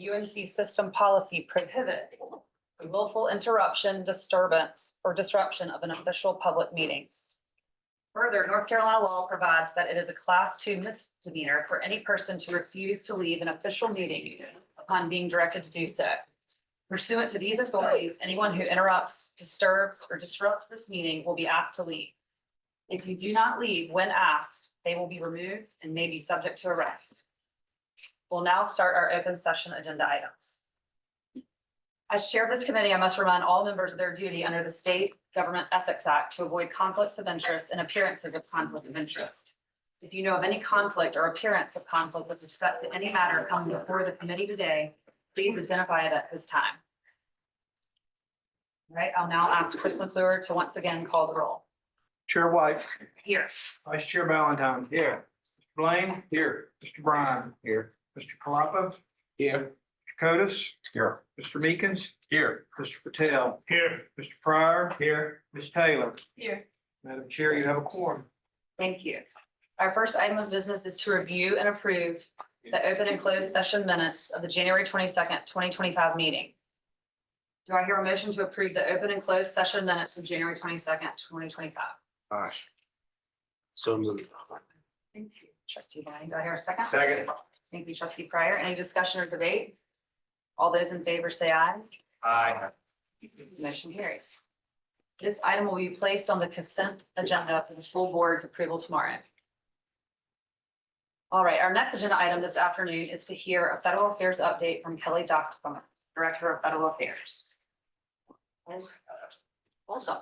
UNC system policy prohibit the willful interruption, disturbance, or disruption of an official public meeting. Further, North Carolina law provides that it is a Class 2 misdemeanor for any person to refuse to leave an official meeting upon being directed to do so. Pursuant to these authorities, anyone who interrupts, disturbs, or disrupts this meeting will be asked to leave. If you do not leave when asked, they will be removed and may be subject to arrest. We'll now start our open session agenda items. As chair of this committee, I must remind all members of their duty under the State Government Ethics Act to avoid conflicts of interest and appearances of conflict of interest. If you know of any conflict or appearance of conflict with respect to any matter coming before the committee today, please identify it at this time. All right, I'll now ask Chris McClure to once again call the roll. Chair White. Here. Vice Chair Valentine. Here. Mr. Blaine. Here. Mr. Bryan. Here. Mr. Kalapa. Here. Mr. Codis. Here. Mr. Meekins. Here. Mr. Patel. Here. Mr. Pryor. Here. Ms. Taylor. Here. Madam Chair, you have a quorum. Thank you. Our first item of business is to review and approve the open and closed session minutes of the January 22nd, 2025 meeting. Do I hear a motion to approve the open and closed session minutes of January 22nd, 2025? Aye. So moved. Thank you. Trustee Blaine, do I hear a second? Second. Thank you, Trustee Pryor. Any discussion or debate? All those in favor say aye. Aye. Motion carries. This item will be placed on the consent agenda for the full board's approval tomorrow. All right, our next agenda item this afternoon is to hear a federal affairs update from Kelly Dockman, Director of Federal Affairs. Welcome.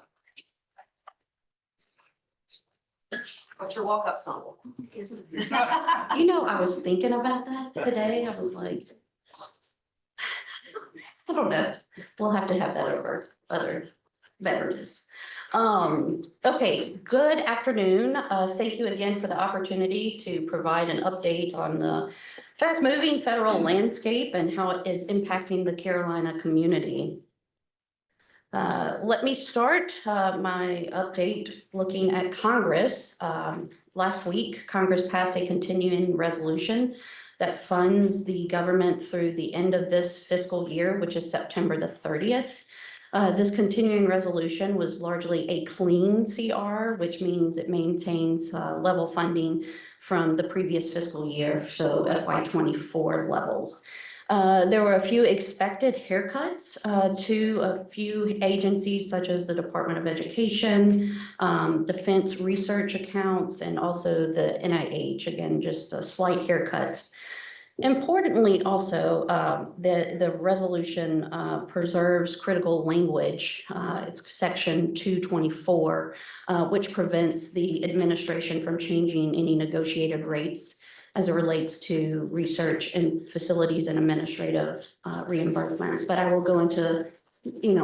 What's your walk-up song? You know, I was thinking about that today. I was like, I don't know. We'll have to have that over other veterans. Okay, good afternoon. Thank you again for the opportunity to provide an update on the fast-moving federal landscape and how it is impacting the Carolina community. Let me start my update looking at Congress. Last week, Congress passed a continuing resolution that funds the government through the end of this fiscal year, which is September the 30th. This continuing resolution was largely a clean CR, which means it maintains level funding from the previous fiscal year, so FY24 levels. There were a few expected haircuts to a few agencies such as the Department of Education, Defense Research Accounts, and also the NIH. Again, just slight haircuts. Importantly, also, the resolution preserves critical language. It's section 224, which prevents the administration from changing any negotiated rates as it relates to research and facilities and administrative reimbursements. But I will go into,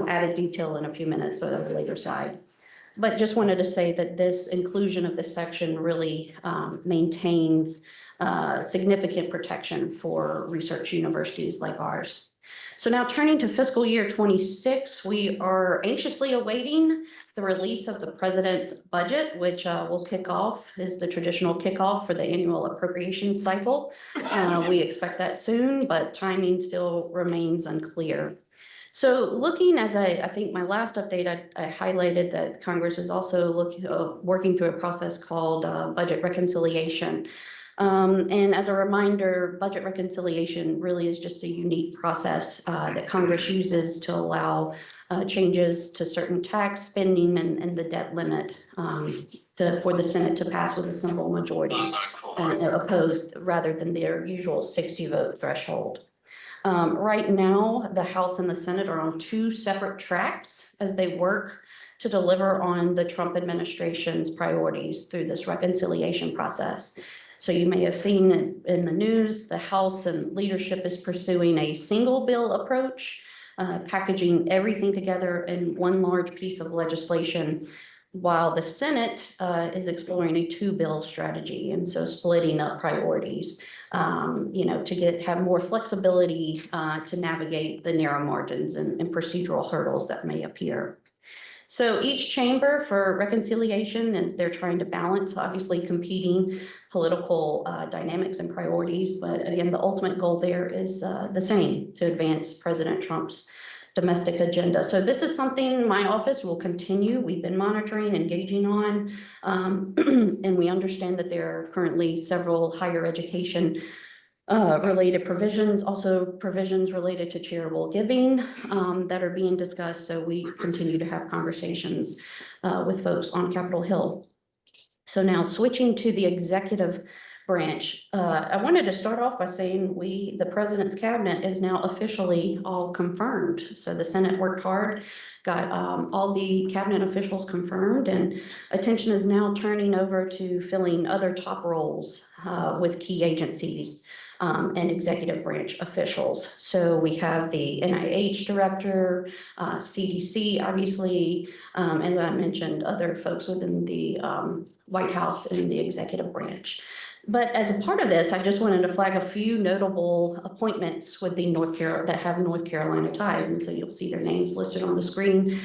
added detail in a few minutes on the later side. But just wanted to say that this inclusion of this section really maintains significant protection for research universities like ours. So now turning to fiscal year 26, we are anxiously awaiting the release of the president's budget, which will kick off, is the traditional kickoff for the annual appropriation cycle. We expect that soon, but timing still remains unclear. So looking, as I think my last update, I highlighted that Congress is also working through a process called budget reconciliation. And as a reminder, budget reconciliation really is just a unique process that Congress uses to allow changes to certain tax spending and the debt limit for the Senate to pass with a simple majority opposed rather than their usual 60-vote threshold. Right now, the House and the Senate are on two separate tracks as they work to deliver on the Trump administration's priorities through this reconciliation process. So you may have seen in the news, the House and leadership is pursuing a single bill approach, packaging everything together in one large piece of legislation, while the Senate is exploring a two-bill strategy, and so splitting up priorities, to have more flexibility to navigate the narrow margins and procedural hurdles that may appear. So each chamber for reconciliation, and they're trying to balance obviously competing political dynamics and priorities. But again, the ultimate goal there is the same, to advance President Trump's domestic agenda. So this is something my office will continue. We've been monitoring, engaging on, and we understand that there are currently several higher education related provisions, also provisions related to charitable giving that are being discussed. So we continue to have conversations with folks on Capitol Hill. So now switching to the executive branch, I wanted to start off by saying the president's cabinet is now officially all confirmed. So the Senate worked hard, got all the cabinet officials confirmed, and attention is now turning over to filling other top roles with key agencies and executive branch officials. So we have the NIH director, CDC, obviously, as I mentioned, other folks within the White House and the executive branch. But as a part of this, I just wanted to flag a few notable appointments with the that have North Carolina ties. And so you'll see their names listed on the screen.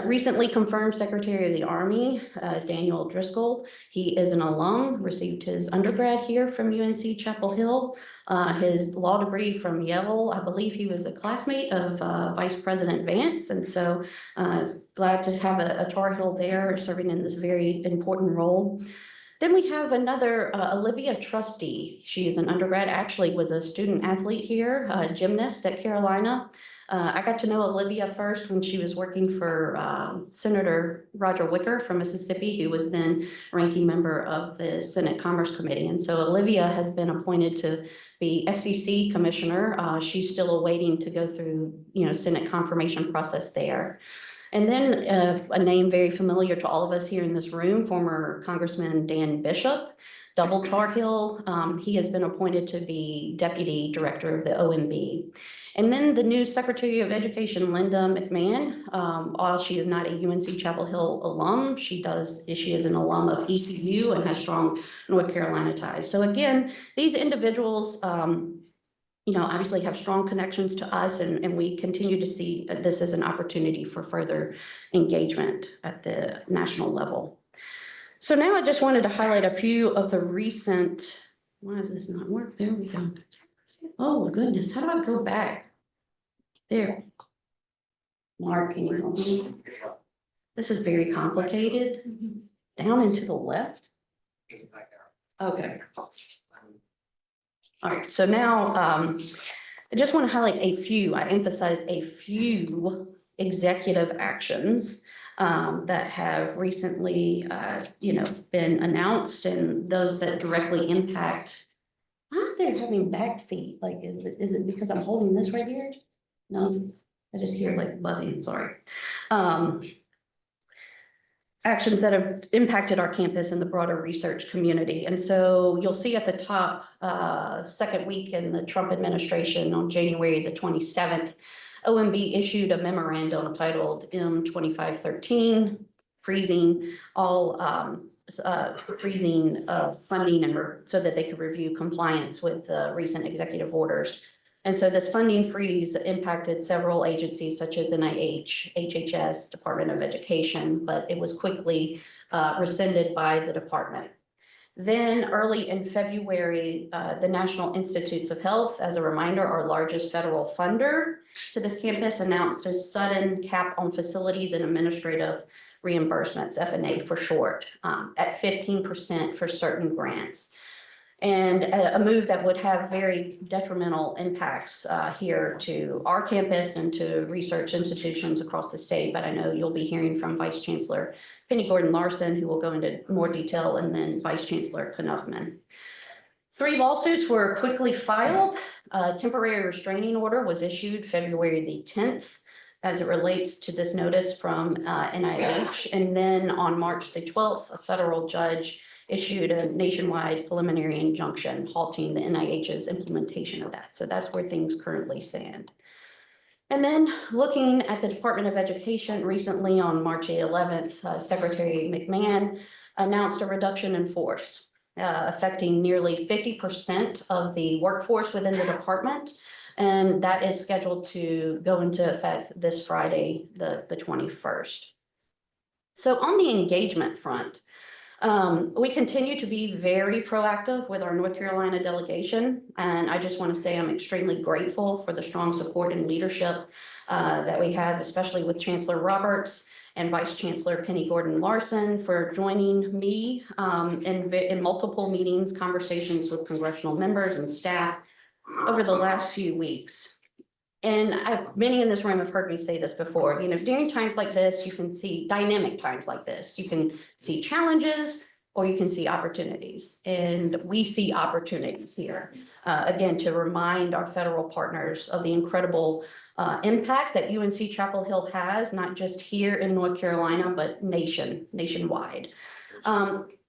Recently confirmed Secretary of the Army, Daniel Driscoll. He is an alum, received his undergrad here from UNC-Chapel Hill. His law degree from Yale, I believe he was a classmate of Vice President Vance. And so glad to have a Tar Heel there serving in this very important role. Then we have another Olivia Trustee. She is an undergrad, actually was a student athlete here, a gymnast at Carolina. I got to know Olivia first when she was working for Senator Roger Wicker from Mississippi, who was then ranking member of the Senate Commerce Committee. And so Olivia has been appointed to be FCC commissioner. She's still awaiting to go through, Senate confirmation process there. And then a name very familiar to all of us here in this room, former Congressman Dan Bishop, double Tar Heel. He has been appointed to be Deputy Director of the OMB. And then the new Secretary of Education, Linda McMahon, while she is not a UNC-Chapel Hill alum, she is an alum of ECU and has strong North Carolina ties. So again, these individuals obviously have strong connections to us, and we continue to see this as an opportunity for further engagement at the national level. So now I just wanted to highlight a few of the recent, why does this not work? There we go. Oh goodness, how do I go back? There. Mark, can you help me? This is very complicated. Down and to the left. Okay. All right, so now I just want to highlight I emphasize a few executive actions that have recently, been announced, and those that directly impact. Why is there having back feet? Like, is it because I'm holding this right here? No, I just hear like buzzing, sorry. Actions that have impacted our campus and the broader research community. And so you'll see at the top, second week in the Trump administration on January the 27th, OMB issued a memorandum titled M2513, freezing all freezing funding so that they could review compliance with recent executive orders. And so this funding freeze impacted several agencies such as NIH, HHS, Department of Education, but it was quickly rescinded by the department. Then early in February, the National Institutes of Health, as a reminder, our largest federal funder to this campus, announced a sudden cap on facilities and administrative reimbursements, F&A for short, at 15% for certain grants. And a move that would have very detrimental impacts here to our campus and to research institutions across the state. But I know you'll be hearing from Vice Chancellor Penny Gordon-Larson, who will go into more detail, and then Vice Chancellor Knuffman. 3 lawsuits were quickly filed. A temporary restraining order was issued February the 10th as it relates to this notice from NIH. And then on March the 12th, a federal judge issued a nationwide preliminary injunction halting the NIH's implementation of that. So that's where things currently stand. And then looking at the Department of Education, recently on March 11th, Secretary McMahon announced a reduction in force, affecting nearly 50% of the workforce within the department. And that is scheduled to go into effect this Friday, the 21st. So on the engagement front, we continue to be very proactive with our North Carolina delegation. And I just want to say I'm extremely grateful for the strong support and leadership that we have, especially with Chancellor Roberts and Vice Chancellor Penny Gordon Larson for joining me in multiple meetings, conversations with congressional members and staff over the last few weeks. And many in this room have heard me say this before, during times like this, you can see dynamic times like this. You can see challenges or you can see opportunities. And we see opportunities here, again, to remind our federal partners of the incredible impact that UNC-Chapel Hill has, not just here in North Carolina, but nationwide.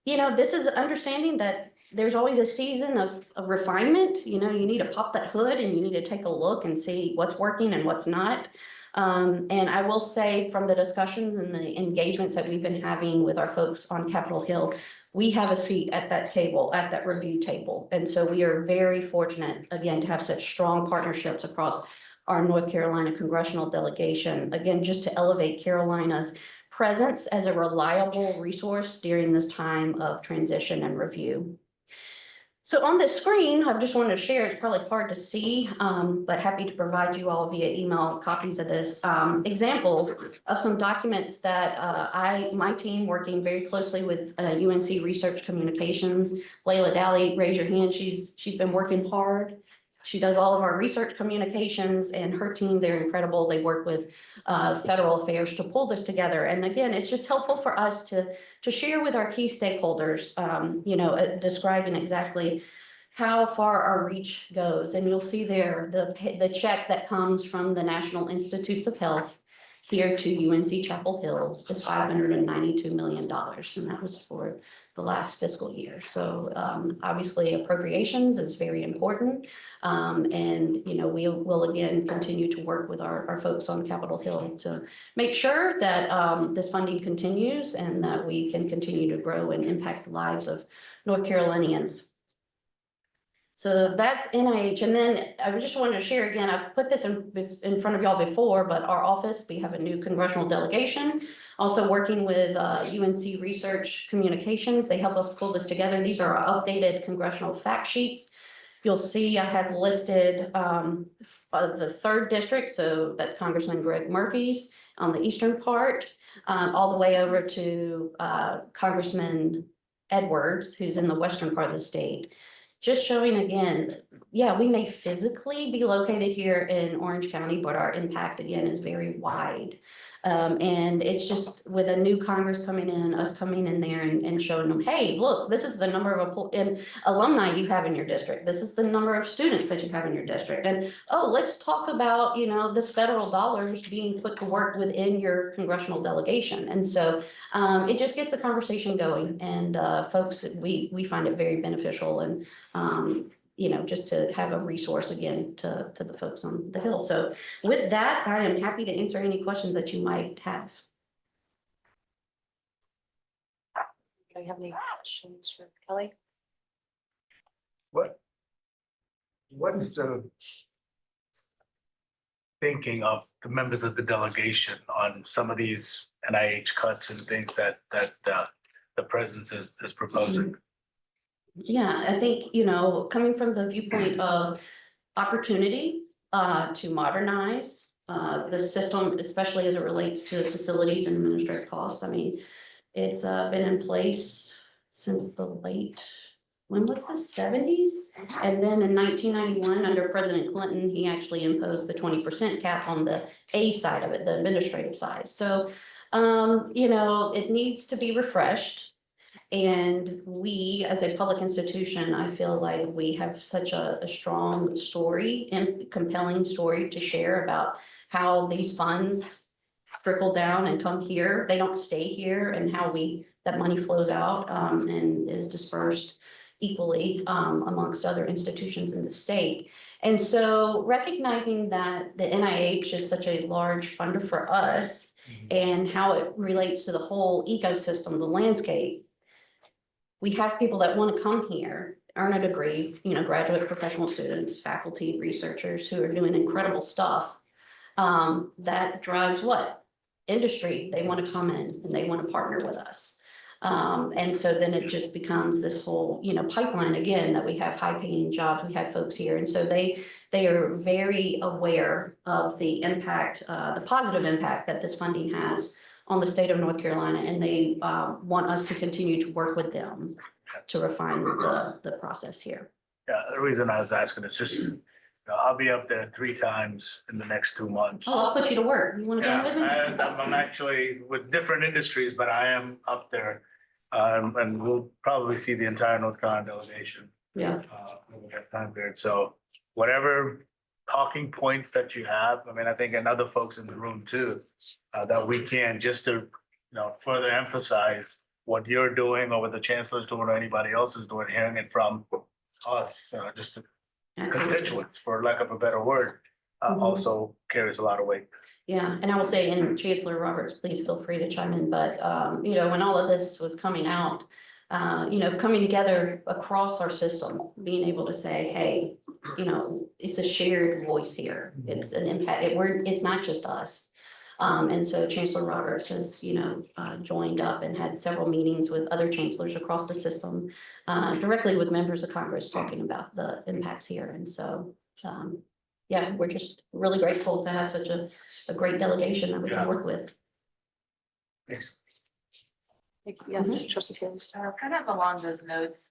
This is understanding that there's always a season of refinement. You need to pop that hood and you need to take a look and see what's working and what's not. And I will say from the discussions and the engagements that we've been having with our folks on Capitol Hill, we have a seat at that table, at that review table. And so we are very fortunate, again, to have such strong partnerships across our North Carolina congressional delegation, again, just to elevate Carolina's presence as a reliable resource during this time of transition and review. So on this screen, I just wanted to share, it's probably hard to see, but happy to provide you all via email copies of this, examples of some documents that my team working very closely with UNC Research Communications. Layla Dally, raise your hand, she's been working hard. She does all of our research communications, and her team, they're incredible. They work with federal affairs to pull this together. And again, it's just helpful for us to share with our key stakeholders, describing exactly how far our reach goes. And you'll see there the check that comes from the National Institutes of Health here to UNC-Chapel Hill is $592 million. And that was for the last fiscal year. So obviously appropriations is very important. And we will again continue to work with our folks on Capitol Hill to make sure that this funding continues and that we can continue to grow and impact the lives of North Carolinians. So that's NIH. And then I just wanted to share again, I've put this in front of y'all before, but our office, we have a new congressional delegation, also working with UNC Research Communications. They help us pull this together. These are our updated congressional fact sheets. You'll see I have listed the 3rd district, so that's Congressman Greg Murphy's on the eastern part, all the way over to Congressman Edwards, who's in the western part of the state. Just showing again, yeah, we may physically be located here in Orange County, but our impact again is very wide. And it's just with a new Congress coming in, us coming in there and showing them, hey, look, this is the number of alumni you have in your district. This is the number of students that you have in your district. And oh, let's talk about, this federal dollars being put to work within your congressional delegation. And so it just gets the conversation going. And folks, we find it very beneficial and just to have a resource again to the folks on the Hill. So with that, I am happy to answer any questions that you might have. Do you have any questions for Kelly? What's the thinking of the members of the delegation on some of these NIH cuts and things that the president is proposing? Yeah, I think, coming from the viewpoint of opportunity to modernize the system, especially as it relates to facilities and administrative costs. I mean, it's been in place since the late, when was this, 70s? And then in 1991, under President Clinton, he actually imposed the 20% cap on the A side of it, the administrative side. So, it needs to be refreshed. And we, as a public institution, I feel like we have such a strong story and compelling story to share about how these funds trickle down and come here. They don't stay here, and how that money flows out and is dispersed equally amongst other institutions in the state. And so recognizing that the NIH is such a large funder for us and how it relates to the whole ecosystem, the landscape, we have people that want to come here, earn a degree, graduate professional students, faculty, researchers who are doing incredible stuff. That drives what? industry, they want to come in and they want to partner with us. And so then it just becomes this whole, pipeline again, that we have high paying jobs, we have folks here. And so they are very aware of the impact, the positive impact that this funding has on the state of North Carolina. And they want us to continue to work with them to refine the process here. Yeah, the reason I was asking is just, I'll be up there 3 times in the next 2 months. Oh, I'll put you to work. You want to Yeah, go with me? and I'm actually with different industries, but I am up there. And we'll probably see the entire North Carolina delegation. Yeah. Over that time period. So whatever talking points that you have, I mean, I think, and other folks in the room too, that we can just to, further emphasize what you're doing or what the chancellor's doing or anybody else is doing, hearing it from us, just constituents, for lack of a better word, also carries a lot of weight. Yeah, and I will say, and Chancellor Roberts, please feel free to chime in, but, when all of this was coming out, coming together across our system, being able to say, hey, it's a shared voice here. It's an impact, it's not just us. And so Chancellor Roberts has, joined up and had several meetings with other chancellors across the system, directly with members of Congress talking about the impacts here. And so, yeah, we're just really grateful to have such a great delegation that we can work with. Thanks. Yes, Trustee Taylor. Kind of along those notes,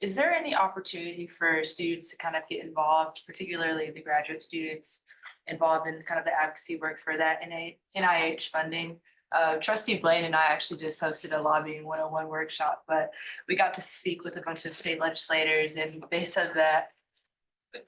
is there any opportunity for students to kind of get involved, particularly the graduate students involved in kind of the advocacy work for that NIH funding? Trustee Blaine and I actually just hosted a lobbying 101 workshop, but we got to speak with a bunch of state legislators, and they said that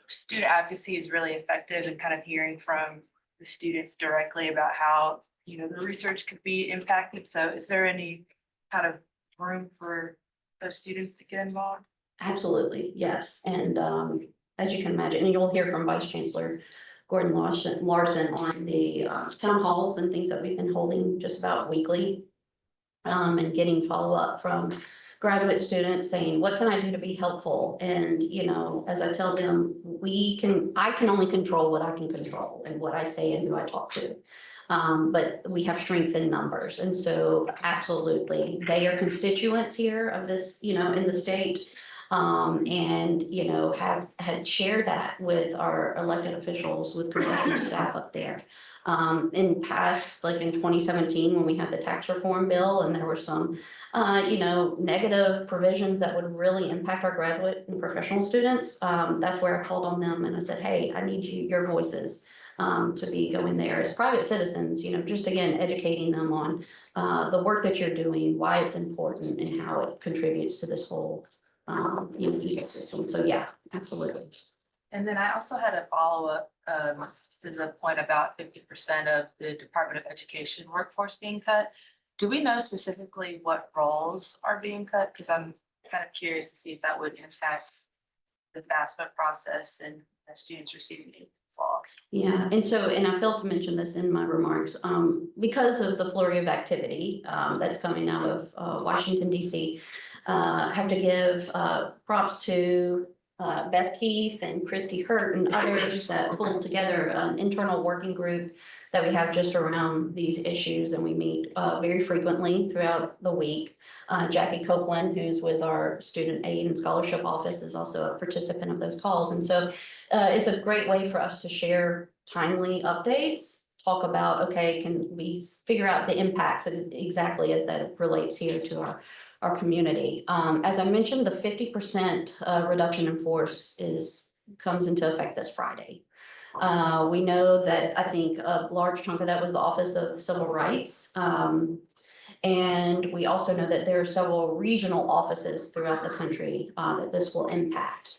student advocacy is really effective in kind of hearing from the students directly about how, the research could be impacted. So is there any kind of room for those students to get involved? Absolutely, yes. And as you can imagine, and you'll hear from Vice Chancellor Gordon Larson on the town halls and things that we've been holding just about weekly, and getting follow-up from graduate students saying, what can I do to be helpful? And, as I tell them, I can only control what I can control and what I say and who I talk to. But we have strength in numbers. And so absolutely, they are constituents here of this, in the state. And, have had shared that with our elected officials, with congressional staff up there. In past, like in 2017, when we had the tax reform bill and there were some, negative provisions that would really impact our graduate and professional students, that's where I called on them and I said, hey, I need your voices to be going there as private citizens, just again, educating them on the work that you're doing, why it's important and how it contributes to this whole ecosystem. So yeah, absolutely. And then I also had a follow-up to the point about 50% of the Department of Education workforce being cut. Do we know specifically what roles are being cut? Because I'm kind of curious to see if that would impact the FAFSA process and students receiving aid fall. Yeah, and I failed to mention this in my remarks, because of the flurry of activity that's coming out of Washington, DC, have to give props to Beth Keith and Christy Hurt and others that pulled together an internal working group that we have just around these issues, and we meet very frequently throughout the week. Jackie Copeland, who's with our Student Aid and Scholarship Office, is also a participant of those calls. And so it's a great way for us to share timely updates, talk about, okay, can we figure out the impacts exactly as that relates here to our community. As I mentioned, the 50% reduction in force comes into effect this Friday. We know that I think a large chunk of that was the Office of Civil Rights. And we also know that there are several regional offices throughout the country that this will impact.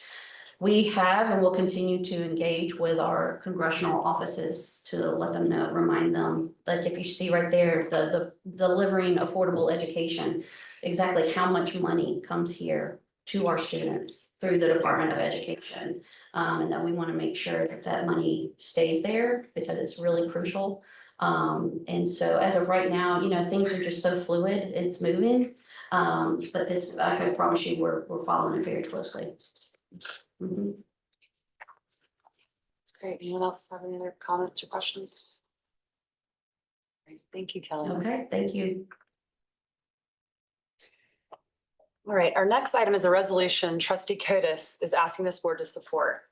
We have and will continue to engage with our congressional offices to let them know, remind them, like if you see right there, the delivering affordable education, exactly how much money comes here to our students through the Department of Education. And that we want to make sure that that money stays there because it's really crucial. And so as of right now, things are just so fluid, it's moving. But this, I can promise you, we're following it very closely. Mm-hmm. Great. Anyone else have any other comments or questions? Thank you, Kelly. Okay, thank you. All right, our next item is a resolution trustee Codis is asking this board to support.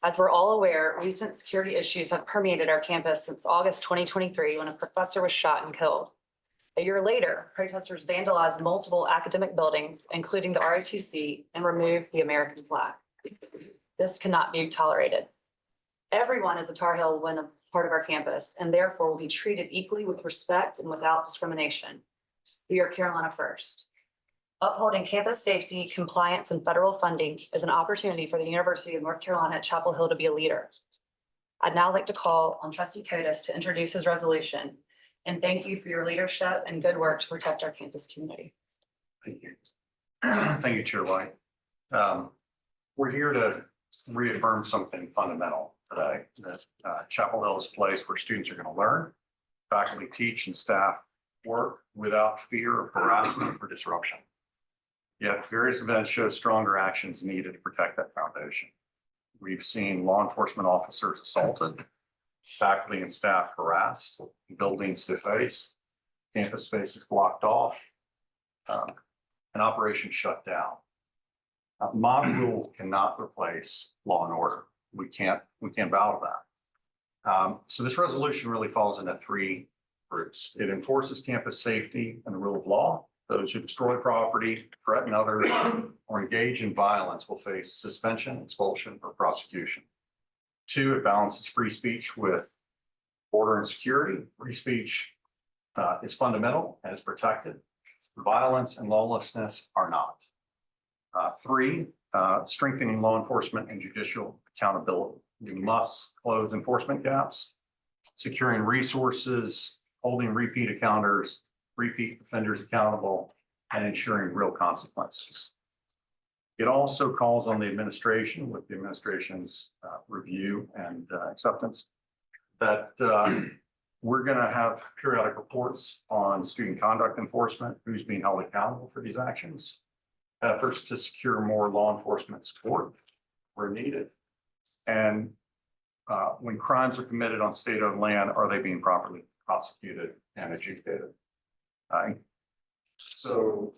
As we're all aware, recent security issues have permeated our campus since August 2023, when a professor was shot and killed. A year later, protesters vandalized multiple academic buildings, including the ROTC, and removed the American flag. This cannot be tolerated. Everyone is a Tar Heel when a part of our campus, and therefore will be treated equally with respect and without discrimination. We are Carolina first. Upholding campus safety, compliance, and federal funding is an opportunity for the University of North Carolina at Chapel Hill to be a leader. I'd now like to call on trustee Codis to introduce his resolution, and thank you for your leadership and good work to protect our campus community. Thank you. Thank you, Chair White. We're here to reaffirm something fundamental today, that Chapel Hill is a place where students are going to learn, faculty teach, and staff work without fear of harassment or disruption. Yet various events show stronger actions needed to protect that foundation. We've seen law enforcement officers assaulted, faculty and staff harassed, buildings defaced, campus spaces blocked off, an operation shut down. Mob rule cannot replace law and order. We can't bow to that. So this resolution really falls into three groups. It enforces campus safety and the rule of law. Those who destroy property, threaten others, or engage in violence will face suspension, expulsion, or prosecution. Two, it balances free speech with order and security. Free speech is fundamental and is protected. Violence and lawlessness are not. Three, strengthening law enforcement and judicial accountability. We must close enforcement gaps, securing resources, holding repeat offenders accountable, and ensuring real consequences. It also calls on the administration, with the administration's review and acceptance, that we're going to have periodic reports on student conduct enforcement, who's being held accountable for these actions, efforts to secure more law enforcement support where needed, and when crimes are committed on state-owned land, are they being properly prosecuted and adjudicated? So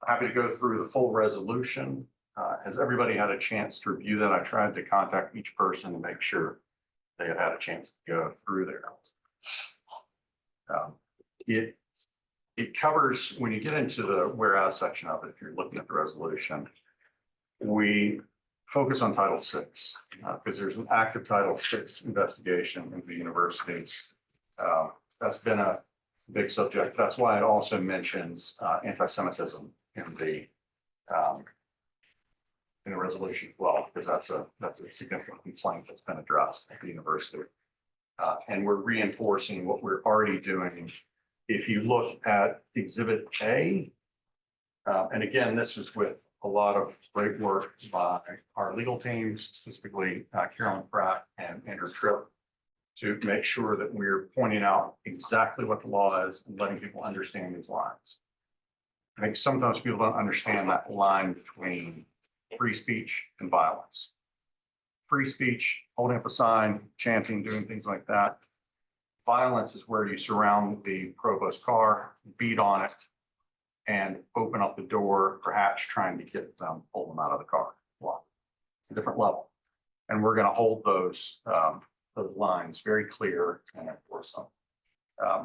happy to go through the full resolution. Has everybody had a chance to review that? I tried to contact each person to make sure they had had a chance to go through there. It covers, when you get into the whereas section of it, if you're looking at the resolution, we focus on Title VI because there's an active Title VI investigation in the university. That's been a big subject. That's why it also mentions anti-Semitism in the resolution as well, because that's a significant complaint that's been addressed at the university. And we're reinforcing what we're already doing. If you look at Exhibit A, and again, this was with a lot of great work by our legal teams, specifically Carolyn Pratt and Andrew Tripp, to make sure that we're pointing out exactly what the law is and letting people understand these lines. I think sometimes people don't understand that line between free speech and violence. Free speech, holding up a sign, chanting, doing things like that. Violence is where you surround the provost car, beat on it, and open up the door, perhaps trying to get them, pull them out of the car. Well, it's a different level. And we're going to hold those lines very clear and enforce them.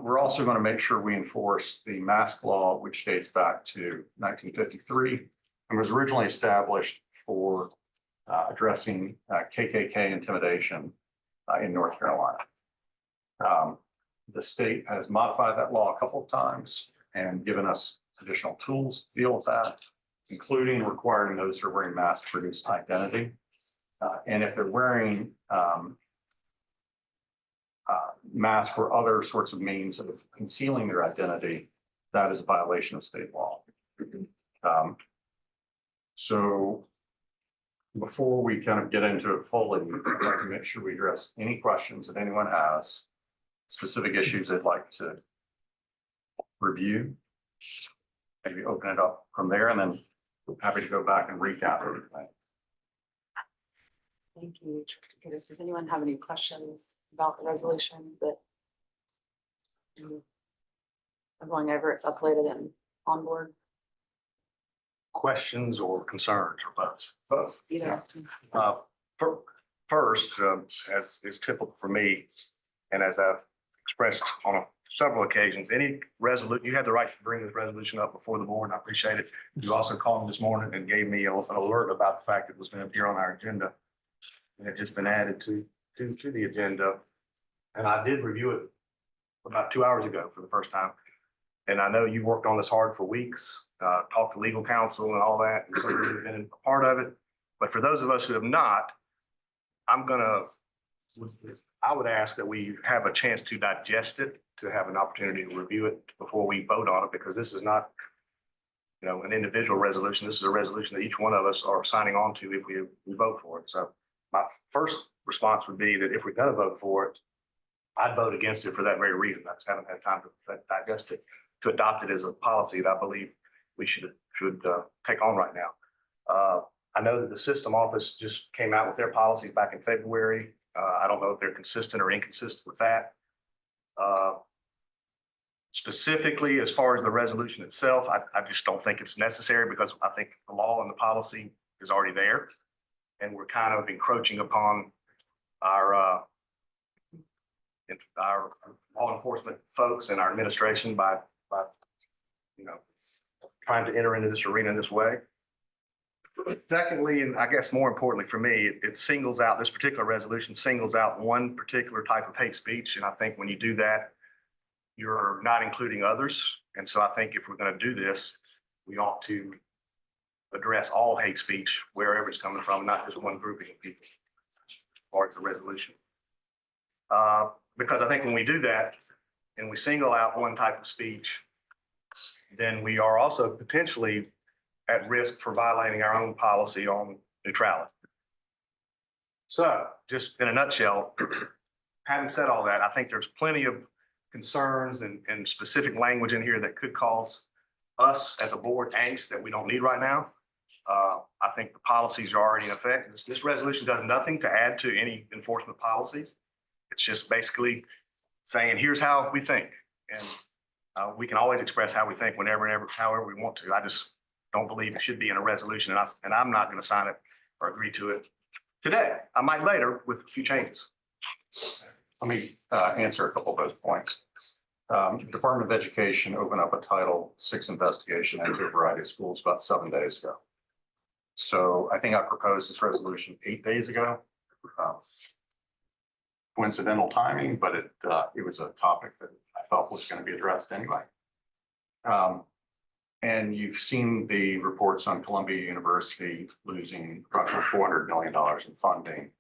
We're also going to make sure we enforce the mask law, which dates back to 1953 and was originally established for addressing KKK intimidation in North Carolina. The state has modified that law a couple of times and given us additional tools to deal with that, including requiring those who are wearing masks to produce identity. And if they're wearing mask or other sorts of means of concealing their identity, that is a violation of state law. So before we kind of get into it fully, I'd like to make sure we address any questions that anyone has, specific issues they'd like to review, maybe open it up from there, and then happy to go back and recap everything. Thank you, Trustee Curtis. Does anyone have any questions about the resolution? But I'm going over, it's uploaded and on board. Questions or concerns or both? Both. Either. First, as is typical for me, and as I've expressed on several occasions, any resolution, you had the right to bring this resolution up before the board, and I appreciate it. You also called me this morning and gave me an alert about the fact it was going to appear on our agenda. It had just been added to the agenda. And I did review it about 2 hours ago for the first time. And I know you worked on this hard for weeks, talked to legal counsel and all that, and so you've been a part of it. But for those of us who have not, I would ask that we have a chance to digest it, to have an opportunity to review it before we vote on it, because this is not, an individual resolution. This is a resolution that each one of us are signing on to if we vote for it. So my first response would be that if we're going to vote for it, I'd vote against it for that very reason. I just haven't had time to digest it, to adopt it as a policy that I believe we should take on right now. I know that the system office just came out with their policies back in February. I don't know if they're consistent or inconsistent with that. Specifically, as far as the resolution itself, I just don't think it's necessary, because I think the law and the policy is already there. And we're kind of encroaching upon our law enforcement folks and our administration by trying to enter into this arena in this way. Secondly, and I guess more importantly for me, this particular resolution singles out one particular type of hate speech. And I think when you do that, you're not including others. And so I think if we're going to do this, we ought to address all hate speech wherever it's coming from, not just one grouping of people, as far as the resolution. Because I think when we do that and we single out one type of speech, then we are also potentially at risk for violating our own policy on neutrality. So just in a nutshell, having said all that, I think there's plenty of concerns and specific language in here that could cause us as a board angst that we don't need right now. I think the policies are already in effect. This resolution does nothing to add to any enforcement policies. It's just basically saying, here's how we think. And we can always express how we think whenever and however we want to. I just don't believe it should be in a resolution, and I'm not going to sign it or agree to it today. I might later with a few changes. Let me answer a couple of those points. Department of Education opened up a Title VI investigation into a variety of schools about 7 days ago. So I think I proposed this resolution 8 days ago. Coincidental timing, but it was a topic that I felt was going to be addressed anyway. And you've seen the reports on Columbia University losing approximately $400 million in funding.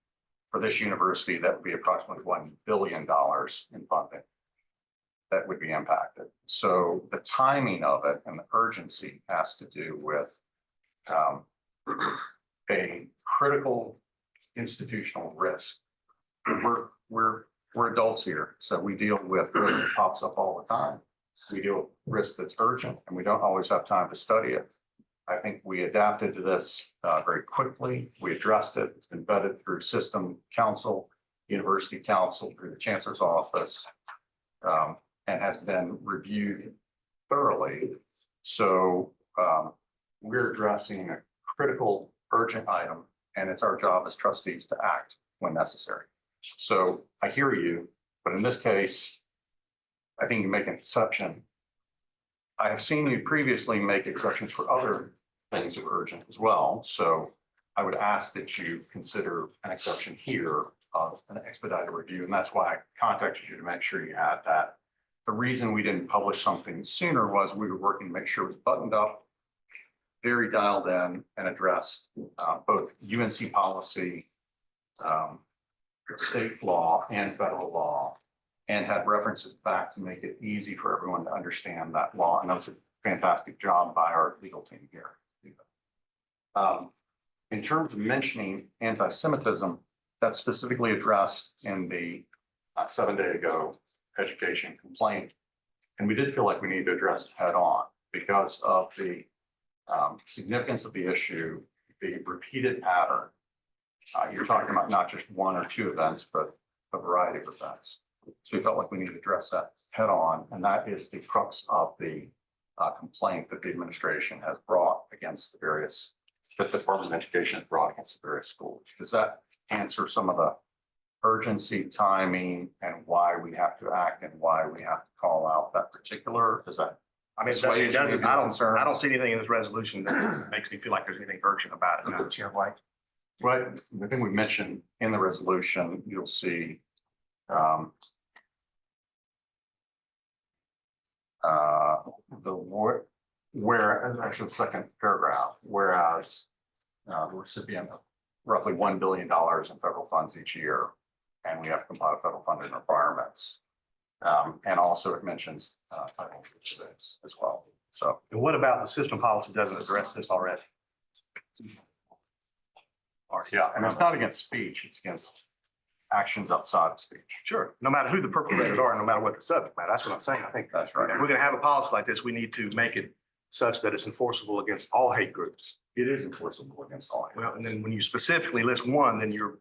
For this university, that would be approximately $1 billion in funding that would be impacted. So the timing of it and the urgency has to do with a critical institutional risk. We're adults here, so we deal with risk that pops up all the time. We deal with risk that's urgent, and we don't always have time to study it. I think we adapted to this very quickly. We addressed it. It's been vetted through system council, university council, through the chancellor's office, and has been reviewed thoroughly. So we're addressing a critical, urgent item, and it's our job as trustees to act when necessary. So I hear you, but in this case, I think you make an exception. I have seen you previously make exceptions for other things that are urgent as well. So I would ask that you consider an exception here of an expedited review. And that's why I contacted you to make sure you had that. The reason we didn't publish something sooner was we were working to make sure it was buttoned up, very dialed in, and addressed both UNC policy, state law and federal law, and had references back to make it easy for everyone to understand that law. And that's a fantastic job by our legal team here. In terms of mentioning anti-Semitism, that's specifically addressed in the 7 day ago education complaint. And we did feel like we needed to address it head on because of the significance of the issue, the repeated pattern. You're talking about not just one or two events, but a variety of events. So we felt like we needed to address that head on, and that is the crux of the complaint that the administration has brought against the various, that the Department of Education has brought against the various schools. Does that answer some of the urgency, timing, and why we have to act and why we have to call out that particular? Does that? I mean, it doesn't, I don't see anything in this resolution that makes me feel like there's anything urgent about it. Chair White. Right, the thing we mentioned in the resolution, you'll see where, actually the second paragraph, whereas the recipient of roughly $1 billion in federal funds each year, and we have to comply with federal funding requirements. And also it mentions Title VI as well. So, And what about the system policy doesn't address this already? yeah, and it's not against speech, it's against actions outside of speech. Sure, no matter who the perpetrators are, no matter what the subject matter, that's what I'm saying. I think That's right. if we're gonna have a policy like this, we need to make it such that it's enforceable against all hate groups. It is enforceable against all. Well, and then when you specifically list one, then you're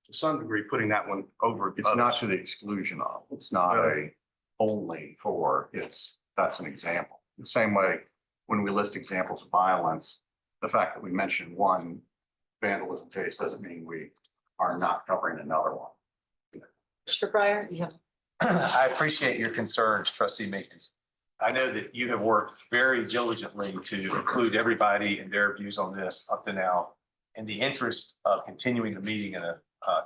to some degree putting that one over. It's not others. to the exclusion of, it's not a only for, that's an example. The same way, when we list examples of violence, the fact that we mention one vandalism case doesn't mean we are not covering another one. Mr. Breyer, you have I appreciate your concerns, trustee Meekins. I know that you have worked very diligently to include everybody and their views on this up to now. In the interest of continuing the meeting in a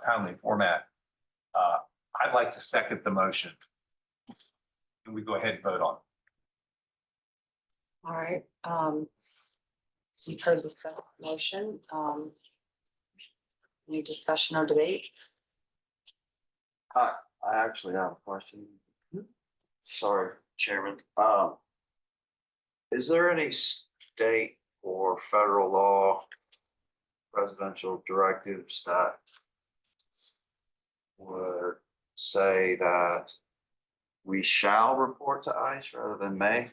timely format, I'd like to second the motion. Can we go ahead and vote on it? All right, you've heard the second motion. Any discussion or debate? I actually have a question. Sorry, Chairman. Is there any state or federal law, presidential directives that would say that we shall report to ICE rather than may?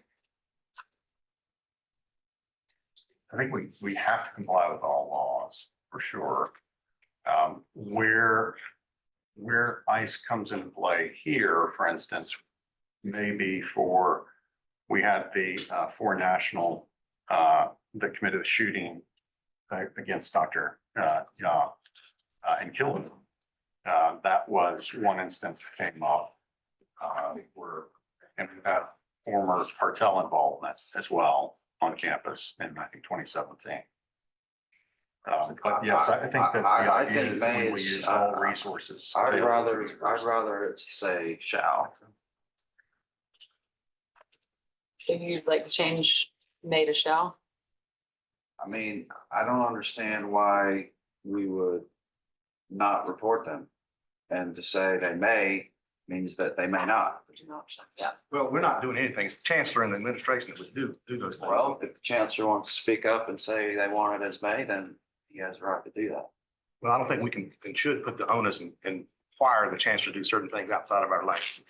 I think we have to comply with all laws for sure. Where ICE comes into play here, for instance, maybe we had the four national that committed the shooting against Dr. Ya and killed him. That was one instance that came up and we've had former cartel involvement as well on campus in, I think, 2017. But yes, I think that the I idea think is may when we is, use all resources. I'd available to rather the it say shall. So you'd like to change may to shall? I mean, I don't understand why we would not report them. And to say they may means that they may not. There's an option. Yeah. Well, we're not doing anything. It's the chancellor and the administration that would do those things. Well, if the chancellor wants to speak up and say they want it as may, then he has the right to do that. Well, I don't think we can and should put the onus and require the chancellor to do certain things outside of our life.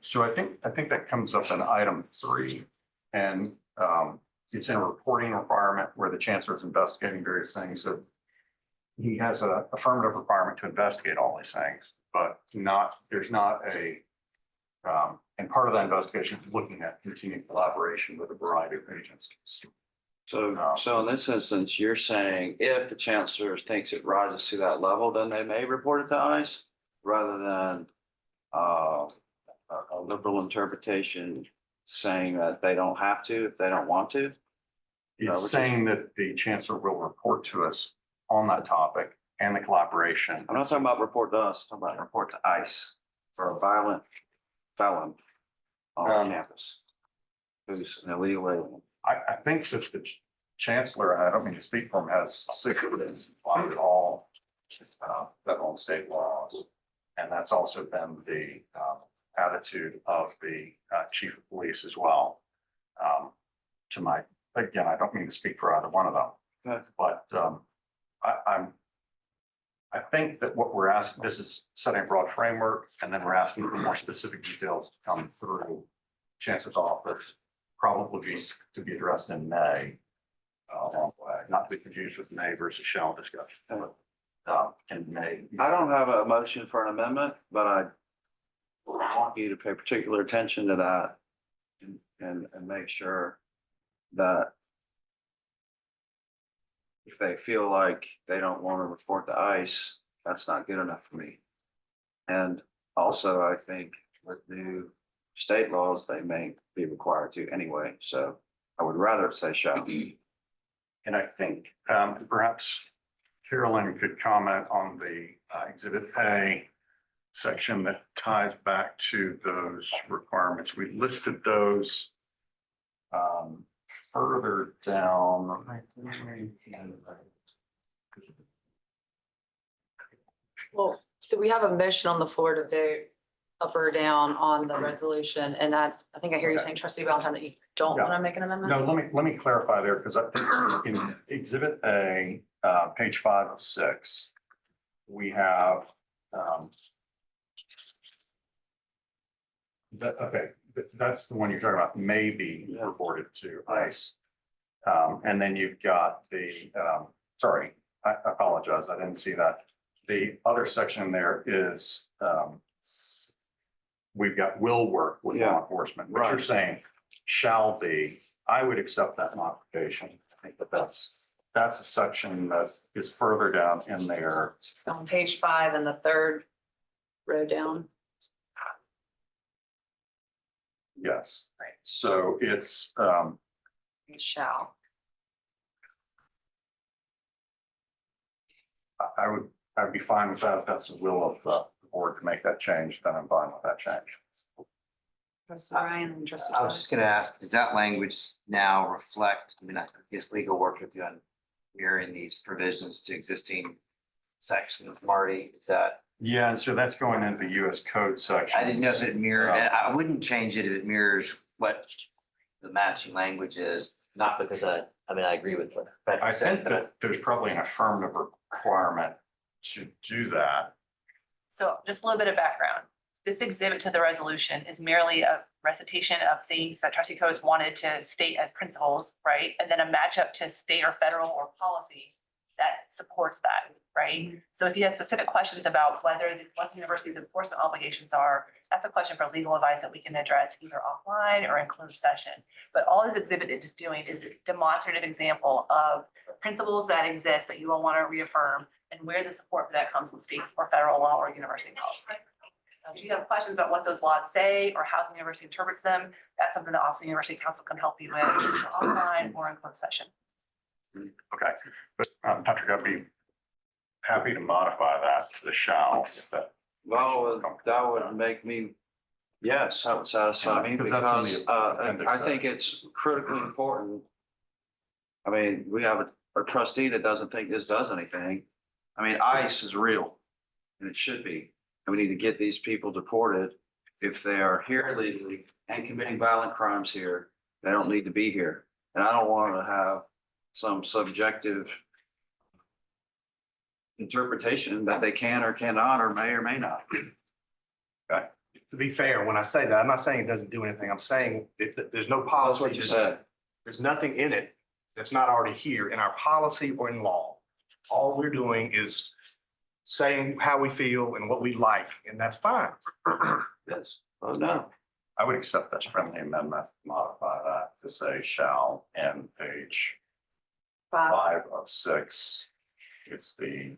So I think that comes up in item 3, and it's in a reporting requirement where the chancellor is investigating various things. So he has an affirmative requirement to investigate all these things, but there's not a, and part of that investigation is looking at continued collaboration with a variety of agencies. So in this instance, you're saying if the chancellor thinks it rises to that level, then they may report it to ICE rather than a liberal interpretation saying that they don't have to if they don't want to. It's saying that the chancellor will report to us on that topic and the collaboration. I'm not talking about report to us, I'm talking about report to ICE for a violent felon on campus who's an illegal alien. I think that the chancellor, and I don't mean to speak for him, has secrets on all federal and state laws. And that's also been the attitude of the chief of police as well. Again, I don't mean to speak for either one of them. Okay. But I think that what we're asking, this is setting a broad framework, and then we're asking for more specific details to come through chancellor's office, probably to be addressed in May. Along the way, not to be confused with May versus shall discussion. In May. I don't have a motion for an amendment, but I want you to pay particular attention to that and make sure that if they feel like they don't want to report to ICE, that's not good enough for me. And also, I think with new state laws, they may be required to anyway. So I would rather it say shall. And I think perhaps Carolyn could comment on the Exhibit A section that ties back to those requirements. We listed those further down. Well, so we have a motion on the floor to vote up or down on the resolution. And I think I hear you Okay. saying, Trustee Valentine, that you don't want to make an amendment? No, let me clarify there, because I think in Exhibit A, page 5 of 6, we have that's the one you're talking about, may be reported to ICE. And then you've got the, sorry, I apologize, I didn't see that. The other section there is, we've got will work with law enforcement, but you're Right. saying shall be. I would accept that modification. I think that's a section that is further down in there. It's on page 5 and the third row down. Yes, so it's, Shall. I would be fine with that. If that's the will of the board to make that change, then I'm fine with that change. Trustee Ryan and Trustee. I was just gonna ask, does that language now reflect, I mean, I guess legal worked with you on mirroring these provisions to existing sections, Marty, is that? Yeah, and so that's going into the US code section. I didn't know if it mirrored, I wouldn't change it if it mirrors what the matching language is, not because I agree with what I Patrick said, think but that there's probably an affirmative requirement to do that. So just a little bit of background. This exhibit to the resolution is merely a recitation of things that trustee Coes wanted to state as principles, right? And then a matchup to state or federal or policy that supports that, right? So if you have specific questions about what the university's enforcement obligations are, that's a question for legal advice that we can address either offline or in closed session. But all this exhibit is doing is a demonstrative example of principles that exist that you will want to reaffirm and where the support for that comes in state or federal law or university policy. If you have questions about what those laws say or how the university interprets them, that's something the Office of University Counsel can help you with either online or in closed session. Okay, but Patrick, I'd be happy to modify that to the shall. If that. Well, that would make me, yes, that would satisfy me Because that's in because the appendix. I think it's critically important. I mean, we have a trustee that doesn't think this does anything. I mean, ICE is real and it should be. And we need to get these people deported. If they are here illegally and committing violent crimes here, they don't need to be here. And I don't want to have some subjective interpretation that they can or cannot or may not. To be fair, when I say that, I'm not saying it doesn't do anything. I'm saying that there's no That's policy. what you said. There's nothing in it that's not already here in our policy or in law. All we're doing is saying how we feel and what we like, and that's fine. Yes. Oh, no. I would accept that friendly amendment, modify that to say shall in page 5 of 6. It's the.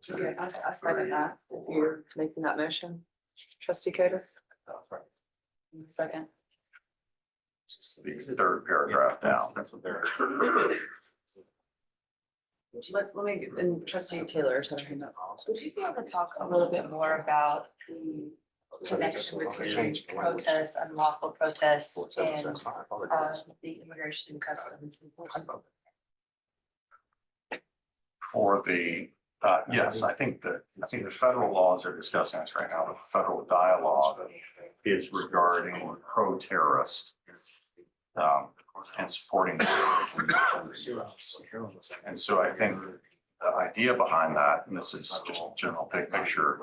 Okay, I second that. If you're making that motion. Trustee Cotis. Second. It's the third paragraph down. That's what they're. Let me, and Trustee Taylor. Would you be able to talk a little bit more about the connection between protests, unlawful protests and the immigration and customs enforcement? For the, yes, I think the federal laws are discussing this right now. The federal dialogue is regarding pro-terrorist and supporting. And so I think the idea behind that, and this is just general big picture,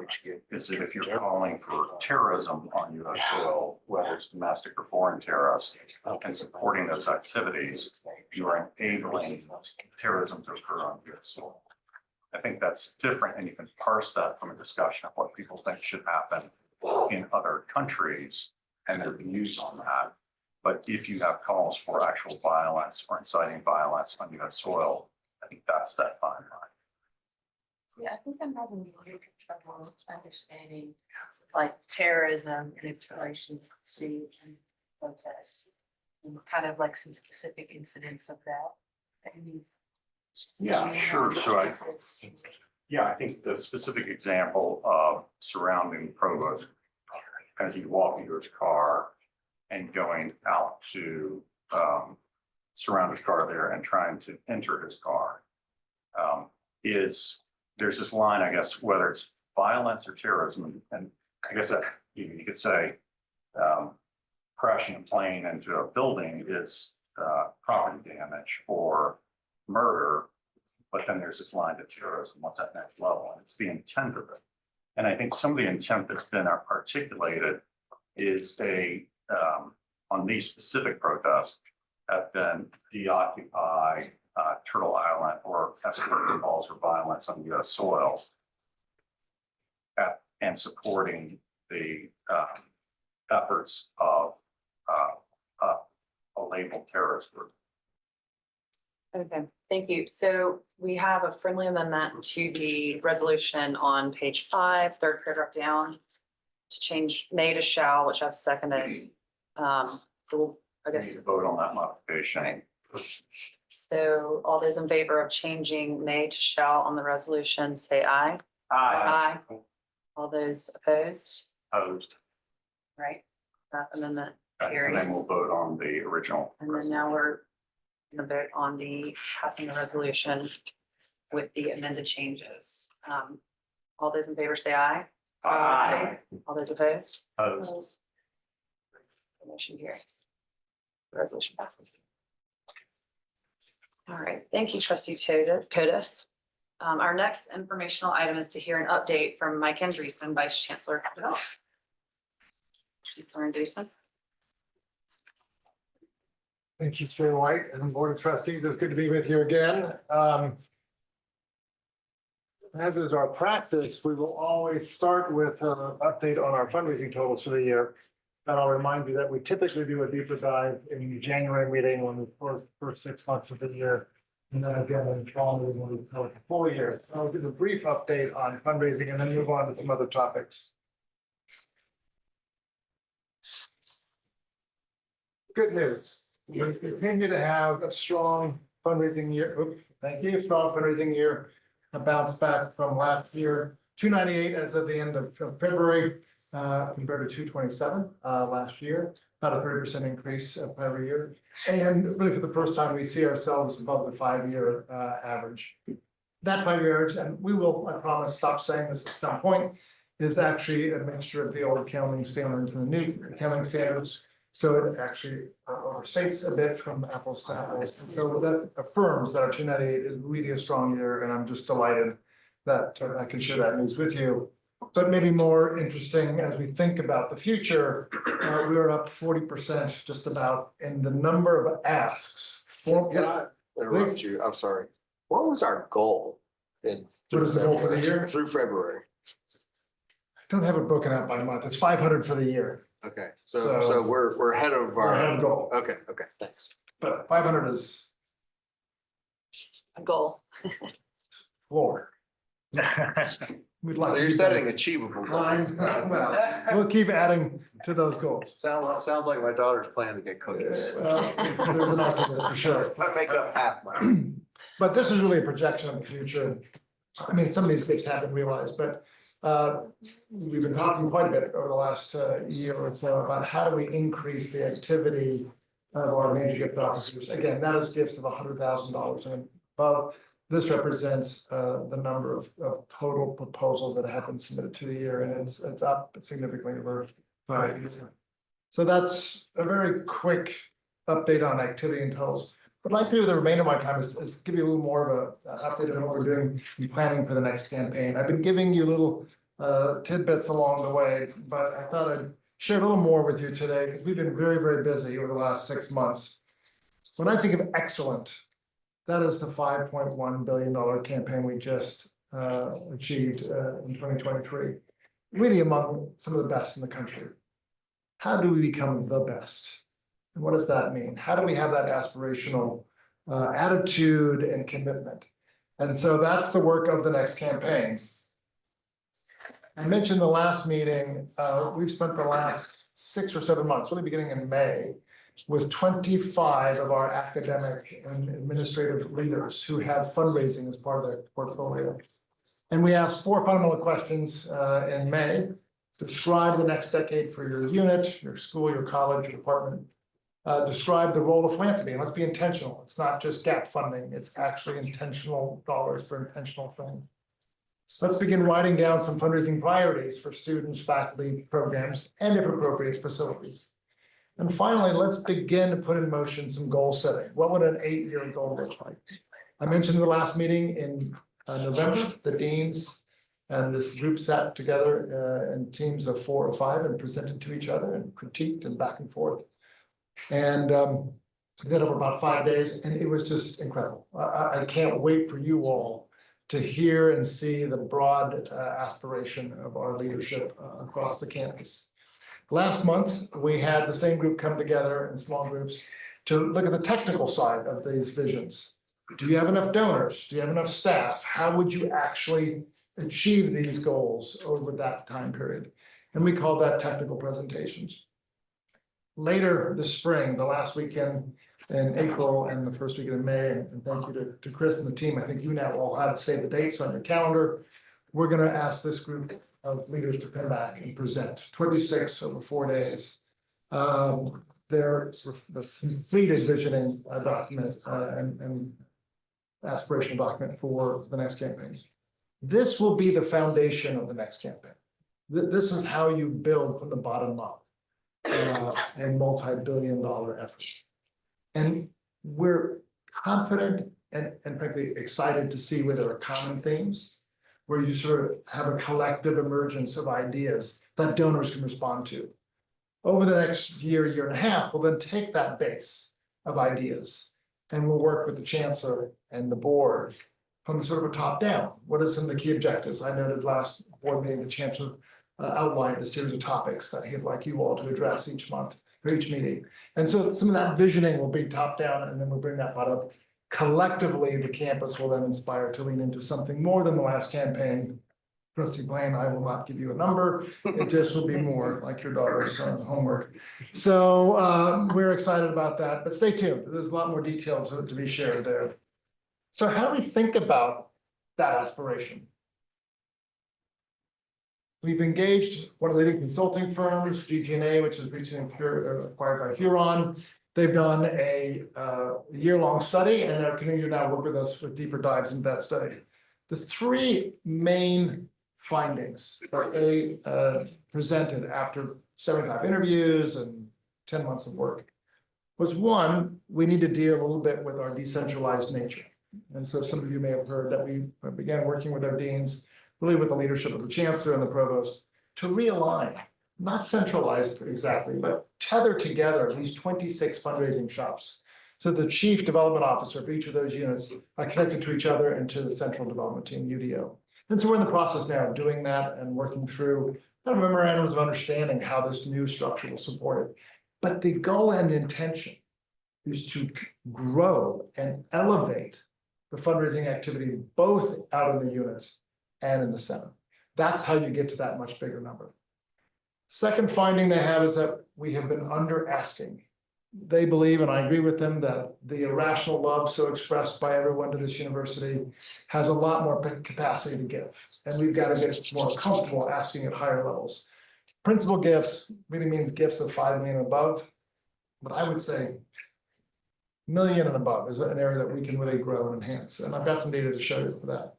is that if you're calling for terrorism on US soil, whether it's domestic or foreign terrorist, and supporting those activities, you are enabling terrorism to occur on US soil. I think that's different, and you can parse that from a discussion of what people think should happen in other countries and their views on that. But if you have calls for actual violence or inciting violence on US soil, I think that's that fine line. See, I think I'm having a little trouble understanding like terrorism and its relation to protests. And kind of like some specific incidents of that. Yeah, sure. So I think the specific example of surrounding Provost as he walked into his car and going out to surround his car there and trying to enter his car there's this line, I guess, whether it's violence or terrorism, and I guess that you could say crashing a plane into a building is property damage or murder, but then there's this line to terrorism, what's that next level? And it's the intent of it. And I think some of the intent that's been articulated is on these specific protests have been deoccupy Turtle Island or escort calls for violence on US soil and supporting the efforts of a labeled terrorist group. Okay, thank you. So we have a friendly amendment to the resolution on page 5, third paragraph down, to change may to shall, which I've seconded. We'll, I We need guess, to vote on that modification. so all those in favor of changing may to shall on the resolution, say aye. Aye. All those opposed, Opposed. right? That amendment And then carries. we'll vote on the original. And then now we're going to vote on the passing the resolution with the amended changes. All those in favor say aye. Aye. All those opposed? Opposed. The motion carries. The resolution passes. All right, thank you, trustee Codis. Our next informational item is to hear an update from Mike Andreessen, Vice Chancellor of Development. Chancellor Andreessen. Thank you, Chair White and Board of Trustees. It's good to be with you again. As is our practice, we will always start with an update on our fundraising totals for the year. And I'll remind you that we typically do a deeper dive in the January meeting on the first 6 months of the year. And then again, in the fall meeting when we cover the full year. I'll give a brief update on fundraising and then move on to some other topics. Good news. We continue to have a strong fundraising year. Oops, thank you. Strong fundraising year. A bounce back from last year. 298 as of the end of February, compared to 227 last year. About a 30% increase every year. And really for the first time, we see ourselves above the 5-year average. That 5-year average, and we will, I promise, stop saying this at some point, is actually a mixture of the old accounting standards and the new accounting standards. So it actually overstates a bit from apples to apples. And so that affirms that our 298 is really a strong year, and I'm just delighted that I can share that news with you. But maybe more interesting as we think about the future, we are up 40% just about in the number of asks. Can I interrupt you? I'm sorry. What was our goal in? What is the goal for the year? Through February. I don't have it broken out by month. It's 500 for the year. Okay, so we're ahead of We're ahead our, of goal, okay, thanks. but 500 is A goal. floor. We'd like So to you're keep setting that. achievable Well, goals. we'll keep adding to those goals. Sounds like my daughter's planning to get cookies. There's an optimist for sure. I make up half my. But this is really a projection of the future. I mean, some of these things haven't realized, but we've been talking quite a bit over the last year or so about how do we increase the activity of our major gift officers. Again, that is gifts of $100,000 and above. This represents the number of total proposals that have been submitted to the year, and it's up significantly over 5 years. So that's a very quick update on activity and totals. What I'd like to do the remainder of my time is give you a little more of an update on what we're doing and planning for the next campaign. I've been giving you little tidbits along the way, but I thought I'd share a little more with you today because we've been very, very busy over the last 6 months. When I think of excellent, that is the $5.1 billion campaign we just achieved in 2023, really among some of the best in the country. How do we become the best? And what does that mean? How do we have that aspirational attitude and commitment? And so that's the work of the next campaign. I mentioned the last meeting, we've spent the last 6 or 7 months, really beginning in May, with 25 of our academic and administrative leaders who have fundraising as part of their portfolio. And we asked 4 fundamental questions in May. Describe the next decade for your unit, your school, your college, your department. Describe the role of philanthropy, and let's be intentional. It's not just gap funding, it's actually intentional dollars for intentional things. So let's begin writing down some fundraising priorities for students, faculty, programs, and if appropriate, facilities. And finally, let's begin to put in motion some goal setting. What would an 8-year goal look like? I mentioned in the last meeting in November, the deans and this group sat together in teams of 4 or 5 and presented to each other and critiqued and back and forth. And we did over about 5 days, and it was just incredible. I can't wait for you all to hear and see the broad aspiration of our leadership across the campus. Last month, we had the same group come together in small groups to look at the technical side of these visions. Do you have enough donors? Do you have enough staff? How would you actually achieve these goals over that time period? And we call that technical presentations. Later this spring, the last weekend in April and the first weekend in May, and thank you to Chris and the team, I think you now all have to save the dates on your calendar. We're going to ask this group of leaders to come back and present 26 over 4 days. Their the completed visioning document and aspirational document for the next campaign. This will be the foundation of the next campaign. This is how you build from the bottom up a multi-billion-dollar effort. And we're confident and frankly excited to see where there are common themes, where you sort of have a collective emergence of ideas that donors can respond to. Over the next year, year and a half, we'll then take that base of ideas and we'll work with the chancellor and the board from sort of a top down. What are some of the key objectives? I noted last board meeting, the chancellor outlined a series of topics that he'd like you all to address each month for each meeting. And so some of that visioning will be top down and then we'll bring that bottom up. Collectively, the campus will then inspire to lean into something more than the last campaign. Trustee Blaine, I will not give you a number. It just will be more like your daughter's homework. So we're excited about that, but stay tuned. There's a lot more detail to be shared there. So how do we think about that aspiration? We've engaged one of the leading consulting firms, GG&A, which is recently acquired by Huron. They've done a year-long study and are continuing to now work with us with deeper dives into that study. The 3 main findings that they presented after 75 interviews and 10 months of work was 1, we need to deal a little bit with our decentralized nature. And so some of you may have heard that we began working with our deans, really with the leadership of the chancellor and the provost, to realign, not centralized exactly, but tether together at least 26 fundraising shops. So the chief development officer for each of those units are connected to each other and to the central development team, UDO. And so we're in the process now of doing that and working through kind of memorandums of understanding how this new structure will support it. But the goal and intention is to grow and elevate the fundraising activity, both out in the units and in the center. That's how you get to that much bigger number. Second finding they have is that we have been under asking. They believe, and I agree with them, that the irrational love so expressed by everyone to this university has a lot more capacity to give. And we've got to get more comfortable asking at higher levels. Principal gifts really means gifts of 5 million and above. But I would say million and above is an area that we can really grow and enhance. And I've got some data to show you for that.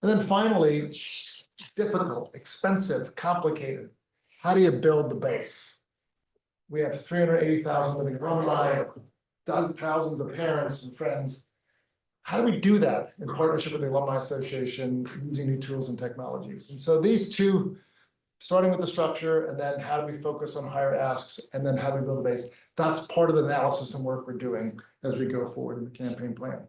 And then finally, difficult, expensive, complicated. How do you build the base? We have 380,000 living alumni, thousands of parents and friends. How do we do that in partnership with the Alumni Association using new tools and technologies? And so these 2, starting with the structure, and then how do we focus on higher asks, and then how do we build a base? That's part of the analysis and work we're doing as we go forward in the campaign plan.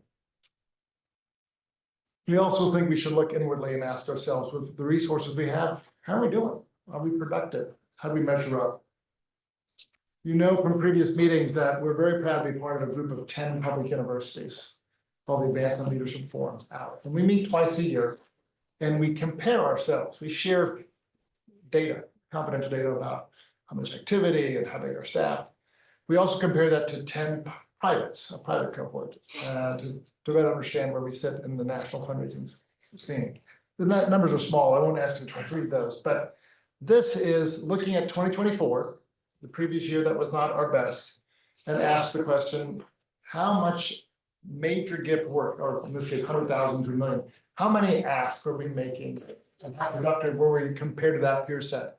We also think we should look inwardly and ask ourselves, with the resources we have, how are we doing? Are we productive? How do we measure up? You know from previous meetings that we're very proud to be part of a group of 10 public universities called the Advancement Leadership Forum out. And we meet twice a year and we compare ourselves. We share data, confidential data about how much activity and how big our staff. We also compare that to 10 privates, a private cohort, to better understand where we sit in the national fundraising scene. The numbers are small. I won't actually try to read those, but this is looking at 2024, the previous year that was not our best, and ask the question, how much major gift work, or in this case, 100,000 to 1 million, how many asks are we making? And how productive were we compared to that peer set?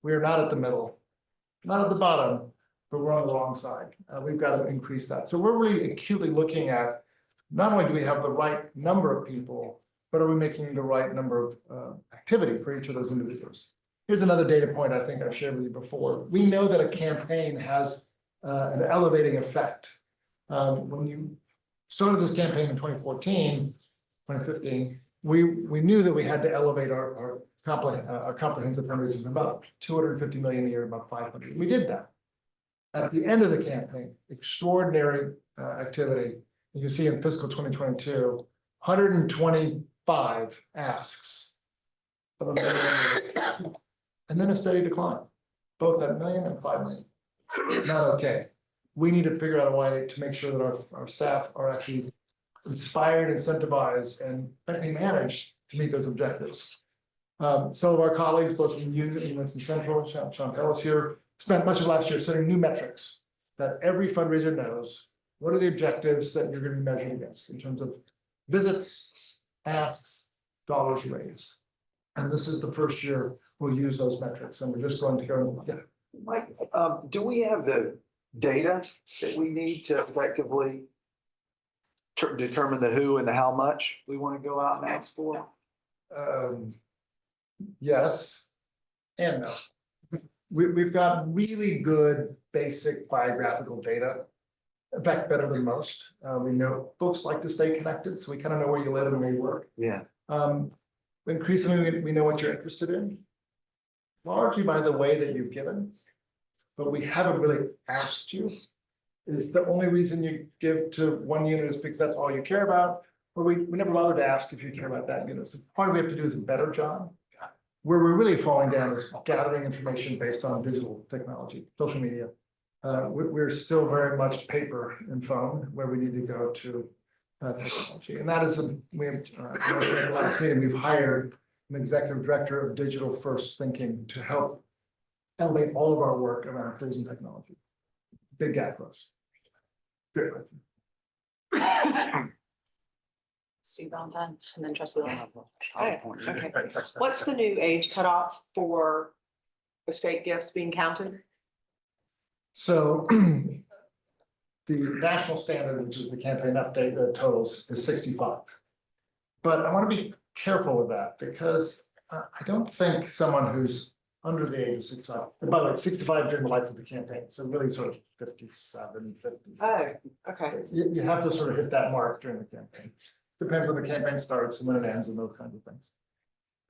We are not at the middle, not at the bottom, but we're on the wrong side. We've got to increase that. So we're really acutely looking at, not only do we have the right number of people, but are we making the right number of activity for each of those individuals? Here's another data point I think I've shared with you before. We know that a campaign has an elevating effect. When you started this campaign in 2014, 2015, we knew that we had to elevate our comprehensive fundraising from about 250 million a year, about 500. We did that. At the end of the campaign, extraordinary activity. You can see in fiscal 2022, 125 asks of $1 million, and then a steady decline, both at $1 million and $5 million. Not okay. We need to figure out a way to make sure that our staff are actually inspired, incentivized, and effectively managed to meet those objectives. Some of our colleagues, both in UNC Central, Chapel is here, spent much of last year setting new metrics that every fundraiser knows. What are the objectives that you're going to be measuring against in terms of visits, asks, dollars raised? And this is the first year we'll use those metrics, and we're just going to go. Yeah. Mike, do we have the data that we need to effectively determine the who and the how much we want to go out and ask for? Yes and no. We've got really good basic biographical data. In fact, better than most. We know folks like to stay connected, so we kind of know where you live and where you work. Yeah. Increasingly, we know what you're interested in, largely by the way that you've given, but we haven't really asked you. Is the only reason you give to one unit is because that's all you care about? Or we never bothered to ask if you care about that unit. So part of what we have to do is a better job. Where we're really falling down is gathering information based on digital technology, social media. We're still very much paper and phone where we need to go to technology. And that is, last meeting, we've hired an executive director of digital first thinking to help elevate all of our work around cruising technology. Big gap for us. Great question. Steve Valentine, and then Trustee Long. Okay. What's the new age cutoff for estate gifts being counted? So the national standard, which is the campaign update, the totals is 65. But I want to be careful with that because I don't think someone who's under the age of 65, and by the way, 65 during the life of the campaign, so really sort of 57, 50. Oh, okay. You have to sort of hit that mark during the campaign. Depends when the campaign starts and when it ends and those kinds of things.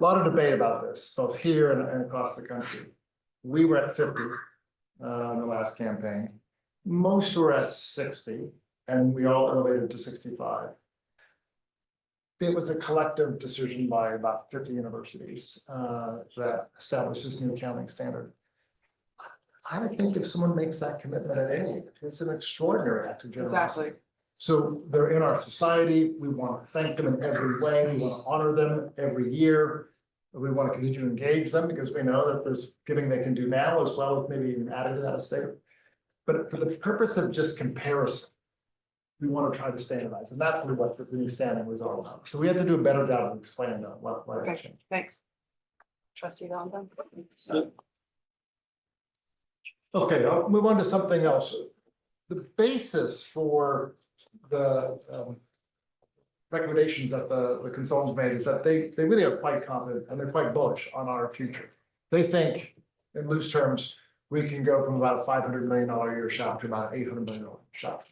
A lot of debate about this, both here and across the country. We were at 50 in the last campaign. Most were at 60, and we all elevated to 65. It was a collective decision by about 50 universities that established this new accounting standard. I think if someone makes that commitment at any, it's an extraordinary act of generosity. Exactly. So they're in our society. We want to thank them in every way. We want to honor them every year. We want to continue to engage them because we know that there's giving they can do now as well as maybe even added to that estate. But for the purpose of just comparison, we want to try to standardize, and that's really what the new standing was all about. So we have to do a better job of explaining what Okay, changed. thanks. Trustee Valentine. Okay, I'll move on to something else. The basis for the recommendations that the consultants made is that they really are quite confident and they're quite bullish on our future. They think, in loose terms, we can go from about a $500 million a year shop to about $800 million shop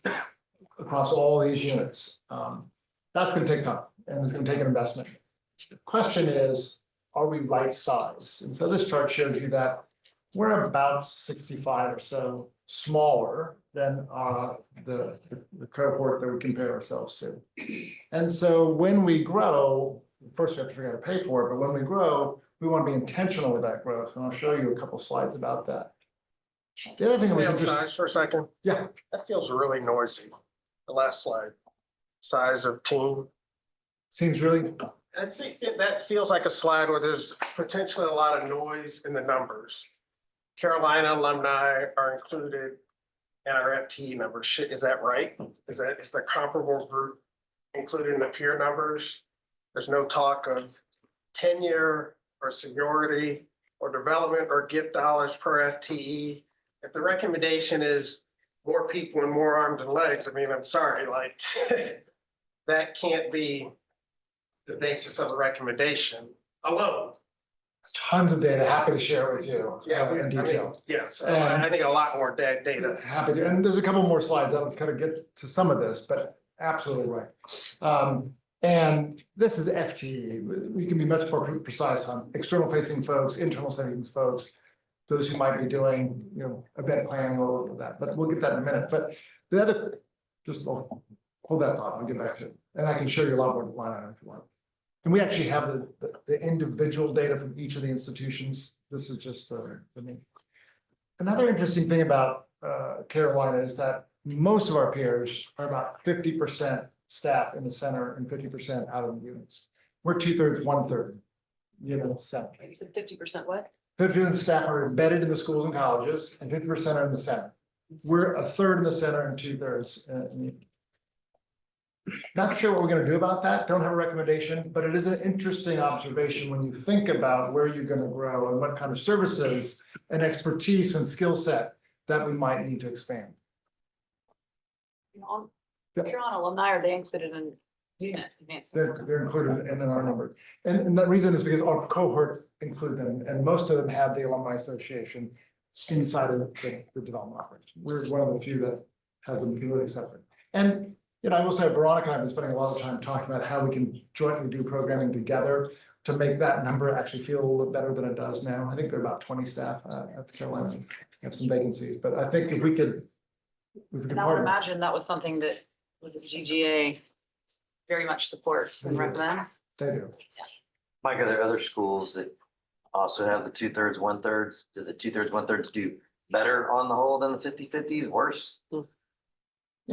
across all these units. That's going to take time, and it's gonna take an investment. The question is, are we right size? And so this chart shows you that we're about 65 or so smaller than the cohort that we compare ourselves to. And so when we grow, first we have to figure out how to pay for it, but when we grow, we want to be intentional with that growth. And I'll show you a couple slides about that. The other thing that was interesting. Size for a second. Yeah. That feels really noisy. The last slide. Size of team. Seems really, I think that feels like a slide where there's potentially a lot of noise in the numbers. Carolina alumni are included in our FTE numbers. Is that right? Is the comparable group included in the peer numbers? There's no talk of tenure or seniority or development or gift dollars per FTE. If the recommendation is more people and more arms and legs, I mean, I'm sorry, like that can't be the basis of the recommendation alone. tons of data, happy to share with you Yeah, in detail. Yes, And- I think a lot more data. Happy to, and there's a couple more slides that'll kind of get to some of this, but absolutely right. And this is FTE. We can be much more precise on external facing folks, internal facing folks, those who might be doing, event planning, all of that, but we'll get that in a minute. But the other, just hold that thought, I'll get back to it. And I can show you a lot more line item if you want. And we actually have the individual data from each of the institutions. This is just for me. Another interesting thing about Carolina is that most of our peers are about 50% staff in the center and 50% out of the units. We're 2/3, 1/3, center. You said 50% what? 50% of the staff are embedded in the schools and colleges and 50% are in the center. We're 1/3 in the center and 2/3 in the. Not sure what we're gonna do about that, don't have a recommendation, but it is an interesting observation when you think about where you're gonna grow and what kind of services and expertise and skill set that we might need to expand. Carolina alumni, are they included in unit advanced? They're included in our number. And that reason is because our cohort include them, and most of them have the alumni association inside of the development operation. We're one of the few that has them completely separate. And I will say Veronica and I have been spending a lot of time talking about how we can jointly do programming together to make that number actually feel a little bit better than it does now. I think there are about 20 staff at the Carolina. We have some vacancies, but I think if we could. And I would imagine that was something that was the GGA very much supports and recommends. They do. Mike, are there other schools that also have the 2/3, 1/3? Do the 2/3, 1/3 do better on the whole than the 50/50, worse?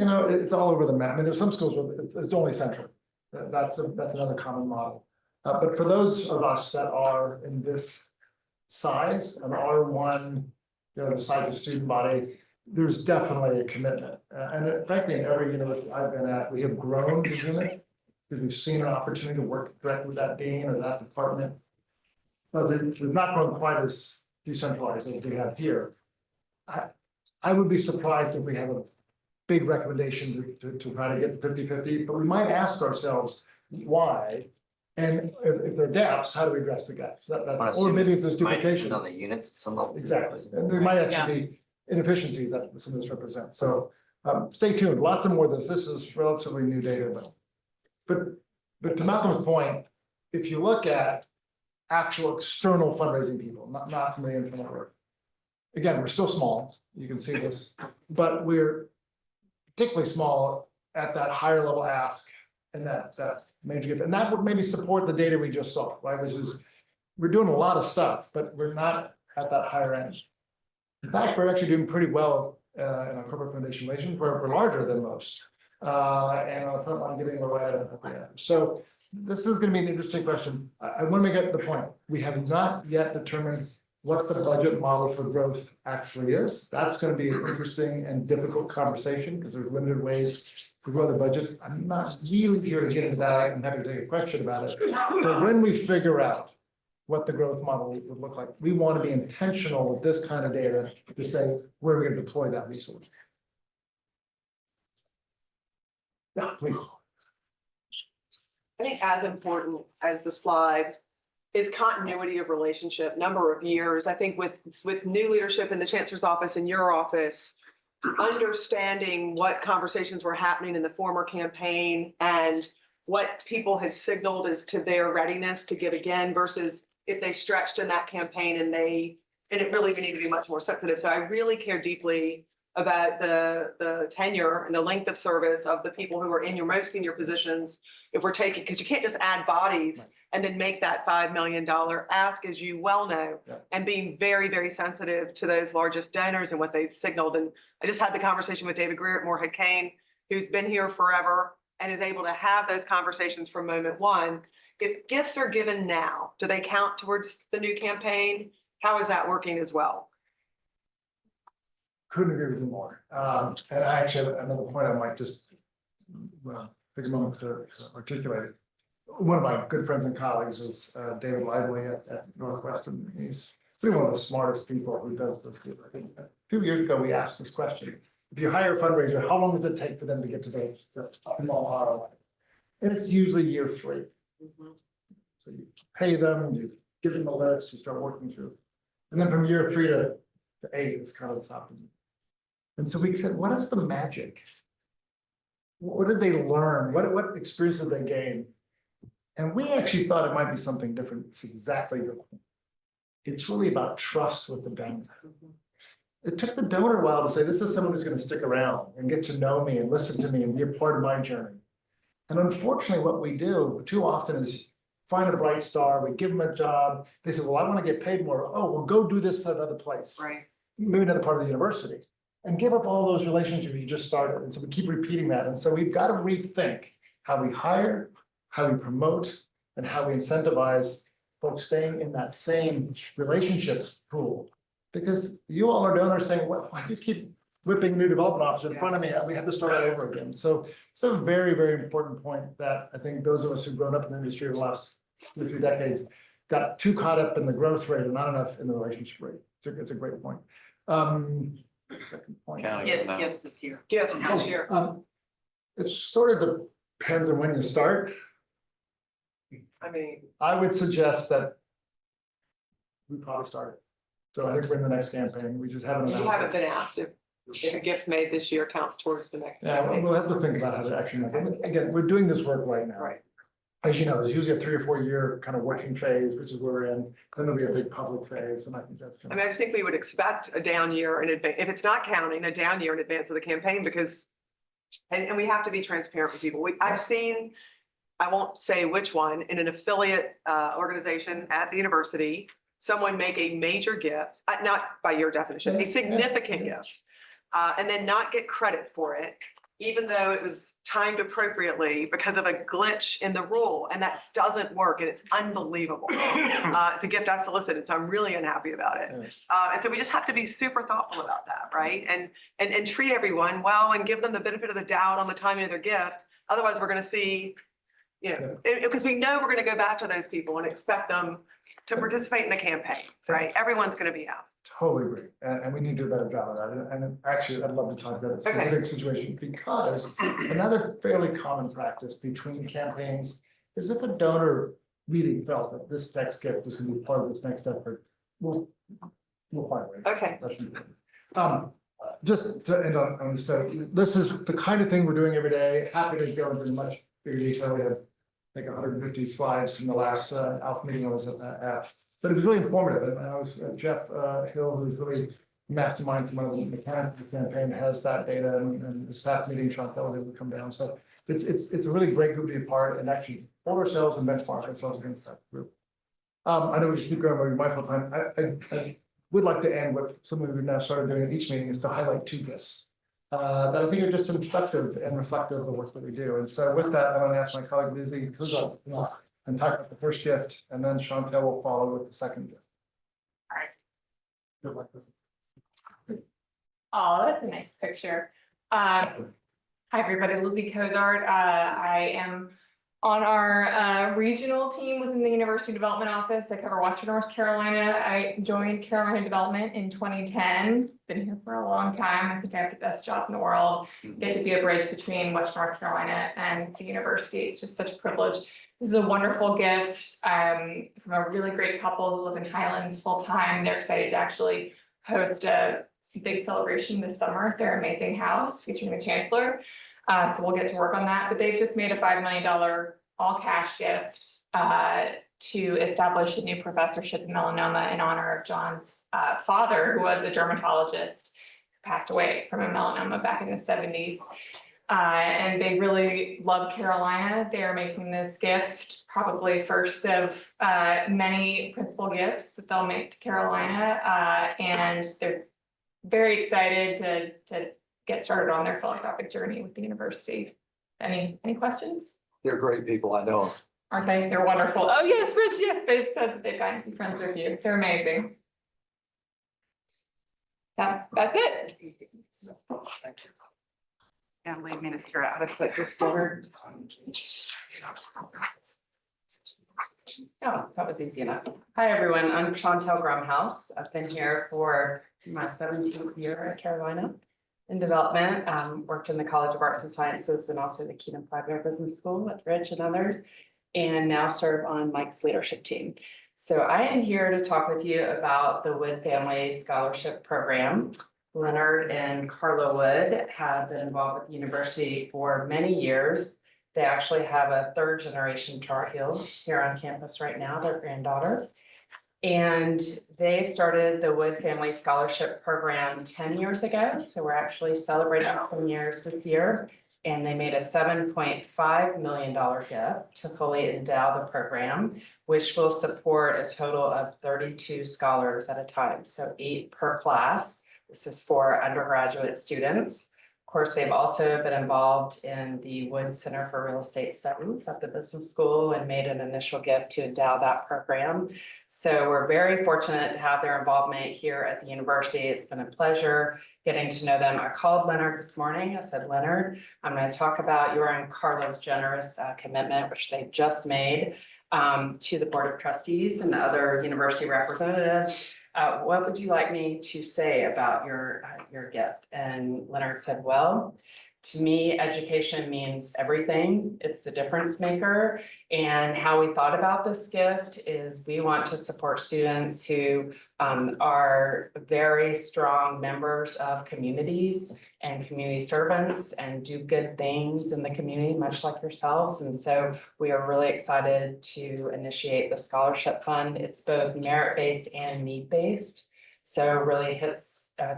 It's all over the map. I mean, there's some schools where it's only central. That's another common model. But for those of us that are in this size, an R1, the size of student body, there's definitely a commitment. And frankly, in every university I've been at, we have grown the unit because we've seen an opportunity to work directly with that dean or that department. But we've not grown quite as decentralized as we have here. I would be surprised if we have a big recommendation to try to get 50/50, but we might ask ourselves why. And if there are gaps, how do we address the gaps? That's, or maybe if there's duplication. On the units at some level. Exactly, and there might actually be inefficiencies that some of this represents. So stay tuned, lots of more of this. This is relatively new data though. But to Malcolm's point, if you look at actual external fundraising people, not some of the internal work. Again, we're still small, you can see this, but we're particularly small at that higher level ask and that major gift. And that would maybe support the data we just saw, right? Which is, we're doing a lot of stuff, but we're not at that higher end. In fact, we're actually doing pretty well in our corporate foundation relations, where we're larger than most. And on the front line giving away at the end. So this is gonna be an interesting question. I want to get the point. We have not yet determined what the budget model for growth actually is. That's gonna be an interesting and difficult conversation because there's limited ways to grow the budget. I'm not really here to get into that. I'm happy to take a question about it. But when we figure out what the growth model would look like, we want to be intentional with this kind of data to say where we're gonna deploy that resource. Yeah, please. I think as important as the slides is continuity of relationship, number of years. I think with new leadership in the chancellor's office and your office, understanding what conversations were happening in the former campaign and what people had signaled as to their readiness to give again versus if they stretched in that campaign and it really we need to be much more sensitive. So I really care deeply about the tenure and the length of service of the people who are in your most senior positions. If we're taking, because you can't just add bodies and then make that $5 million ask, as you well know, and being very, very sensitive to those largest donors and what they've signaled. And I just had the conversation with David Greer at Moorhead Kane, who's been here forever and is able to have those conversations from moment one. If gifts are given now, do they count towards the new campaign? How is that working as well? Couldn't agree with you more. And I actually have another point I might just take a moment to articulate. One of my good friends and colleagues is David Lively at Northwestern. He's really one of the smartest people who does this. A few years ago, we asked this question. If you hire a fundraiser, how long does it take for them to get to the optimal ROI? And it's usually year 3. So you pay them, you give them a list, you start working through. And then from year 3 to 8, it's kind of this optimum. And so we said, what is the magic? What did they learn? What experience did they gain? And we actually thought it might be something different. It's exactly your point. It's really about trust with the donor. It took the donor a while to say, this is someone who's going to stick around and get to know me and listen to me and be a part of my journey. And unfortunately, what we do too often is find a bright star, we give them a job. They say, well, I want to get paid more. Oh, well, go do this at another place. Right. Maybe another part of the university. And give up all those relationships you just started. And so we keep repeating that. And so we've got to rethink how we hire, how we promote, and how we incentivize folks staying in that same relationship pool. Because you all are donors saying, well, why do you keep whipping new development officer in front of me? We have to start all over again. So it's a very, very important point that I think those of us who've grown up in the industry over the last 2 or 3 decades got too caught up in the growth rate and not enough in the relationship rate. It's a great point. Second point. Gifts this year. Gifts this year. It sort of depends on when you start. I mean, I would suggest that we probably start it. So I think we're in the next campaign. We just haven't. you haven't been asked if a gift made this year counts towards the next. Yeah, we'll have to think about how to actually make it. Again, we're doing this work right now. Right. As you know, there's usually a 3 or 4 year kind of working phase, which is where we're in. Then there'll be a big public phase, and I think that's. I mean, I just think we would expect a down year in advance, if it's not counting, a down year in advance of the campaign, because, and we have to be transparent with people. I've seen, I won't say which one, in an affiliate organization at the university, someone make a major gift, not by your definition, a significant gift, and then not get credit for it, even though it was timed appropriately because of a glitch in the rule, and that doesn't work, and it's unbelievable. It's a gift I solicited, so I'm really unhappy about it. And so we just have to be super thoughtful about that, right? And treat everyone well and give them the benefit of the doubt on the timing of their gift. Otherwise, we're gonna see, because we know we're gonna go back to those people and expect them to participate in the campaign, right? Everyone's gonna be asked. Totally agree, and we need to do a better job of that. And actually, I'd love to talk about a specific situation, because another fairly common practice between campaigns is if a donor really felt that this next gift was gonna be part of this next effort, we'll find a way. Okay. Just to end on this, so this is the kind of thing we're doing every day. Happy to go into much bigger detail. We have, I think, 150 slides from the last ALF meeting I was at. But it was really informative. And I was Jeff Hill, who's really mastermind from one of the mechanical campaign, has that data, and this past meeting, Chantel was able to come down. So it's a really great group to be a part and actually hold ourselves and benchmark ourselves against that group. I know we should keep going, but we're mindful of time. I would like to end what something we've now started doing at each meeting is to highlight 2 gifts that I think are just effective and reflective of the work that we do. And so with that, I'm going to ask my colleague Lizzie and talk about the first gift, and then Chantel will follow with the second gift. All right. Good luck with it. Oh, that's a nice picture. Hi, everybody. Lizzie Cozart. I am on our regional team within the University Development Office. I cover Western North Carolina. I joined Carolina Development in 2010. Been here for a long time. I think I have the best job in the world. Get to be a bridge between Western North Carolina and the university. It's just such a privilege. This is a wonderful gift from a really great couple who live in Highlands full time. They're excited to actually host a big celebration this summer at their amazing house featuring the chancellor. So we'll get to work on that, but they've just made a $5 million all cash gift to establish a new professorship in melanoma in honor of John's father, who was a dermatologist, who passed away from a melanoma back in the 70s. And they really love Carolina. They are making this gift probably first of many principal gifts that they'll make to Carolina. And they're very excited to get started on their philanthropic journey with the university. Any questions? They're great people, I know. Aren't they? They're wonderful. Oh, yes, Rich, yes, they've said that they've gotten to be friends with you. They're amazing. That's it. And leave me to figure out how to put this forward. Oh, that was easy enough. Hi, everyone. I'm Chantel Grumhouse. I've been here for my 17th year at Carolina in development. Worked in the College of Arts and Sciences and also the Keenan Flagler Business School with Rich and others, and now serve on Mike's leadership team. So I am here to talk with you about the Wood Family Scholarship Program. Leonard and Carla Wood have been involved with the university for many years. They actually have a third generation Tar Heel here on campus right now, their granddaughter. And they started the Wood Family Scholarship Program 10 years ago. So we're actually celebrating 10 years this year. And they made a $7.5 million gift to fully endow the program, which will support a total of 32 scholars at a time. So 8 per class. This is for undergraduate students. Of course, they've also been involved in the Wood Center for Real Estate Studies at the business school and made an initial gift to endow that program. So we're very fortunate to have their involvement here at the university. It's been a pleasure getting to know them. I called Leonard this morning. I said, Leonard, I'm going to talk about your and Carla's generous commitment, which they just made to the Board of Trustees and other university representatives. What would you like me to say about your gift? And Leonard said, well, to me, education means everything. It's the difference maker. And how we thought about this gift is we want to support students who are very strong members of communities and community servants and do good things in the community, much like yourselves. And so we are really excited to initiate the scholarship fund. It's both merit-based and need-based. So really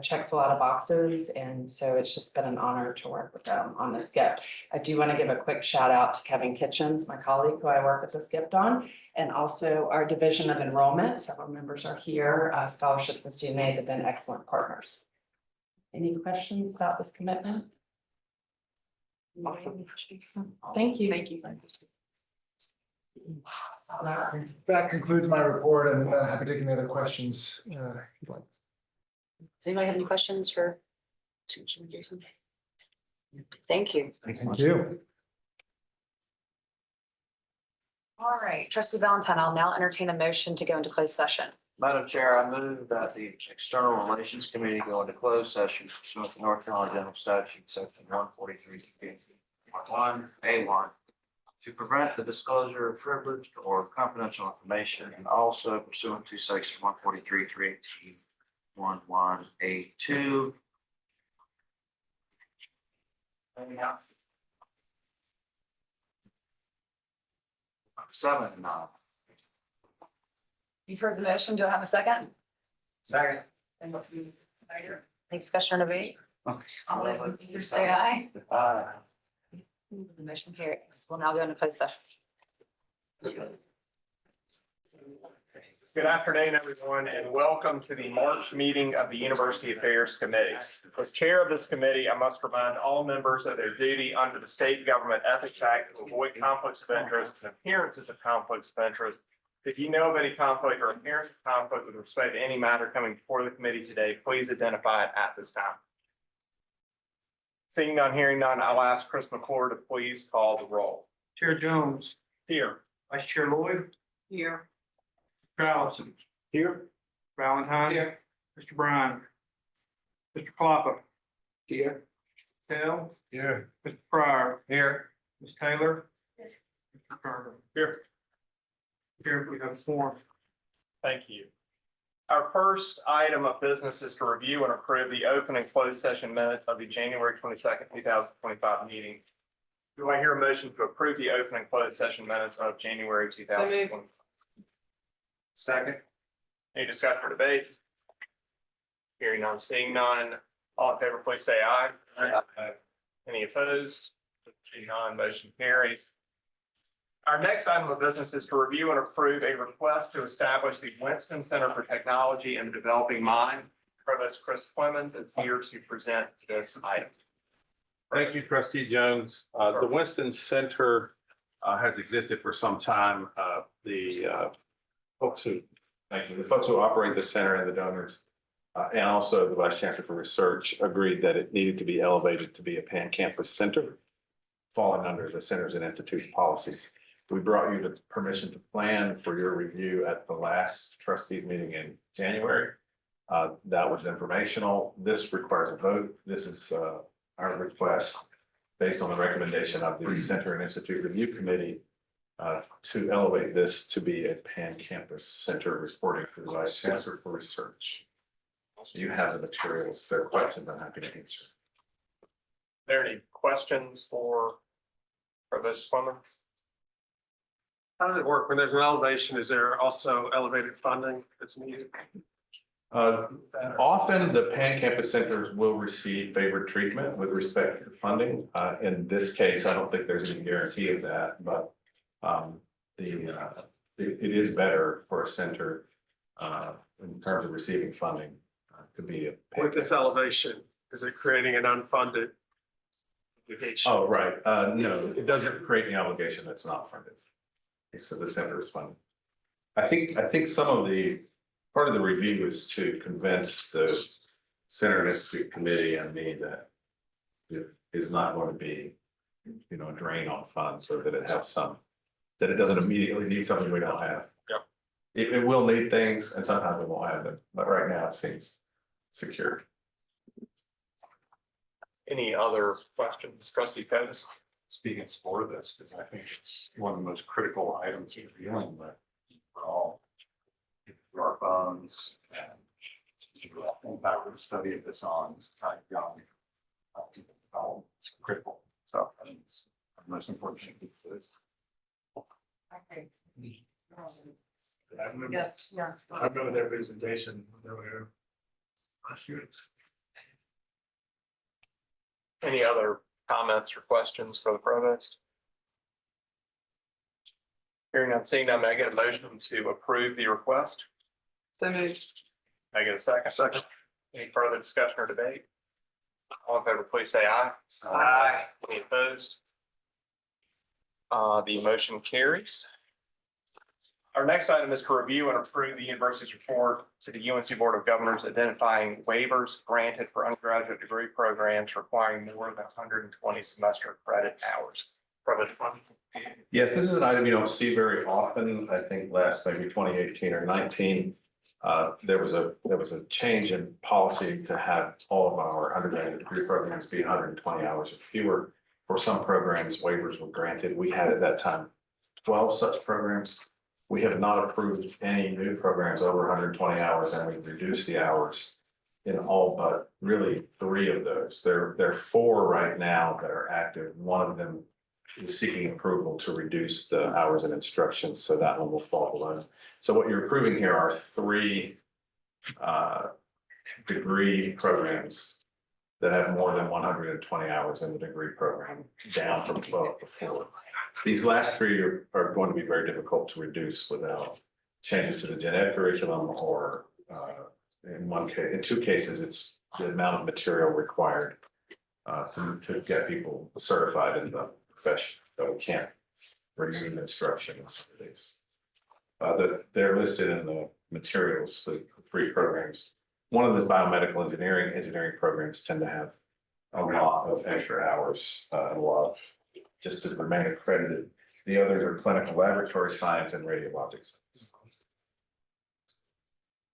checks a lot of boxes. And so it's just been an honor to work with them on this gift. I do want to give a quick shout out to Kevin Kitchens, my colleague who I work with this gift on, and also our Division of Enrollment. Several members are here. Scholarships and student aid have been excellent partners. Any questions about this commitment? Awesome. Thank you. Thank you. That concludes my report, and happy to take any other questions you'd like. Does anybody have any questions for Jason? Thank you. Thank you. All right, Trustee Valentine, I'll now entertain a motion to go into closed session. Madam Chair, I move that the External Relations Committee go into closed session pursuant to North Carolina General Statute, section 143(1)(a)(1), to prevent the disclosure of privileged or confidential information, and also pursuant to section 143(3)(11)(a)(2). Seven and 9. You've heard the motion. Do I have a second? Second. Any discussion or debate? All those in favor say aye. Aye. The motion carries. We'll now go into closed session. Good afternoon, everyone, and welcome to the March meeting of the University Affairs Committee. As chair of this committee, I must remind all members of their duty under the State Government Ethics Act to avoid conflicts of interest and appearances of conflicts of interest. If you know of any conflict or appearance of conflict with respect to any matter coming before the committee today, please identify it at this time. Seeing none, hearing none, I'll ask Chris McClure to please call the roll. Chair Jones, Here. Vice Chair Lloyd, Here. Mr. Allison. Here. Valentine. Here. Mr. Bryan. Mr. Palapa. Here. Tell. Here. Mr. Pryor. Here. Ms. Taylor. Mr. Carter. Here. Here, we have 4. Thank you. Our first item of business is to review and approve the open and closed session minutes of the January 22nd, 2025 meeting. Do I hear a motion to approve the open and closed session minutes of January 2020? Second. Any discussion or debate? Hearing none, seeing none. All in favor, please say aye. Aye. Any opposed? Seeing none, motion carries. Our next item of business is to review and approve a request to establish the Winston Center for Technology and the Developing Mind. Provost Chris Clemens is here to present this item. Thank you, Trustee Jones. The Winston Center has existed for some time. The folks who operate the center and the donors, and also the Vice Chancellor for Research agreed that it needed to be elevated to be a pan-campus center, falling under the Centers and Institutes policies. We brought you the permission to plan for your review at the last trustees meeting in January. That was informational. This requires a vote. This is our request based on the recommendation of the Center and Institute Review Committee to elevate this to be a pan-campus center reporting to the Vice Chancellor for Research. You have the materials. If there are questions, I'm happy to answer. Are there any questions for Provost Clemens? How does it work? When there's an elevation, is there also elevated funding that's needed? Often the pan-campus centers will receive favored treatment with respect to funding. In this case, I don't think there's any guarantee of that, but it is better for a center in terms of receiving funding to be a. With this elevation, is it creating an unfunded obligation? Oh, right. No, it doesn't create the obligation that's not funded. So the center is funded. I think some of the part of the review is to convince the Center and Institute Committee and me that it is not going to be, a drain on funds, or that it has some, that it doesn't immediately need something we don't have. Yep. It will need things, and sometimes it won't have them, but right now it seems secure. Any other questions, Trustee Pettis? Speak in support of this, because I think it's one of the most critical items you're dealing with for all. Our funds and backward study of this on young people. It's critical. So I think it's the most important thing for this. I remember their presentation. Any other comments or questions for the provost? Hearing none, seeing none, may I get a motion to approve the request? So moved. May I get a second? Second. Any further discussion or debate? All in favor, please say aye. Aye. Any opposed? The motion carries. Our next item is to review and approve the university's report to the UNC Board of Governors identifying waivers granted for undergraduate degree programs requiring more than 120 semester credit hours. Provost Clemens. Yes, this is an item you don't see very often. I think last maybe 2018 or 19. There was a change in policy to have all of our undergraduate degree programs be 120 hours or fewer. For some programs, waivers were granted. We had at that time 12 such programs. We have not approved any new programs over 120 hours, and we've reduced the hours in all but really 3 of those. There are 4 right now that are active. One of them is seeking approval to reduce the hours and instructions, so that one will fall below. So what you're approving here are 3 degree programs that have more than 120 hours in the degree program, down from 12 before. These last 3 are going to be very difficult to reduce without changes to the gen ed curriculum, or in 2 cases, it's the amount of material required to get people certified in the profession, that we can't remove instruction in some of these. They're listed in the materials, the 3 programs. One of the biomedical engineering programs tend to have a lot of extra hours, a lot of, just to remain accredited. The others are clinical laboratory science and radiologic science.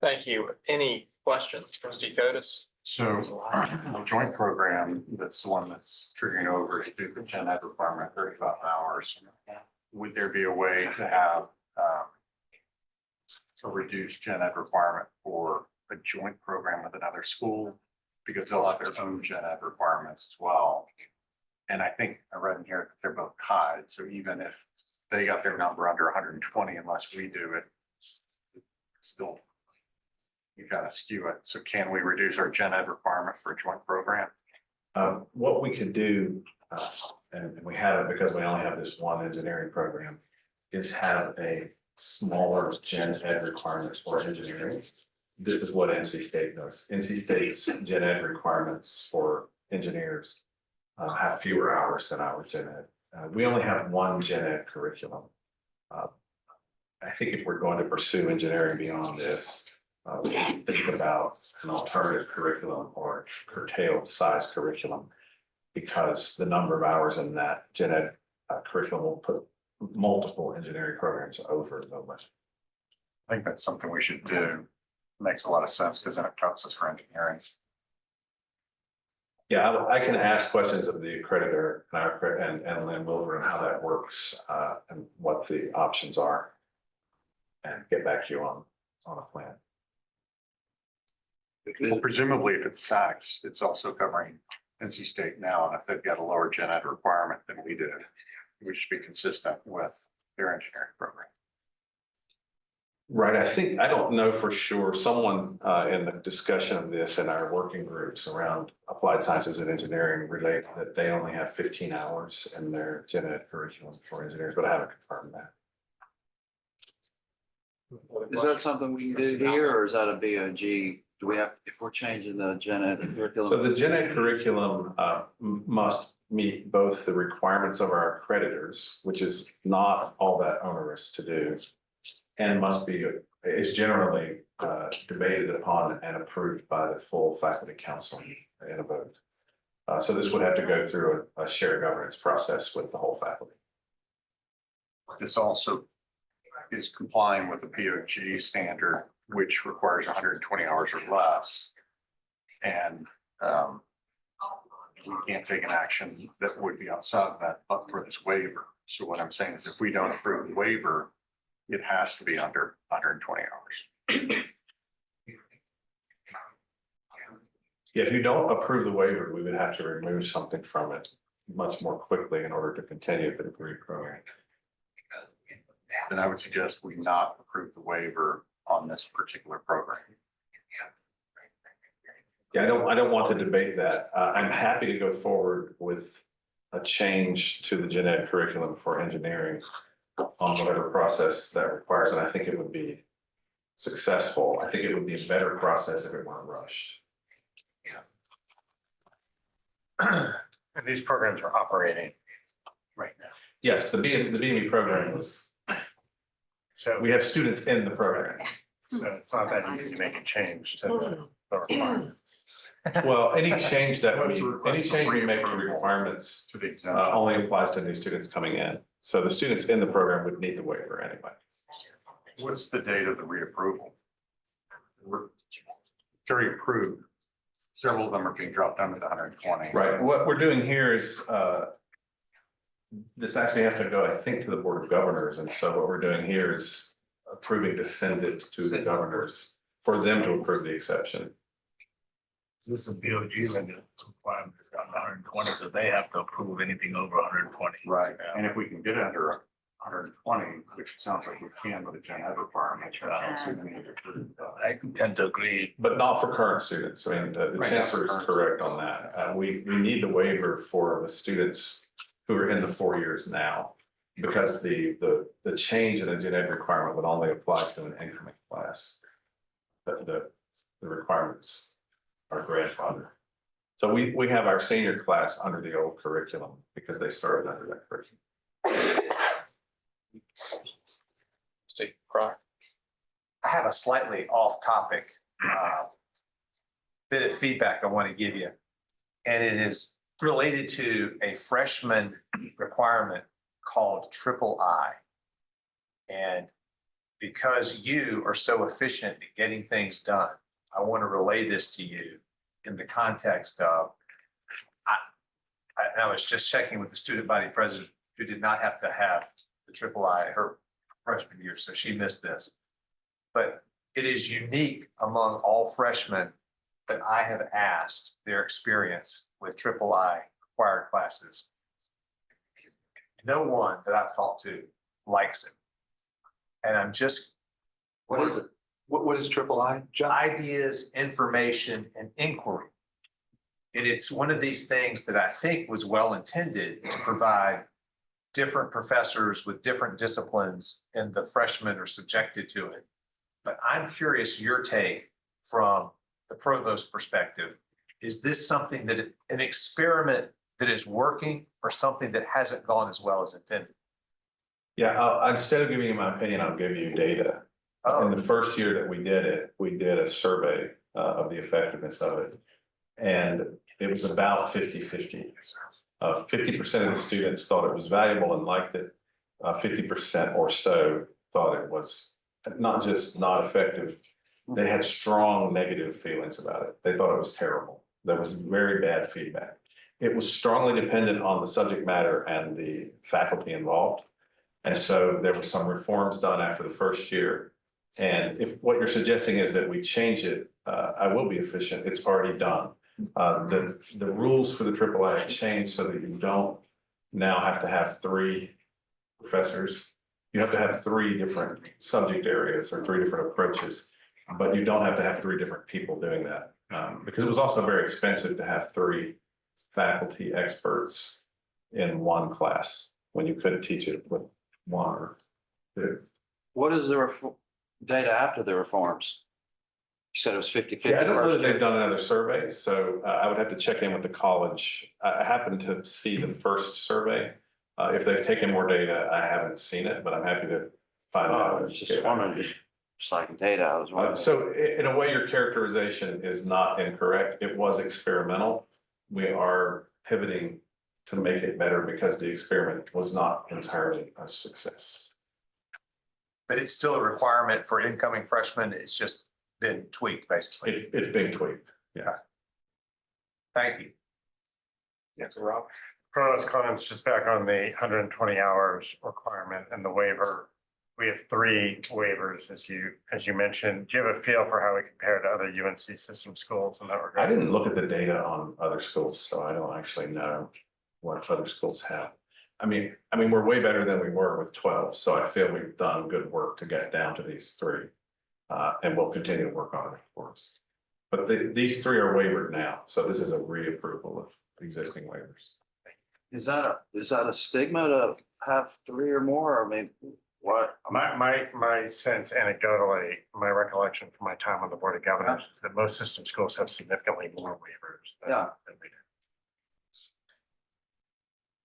Thank you. Any questions, Trustee Cotis? So the joint program, that's the one that's triggering over to do the gen ed requirement 35 hours. Would there be a way to have a reduced gen ed requirement for a joint program with another school? Because they'll have their own gen ed requirements as well. And I think I read in here that they're both tied, so even if they got their number under hundred and twenty, unless we do it, still, you gotta skew it. So can we reduce our gen ed requirement for a joint program? What we could do, and we have it because we only have this one engineering program, is have a smaller gen ed requirements for engineering. This is what NC State does. NC State's gen ed requirements for engineers have fewer hours than our gen ed. We only have one gen ed curriculum. I think if we're going to pursue engineering beyond this, we should think about an alternative curriculum or curtailed size curriculum. Because the number of hours in that gen ed curriculum will put multiple engineering programs over the limit. I think that's something we should do. Makes a lot of sense because then it counts us for engineering. Yeah, I can ask questions of the accreditor and Lynn Wilbur and how that works and what the options are. And get back to you on a plan. Well, presumably if it's SACs, it's also covering NC State now, and if they've got a lower gen ed requirement than we did, we should be consistent with their engineering program. Right, I don't know for sure. Someone in the discussion of this in our working groups around applied sciences and engineering relate that they only have 15 hours in their gen ed curriculum for engineers, but I haven't confirmed that. Is that something we can do here, or is that a BOG? Do we have, if we're changing the gen ed curriculum? So the gen ed curriculum must meet both the requirements of our accreditors, which is not all that onerous to do, and is generally debated upon and approved by the full faculty council in a vote. So this would have to go through a shared governance process with the whole faculty. This also is complying with the POG standard, which requires 120 hours or less. And we can't take an action that would be outside of that, but for this waiver. So what I'm saying is if we don't approve the waiver, it has to be under 120 hours. Yeah, if you don't approve the waiver, we would have to remove something from it much more quickly in order to continue the degree program. Then I would suggest we not approve the waiver on this particular program. Yeah, I don't want to debate that. I'm happy to go forward with a change to the gen ed curriculum for engineering on whatever process that requires, and I think it would be successful. I think it would be a better process if it weren't rushed. And these programs are operating right now. Yes, the BME program was, So we have students in the program. So it's not that easy to make a change to the requirements. Well, any change we make to requirements To the exemption. only applies to new students coming in. So the students in the program would need the waiver anyway. What's the date of the reapproval? It's already approved. Several of them are being dropped down to the 120. Right, what we're doing here is, this actually has to go, I think, to the Board of Governors, and so what we're doing here is approving to send it to the governors for them to approve the exception. This is a BOG limit requirement, it's got 120, so they have to approve anything over 120. Right, and if we can get under 120, which it sounds like we can with a gen ed requirement, I don't see the need to approve that. I tend to agree. But not for current students. I mean, the chancellor is correct on that. We need the waiver for the students who are in the 4 years now. Because the change in the gen ed requirement would only apply to an incoming class. The requirements are grandfathered. So we have our senior class under the old curriculum because they started under that curriculum. Steve Pryor. I have a slightly off-topic bit of feedback I want to give you. And it is related to a freshman requirement called III. And because you are so efficient at getting things done, I want to relay this to you in the context of, I was just checking with the student body president who did not have to have the III her freshman year, so she missed this. But it is unique among all freshmen that I have asked their experience with III required classes. no one that I've talked to likes it. And I'm just. What is it? What is triple I? Ideas, information, and inquiry. And it's one of these things that I think was well intended to provide different professors with different disciplines, and the freshmen are subjected to it. But I'm curious your take from the provost perspective. Is this something that an experiment that is working, or something that hasn't gone as well as intended? Yeah, instead of giving you my opinion, I'll give you data. In the first year that we did it, we did a survey of the effectiveness of it. And it was about 50-50. 50% of the students thought it was valuable and liked it. 50% or so thought it was not just not effective. They had strong negative feelings about it. They thought it was terrible. There was very bad feedback. It was strongly dependent on the subject matter and the faculty involved. And so there were some reforms done after the first year. And if what you're suggesting is that we change it, I will be efficient. It's already done. The rules for the AAA have changed so that you don't now have to have 3 professors. You have to have 3 different subject areas or 3 different approaches, but you don't have to have 3 different people doing that. Because it was also very expensive to have 3 faculty experts in one class when you could teach it with 1 or 2. What is the data after the reforms? You said it was 50-50. Yeah, I don't know first that year. they've done another survey, so I would have to check in with the college. I happened to see the first survey. If they've taken more data, I haven't seen it, but I'm happy to find out. I was just wondering, just like data, I was wondering. So in a way, your characterization is not incorrect. It was experimental. We are pivoting to make it better because the experiment was not entirely a success. But it's still a requirement for incoming freshmen. It's just been tweaked, basically. It's being tweaked. Yeah. Thank you. Yes, Rob. Provost Clemens, just back on the 120 hours requirement and the waiver. We have 3 waivers, as you mentioned. Do you have a feel for how we compare to other UNC system schools in that regard? I didn't look at the data on other schools, so I don't actually know what other schools have. I mean, we're way better than we were with 12, so I feel we've done good work to get down to these 3. And we'll continue to work on it, of course. But these 3 are waivered now, so this is a reapproval of existing waivers. Is that a stigma to have 3 or more? I mean, what? My sense anecdotally, my recollection from my time on the Board of Governors is that most system schools have significantly more waivers than we do.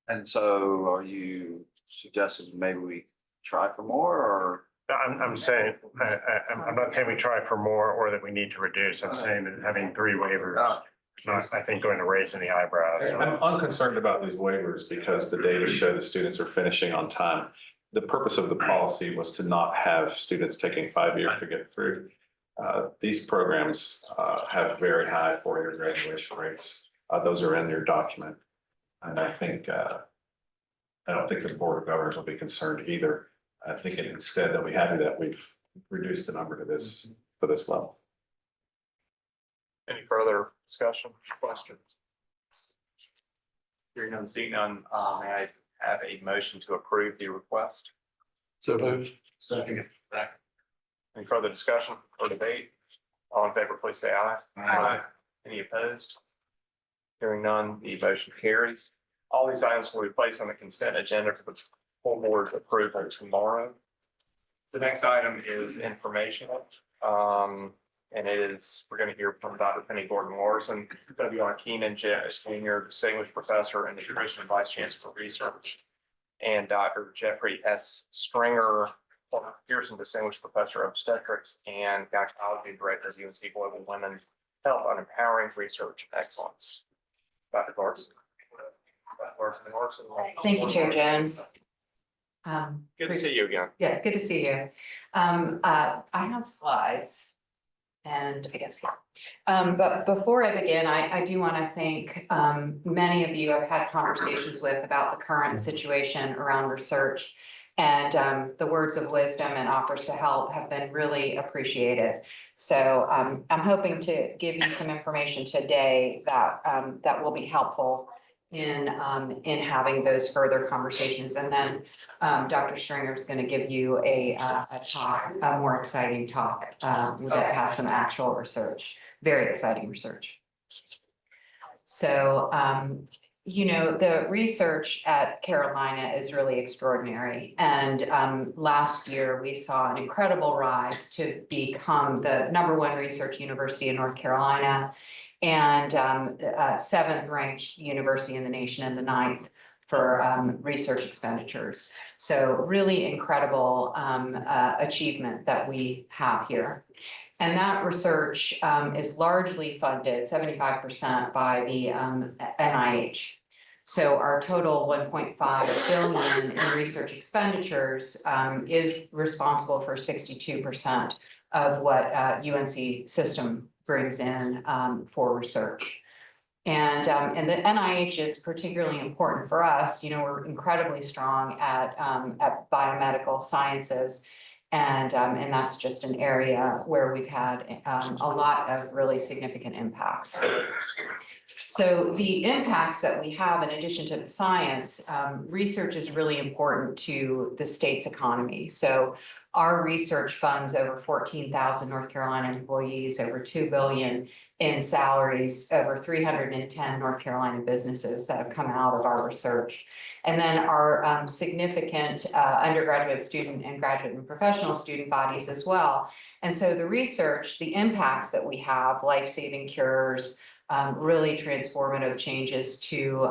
And so are you suggesting maybe we try for more, or? I'm saying, I'm not saying we try for more or that we need to reduce. I'm saying that having 3 waivers is not, I think, going to raise any eyebrows. I'm unconcerned about these waivers because the data show the students are finishing on time. The purpose of the policy was to not have students taking 5 years to get through. These programs have very high 4-year graduation rates. Those are in your document. And I think, I don't think the Board of Governors will be concerned either. I think instead they'll be happy that we've reduced the number to this level. Any further discussion, questions? Hearing none, seeing none, may I have a motion to approve the request? So moved. Second. Any further discussion or debate? All in favor, please say aye. Aye. Any opposed? Hearing none, the motion carries. All these items will be placed on the consent agenda for the full board's approval tomorrow. The next item is informational. And we're going to hear from Dr. Penny Gordon Morrison, W. R. Keenan, Senior Distinguished Professor and Nutrition Vice Chancellor for Research, and Dr. Jeffrey S. Stringer, Pearson Distinguished Professor of Obstetrics and Gynecology Director of UNC Global Women's Health on Empowering Research Excellence. Dr. Larson. Thank you, Chair Jones. Good to see you again. Yeah, good to see you. I have slides. And I guess, but before I begin, I do want to thank many of you I've had conversations with about the current situation around research. And the words of wisdom and offers to help have been really appreciated. So I'm hoping to give you some information today that will be helpful in having those further conversations. And then Dr. Stringer is going to give you a talk, a more exciting talk that has some actual research, very exciting research. So, you know, the research at Carolina is really extraordinary. And last year we saw an incredible rise to become the #1 research university in North Carolina and 7th ranked university in the nation and the 9th for research expenditures. So really incredible achievement that we have here. And that research is largely funded 75% by the NIH. So our total 1.5 billion in research expenditures is responsible for 62% of what UNC system brings in for research. And the NIH is particularly important for us. You know, we're incredibly strong at biomedical sciences. And that's just an area where we've had a lot of really significant impacts. So the impacts that we have, in addition to the science, research is really important to the state's economy. So our research funds over 14,000 North Carolina employees, over $2 billion in salaries, over 310 North Carolina businesses that have come out of our research. And then our significant undergraduate student and graduate and professional student bodies as well. And so the research, the impacts that we have, life-saving cures, really transformative changes to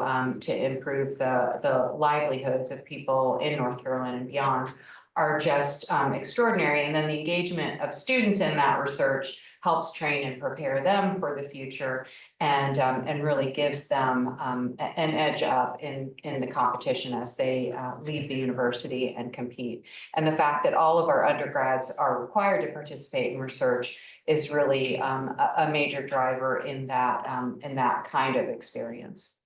improve the livelihoods of people in North Carolina and beyond, are just extraordinary. And then the engagement of students in that research helps train and prepare them for the future and really gives them an edge up in the competition as they leave the university and compete. And the fact that all of our undergrads are required to participate in research is really a major driver in that kind of experience.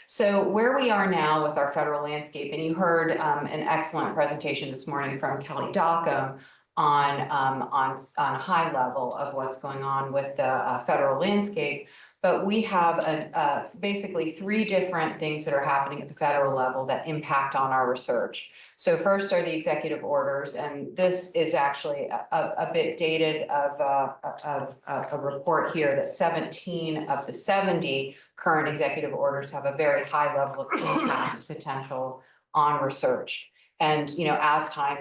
So where we are now with our federal landscape, and you heard an excellent presentation this morning from Kelly Dockham on a high level of what's going on with the federal landscape. But we have basically 3 different things that are happening at the federal level that impact on our research. So first are the executive orders, and this is actually a bit dated of a report here that 17 of the 70 current executive orders have a very high level of impact potential on research. And, you know, as time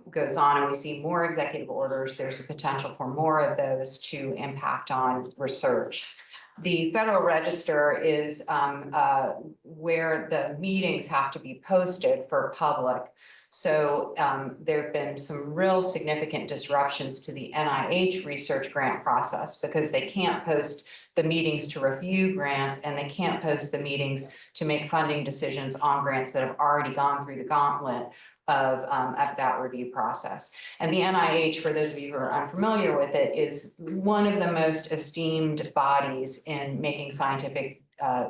goes on and we see more executive orders, there's a potential for more of those to impact on research. The Federal Register is where the meetings have to be posted for public. So there have been some real significant disruptions to the NIH research grant process because they can't post the meetings to review grants and they can't post the meetings to make funding decisions on grants that have already gone through the gauntlet of that review process. And the NIH, for those of you who are unfamiliar with it, is one of the most esteemed bodies in making scientific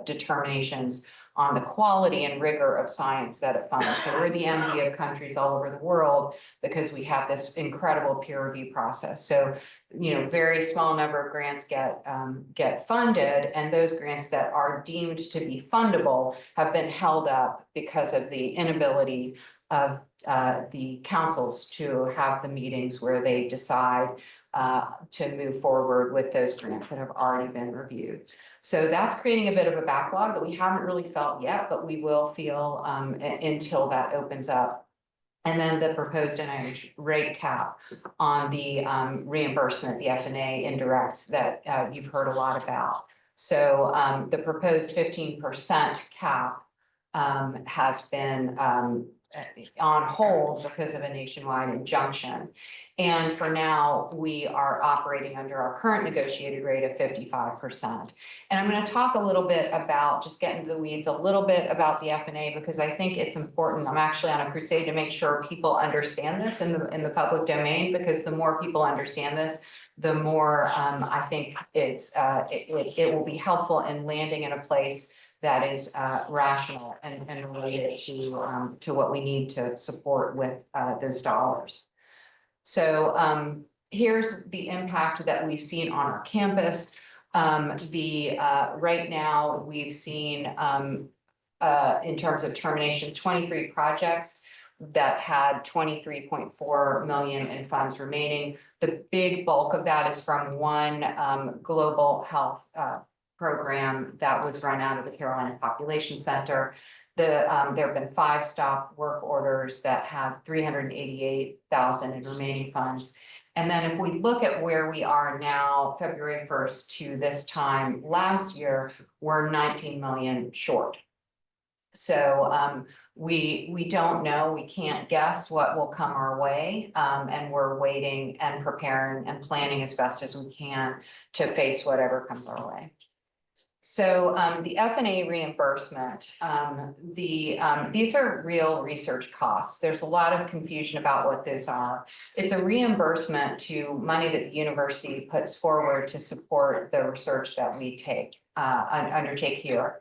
determinations on the quality and rigor of science that it funds. So we're the envy of countries all over the world because we have this incredible peer review process. So, you know, very small number of grants get funded, and those grants that are deemed to be fundable have been held up because of the inability of the councils to have the meetings where they decide to move forward with those grants that have already been reviewed. So that's creating a bit of a backlog that we haven't really felt yet, but we will feel until that opens up. And then the proposed NIH rate cap on the reimbursement, the F&A indirects that you've heard a lot about. So the proposed 15% cap has been on hold because of a nationwide injunction. And for now, we are operating under our current negotiated rate of 55%. And I'm going to talk a little bit about, just get into the weeds a little bit about the F&A because I think it's important. I'm actually on a crusade to make sure people understand this in the public domain, because the more people understand this, the more I think it will be helpful in landing in a place that is rational and related to what we need to support with those dollars. So here's the impact that we've seen on our campus. Right now, we've seen, in terms of termination, 23 projects that had 23.4 million in funds remaining. The big bulk of that is from one, global health, program that was run out of the Carolina Population Center. There have been 5 stop work orders that have 388,000 in remaining funds. And then if we look at where we are now, February 1st to this time last year, we're 19 million short. So we don't know, we can't guess what will come our way. And we're waiting and preparing and planning as best as we can to face whatever comes our way. So the F&A reimbursement, these are real research costs. There's a lot of confusion about what those are. It's a reimbursement to money that the university puts forward to support the research that we undertake here.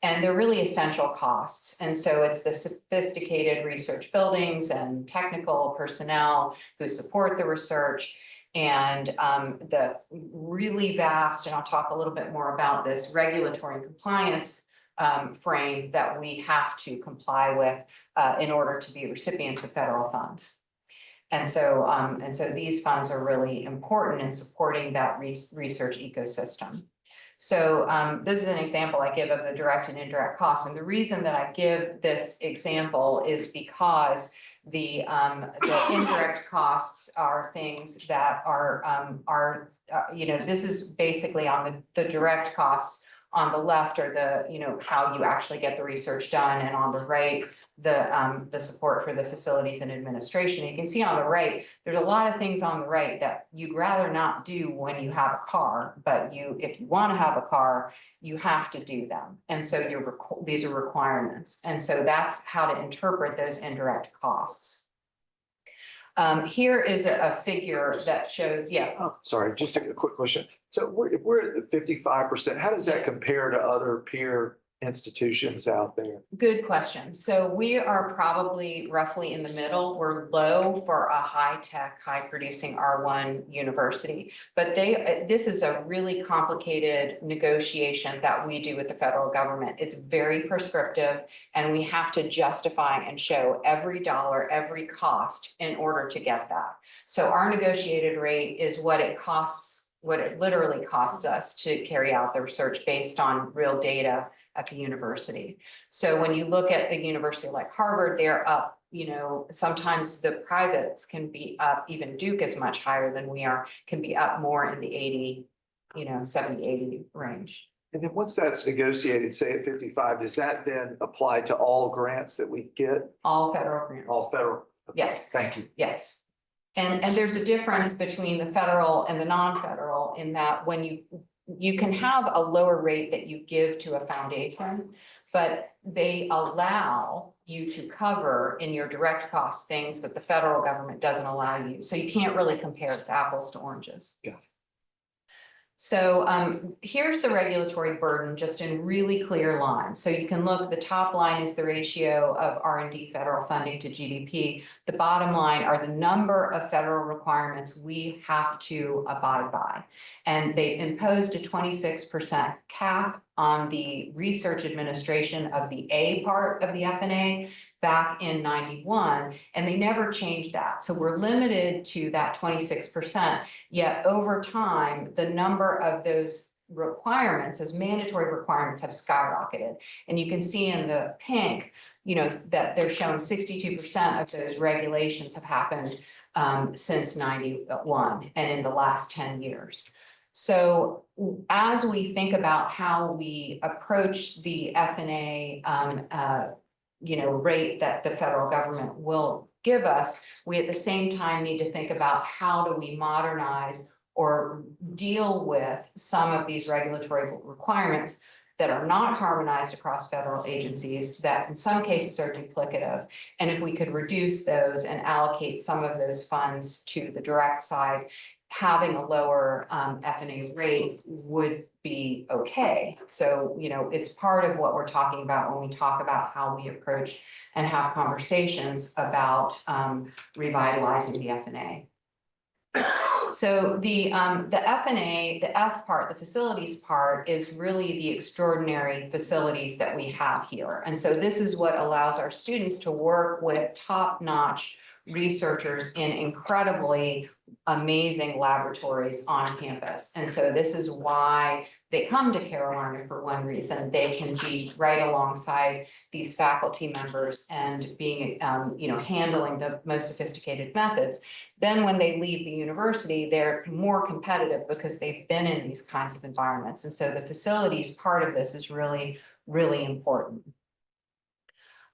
And they're really essential costs. And so it's the sophisticated research buildings and technical personnel who support the research. And the really vast, and I'll talk a little bit more about this, regulatory and compliance frame that we have to comply with in order to be recipients of federal funds. And so these funds are really important in supporting that research ecosystem. So this is an example I give of the direct and indirect costs. And the reason that I give this example is because the indirect costs are things that are this is basically on the direct costs on the left are the, how you actually get the research done, and on the right, the support for the facilities and administration. You can see on the right, there's a lot of things on the right that you'd rather not do when you have a car, but if you want to have a car, you have to do them. And so these are requirements. And so that's how to interpret those indirect costs. Here is a figure that shows, Sorry, just a quick question. So if we're at 55%, how does that compare to other peer institutions out there? Good question. So we are probably roughly in the middle. We're low for a high-tech, high-producing R1 university. But this is a really complicated negotiation that we do with the federal government. It's very prescriptive, and we have to justify and show every dollar, every cost in order to get that. So our negotiated rate is what it costs, what it literally costs us to carry out the research based on real data at the university. So when you look at a university like Harvard, they're up, sometimes the privates can be up, even Duke is much higher than we are, can be up more in the 80, 70, 80 range. And then once that's negotiated, say at 55, does that then apply to all grants that we get? All federal grants. All federal? Okay. Yes. Thank you. Yes. And there's a difference between the federal and the non-federal in that when you can have a lower rate that you give to a foundation, but they allow you to cover in your direct costs things that the federal government doesn't allow you. So you can't really compare, it's apples to oranges. Yeah. So here's the regulatory burden just in really clear lines. So you can look, the top line is the ratio of R&D federal funding to GDP. The bottom line are the number of federal requirements we have to abide by. And they imposed a 26% cap on the research administration of the A part of the F&A back in 91, and they never changed that. So we're limited to that 26%, yet over time, the number of those requirements, those mandatory requirements have skyrocketed. And you can see in the pink, that they're showing 62% of those regulations have happened since 91 and in the last 10 years. So as we think about how we approach the F&A rate that the federal government will give us, we at the same time need to think about how do we modernize or deal with some of these regulatory requirements that are not harmonized across federal agencies, that in some cases are duplicative. And if we could reduce those and allocate some of those funds to the direct side, having a lower F&A rate would be okay. So, it's part of what we're talking about when we talk about how we approach and have conversations about revitalizing the F&A. So the F&A, the F part, the facilities part is really the extraordinary facilities that we have here. And so this is what allows our students to work with top-notch researchers in incredibly amazing laboratories on campus. And so this is why they come to Carolina for one reason. They can be right alongside these faculty members and being, handling the most sophisticated methods. Then when they leave the university, they're more competitive because they've been in these kinds of environments. And so the facilities part of this is really, really important.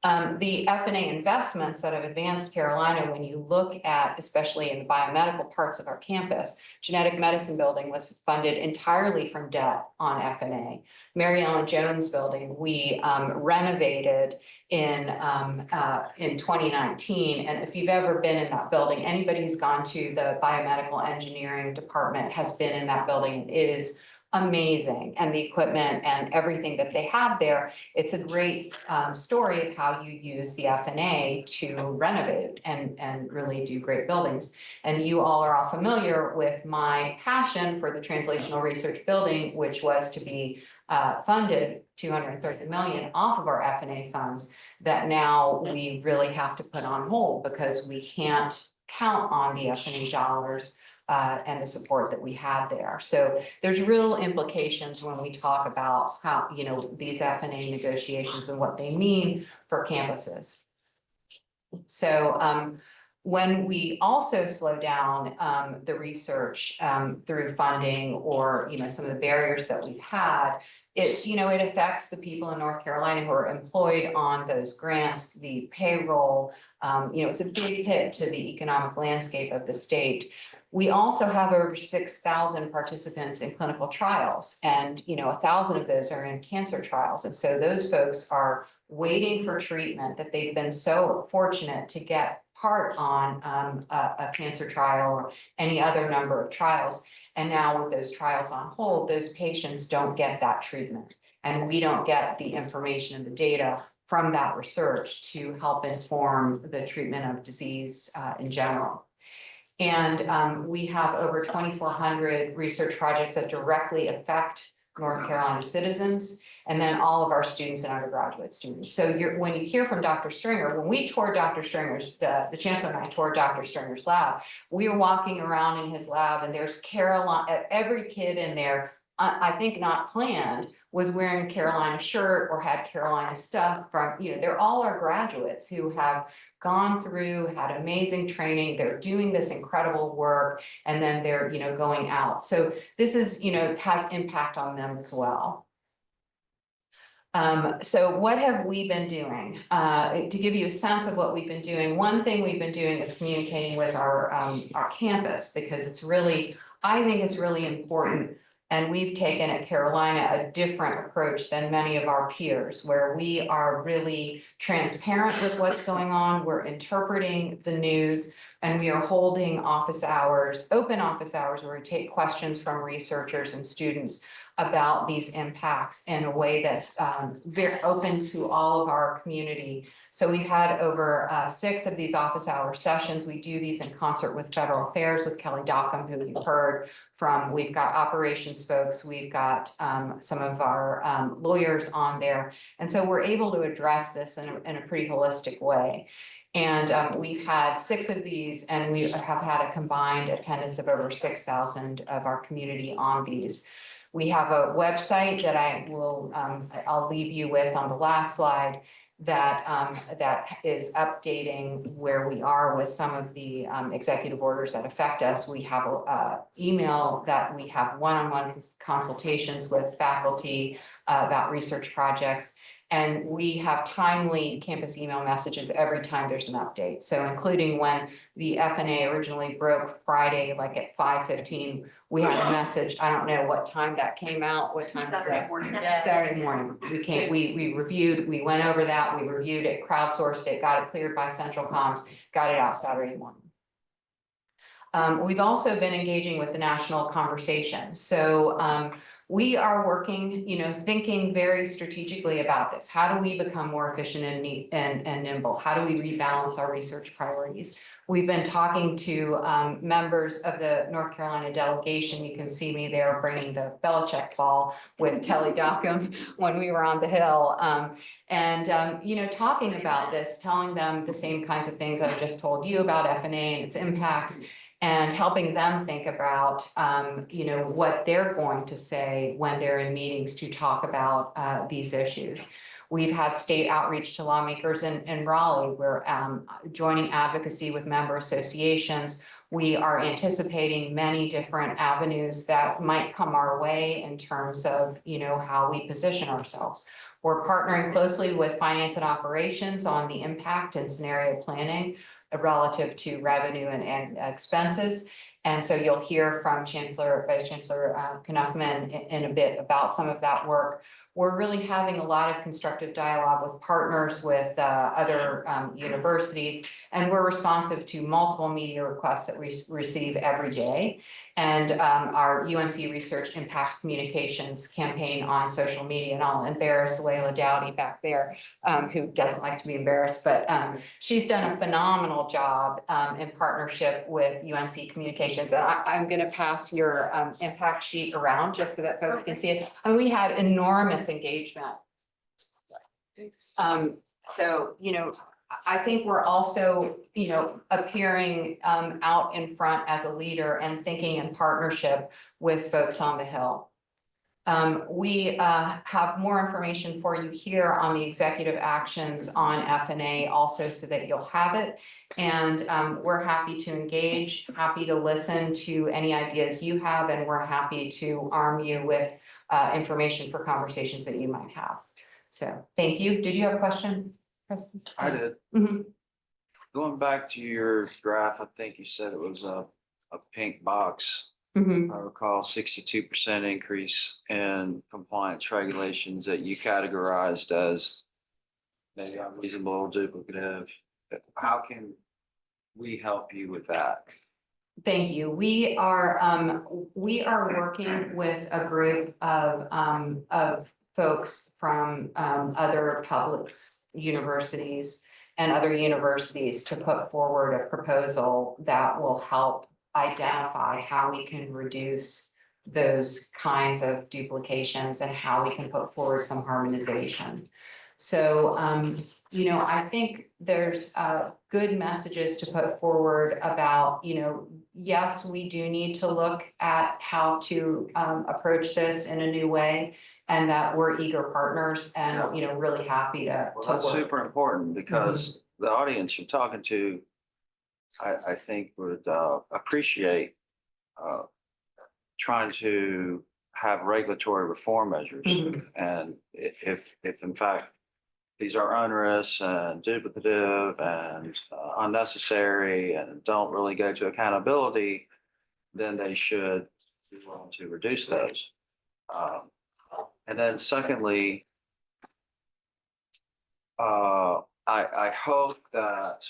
The F&A investments that have advanced Carolina, when you look at, especially in the biomedical parts of our campus, genetic medicine building was funded entirely from debt on F&A. Mary Ellen Jones building, we renovated in 2019. And if you've ever been in that building, anybody who's gone to the biomedical engineering department has been in that building. It is amazing, and the equipment and everything that they have there. It's a great story of how you use the F&A to renovate and really do great buildings. And you all are all familiar with my passion for the translational research building, which was to be funded $230 million off of our F&A funds that now we really have to put on hold because we can't count on the F&A dollars and the support that we had there. So there's real implications when we talk about how, these F&A negotiations and what they mean for campuses. So when we also slow down the research through funding or, some of the barriers that we've had, it affects the people in North Carolina who are employed on those grants, the payroll. It's a big hit to the economic landscape of the state. We also have over 6,000 participants in clinical trials, and 1,000 of those are in cancer trials. And so those folks are waiting for treatment that they've been so fortunate to get part on a cancer trial or any other number of trials. And now with those trials on hold, those patients don't get that treatment. And we don't get the information and the data from that research to help inform the treatment of disease in general. And we have over 2,400 research projects that directly affect North Carolina citizens, and then all of our students and undergraduate students. So when you hear from Dr. Stringer, when we toured Dr. Stringer's, the chancellor and I toured Dr. Stringer's lab, we were walking around in his lab and there's Carolina, every kid in there, I think not planned, was wearing a Carolina shirt or had Carolina stuff from, they're all our graduates who have gone through, had amazing training, they're doing this incredible work, and then they're, going out. So this is, has impact on them as well. So what have we been doing? To give you a sense of what we've been doing, one thing we've been doing is communicating with our campus, because it's really, I think it's really important. And we've taken at Carolina a different approach than many of our peers, where we are really transparent with what's going on. We're interpreting the news, and we are holding office hours, open office hours, where we take questions from researchers and students about these impacts in a way that's very open to all of our community. So we've had over 6 of these office hour sessions. We do these in concert with Federal Affairs, with Kelly Dockham, who you've heard from. We've got operations folks, we've got some of our lawyers on there. And so we're able to address this in a pretty holistic way. And we've had 6 of these, and we have had a combined attendance of over 6,000 of our community on these. We have a website that I'll leave you with on the last slide that is updating where we are with some of the executive orders that affect us. We have an email that we have one-on-one consultations with faculty about research projects. And we have timely campus email messages every time there's an update. So including when the F&A originally broke Friday, like at 5:15, we had a message. I don't know what time that came out. What time? Saturday morning. Saturday morning. We reviewed, we went over that, we reviewed it, crowdsourced it, got it cleared by Central Comms, got it out Saturday morning. We've also been engaging with the national conversation. So We are working, thinking very strategically about this. How do we become more efficient and nimble? How do we rebalance our research priorities? We've been talking to members of the North Carolina delegation. You can see me there bringing the Belichick ball with Kelly Dockham when we were on the Hill. Talking about this, telling them the same kinds of things I just told you about FNA and its impacts, and helping them think about, what they're going to say when they're in meetings to talk about these issues. We've had state outreach to lawmakers in Raleigh. We're joining advocacy with member associations. We are anticipating many different avenues that might come our way in terms of, how we position ourselves. We're partnering closely with finance and operations on the impact and scenario planning relative to revenue and expenses. And so you'll hear from Vice Chancellor Knuffman in a bit about some of that work. We're really having a lot of constructive dialogue with partners, with other universities, and we're responsive to multiple media requests that we receive every day. And our UNC Research Impact Communications campaign on social media, and I'll embarrass Layla Dowdy back there, who doesn't like to be embarrassed, but she's done a phenomenal job in partnership with UNC Communications. And I'm going to pass your impact sheet around just so that folks can see it. And we had enormous engagement. So, I think we're also, appearing out in front as a leader and thinking in partnership with folks on the Hill. We have more information for you here on the executive actions on FNA also so that you'll have it. And we're happy to engage, happy to listen to any ideas you have, and we're happy to arm you with information for conversations that you might have. So thank you. Did you have a question, Preston? I did. Mhm. Going back to your graph, I think you said it was a pink box. Mhm. I recall 62% increase in compliance regulations that you categorized as maybe unreasonable, duplicative. How can we help you with that? Thank you. We are working with a group of folks from other public universities and other universities to put forward a proposal that will help identify how we can reduce those kinds of duplications and how we can put forward some harmonization. So, I think there's good messages to put forward about, yes, we do need to look at how to approach this in a new way, and that we're eager partners and, really happy to Well, that's work. super important because the audience you're talking to, I think would appreciate trying to have regulatory reform measures. And if in fact these are onerous and duplicative and unnecessary and don't really go to accountability, then they should be willing to reduce those. And then secondly, I hope that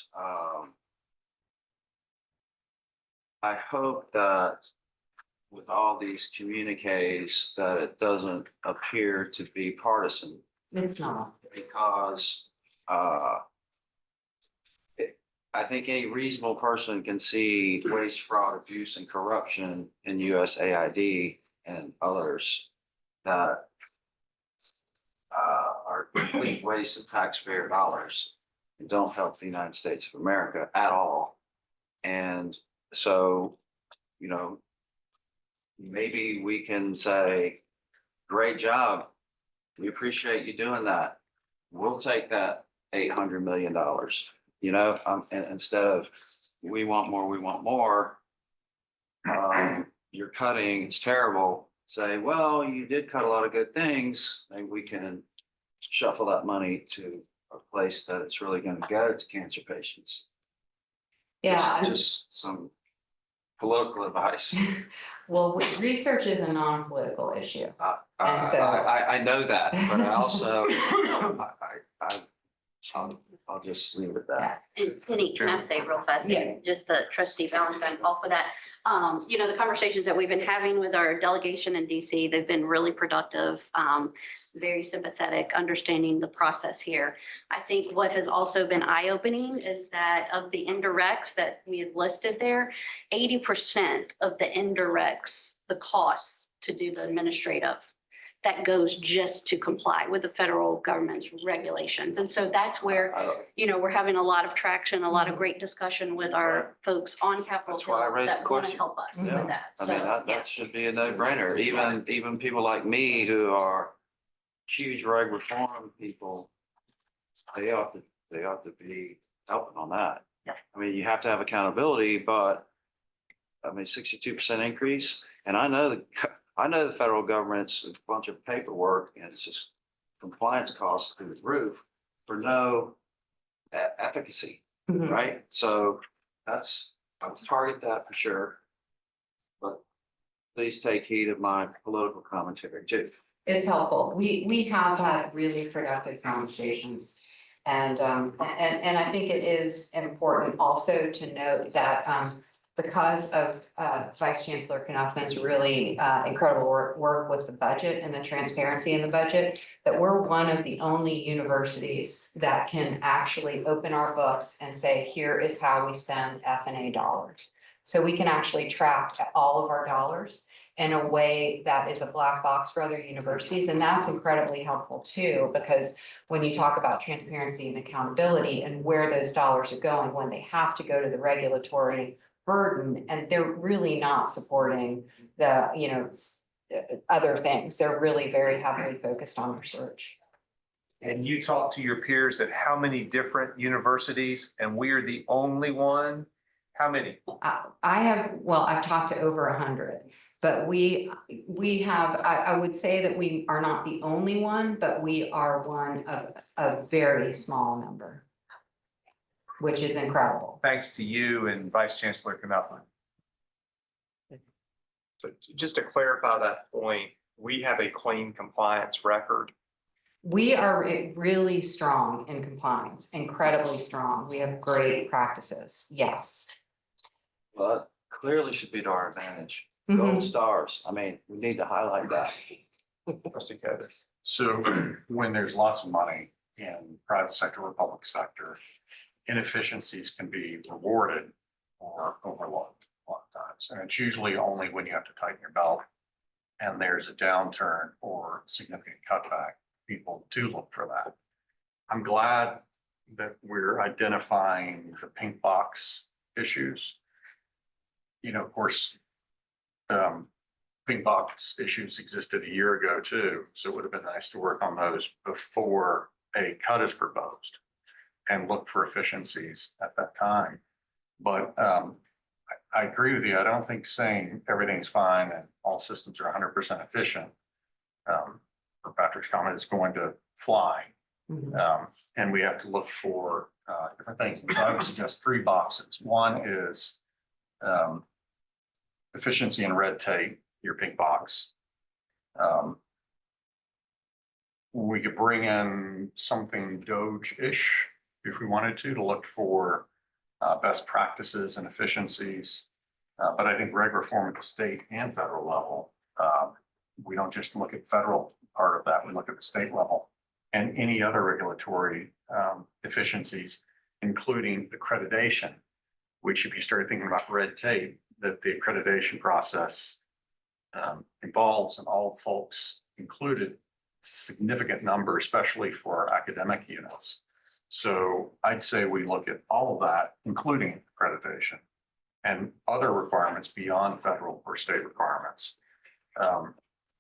with all these communiques that it doesn't appear to be partisan. It's not. Because I think any reasonable person can see waste, fraud, abuse, and corruption in USAID and others that are complete waste of taxpayer dollars and don't help the United States of America at all. And so, maybe we can say, great job. We appreciate you doing that. We'll take that $800 million, and instead of we want more, you're cutting, it's terrible. Say, well, you did cut a lot of good things. Maybe we can shuffle that money to a place that it's really going to go to cancer patients. Yeah. Just some political advice. Well, research is a non-political issue. And so I know that, but I also, I'll just leave it at that. And Penny, can I say real fast, Yeah. just the trustee Valentine, all for that. The conversations that we've been having with our delegation in DC, they've been really productive, very sympathetic, understanding the process here. I think what has also been eye-opening is that of the indirects that we have listed there, 80% of the indirects, the costs to do the administrative, that goes just to comply with the federal government's regulations. And so that's where, we're having a lot of traction, a lot of great discussion with our folks on Capitol That's why I Hill raised the that want to question. help us Yeah. with that. I So, mean, yeah. that should be a no-brainer. Even people like me who are huge reg reform people, they ought to be helping on that. Yeah. I mean, you have to have accountability, but I mean, 62% increase. And I know the federal government's a bunch of paperwork and it's just compliance costs through the roof for no efficacy, right? So I'll target that for sure. But please take heed of my political commentary too. It's helpful. We have had really productive conversations. And I think it is important also to note that because of Vice Chancellor Knopfman's really incredible work with the budget and the transparency in the budget, that we're one of the only universities that can actually open our books and say, here is how we spend F&A dollars. So we can actually track all of our dollars in a way that is a black box for other universities. And that's incredibly helpful too, because when you talk about transparency and accountability and where those dollars are going, when they have to go to the regulatory burden and they're really not supporting the, other things, they're really very heavily focused on research. And you talk to your peers at how many different universities and we are the only one? How many? I've talked to over 100, but we have, I would say that we are not the only one, but we are one of a very small number, which is incredible. Thanks to you and Vice Chancellor Knopfman. So just to clarify that point, we have a clean compliance record. We are really strong in compliance, incredibly strong. We have great practices, yes. But clearly should be to our advantage. Mhm. Gold stars. I mean, we need to highlight that. Trustee Cotis. So when there's lots of money in private sector or public sector, inefficiencies can be rewarded or overlooked a lot of times. And it's usually only when you have to tighten your belt and there's a downturn or significant cutback, people do look for that. I'm glad that we're identifying the pink box issues. Of course, pink box issues existed a year ago too, so it would have been nice to work on those before a cut is proposed and look for efficiencies at that time. But I agree with you. I don't think saying everything's fine and all systems are 100% efficient, for Patrick's comment, is going to fly. And we have to look for different things. And so I would suggest 3 boxes. One is efficiency and red tape, your pink box. We could bring in something Doge-ish if we wanted to look for best practices and efficiencies. But I think reg reform at the state and federal level, we don't just look at federal part of that, we look at the state level and any other regulatory efficiencies, including accreditation, which if you start thinking about red tape, that the accreditation process involves and all folks included, it's a significant number, especially for academic units. So I'd say we look at all of that, including accreditation and other requirements beyond federal or state requirements.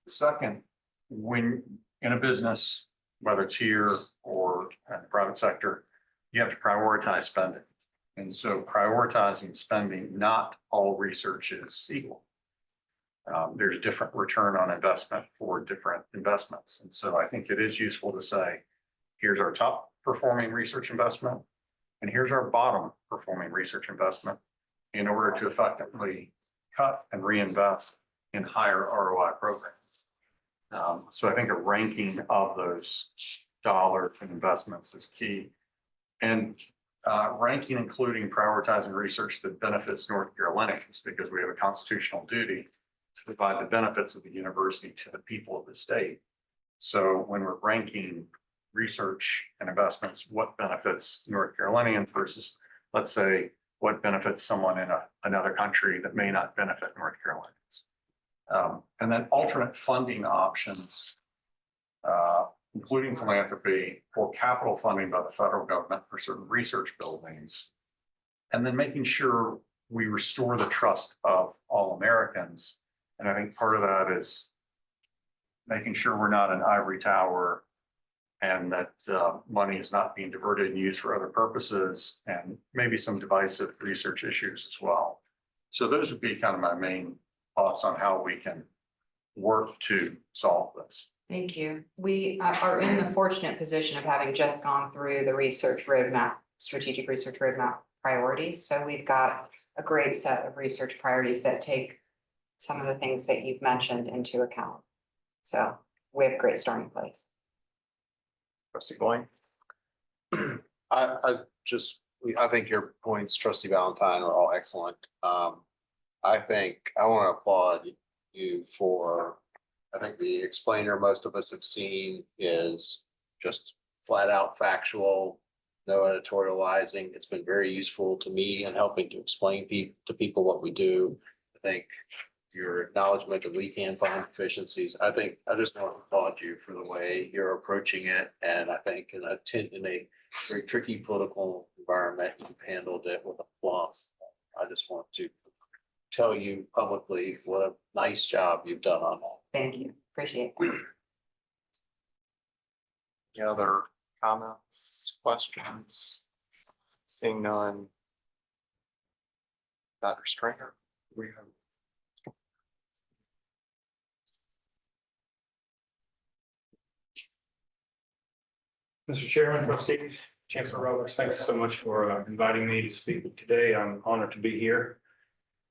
Second, when in a business, whether it's here or in the private sector, you have to prioritize spending. And so prioritizing spending, not all research is equal. There's different return on investment for different investments. And so I think it is useful to say, here's our top performing research investment, and here's our bottom performing research investment in order to effectively cut and reinvest in higher ROI programs. So I think a ranking of those dollars and investments is key. And ranking, including prioritizing research that benefits North Carolinians, because we have a constitutional duty to provide the benefits of the university to the people of the state. So when we're ranking research and investments, what benefits North Carolinians versus, let's say, what benefits someone in another country that may not benefit North Carolinians. And then alternate funding options, including philanthropy or capital funding by the federal government for certain research buildings. And then making sure we restore the trust of all Americans. And I think part of that is making sure we're not an ivory tower and that money is not being diverted and used for other purposes, and maybe some divisive research issues as well. So those would be kind of my main thoughts on how we can work to solve this. Thank you. We are in the fortunate position of having just gone through the research roadmap, strategic research roadmap priorities. So we've got a great set of research priorities that take some of the things that you've mentioned into account. So we have a great starting place. Trustee Blaine? I think your points, trustee Valentine, are all excellent. I think I want to applaud you for, I think the explainer most of us have seen is just flat out factual, no editorializing. It's been very useful to me in helping to explain to people what we do. I think your acknowledgement that we can find efficiencies. I think I just want to applaud you for the way you're approaching it. And I think in a very tricky political environment, you've handled it with aplomb. I just want to tell you publicly what a nice job you've done on that. Thank you. Appreciate it. Any other comments, questions? Seeing none. Dr. Stringer? We have. Mr. Chairman, trustees, Chancellor Roberts, thanks so much for inviting me to speak today. I'm honored to be here.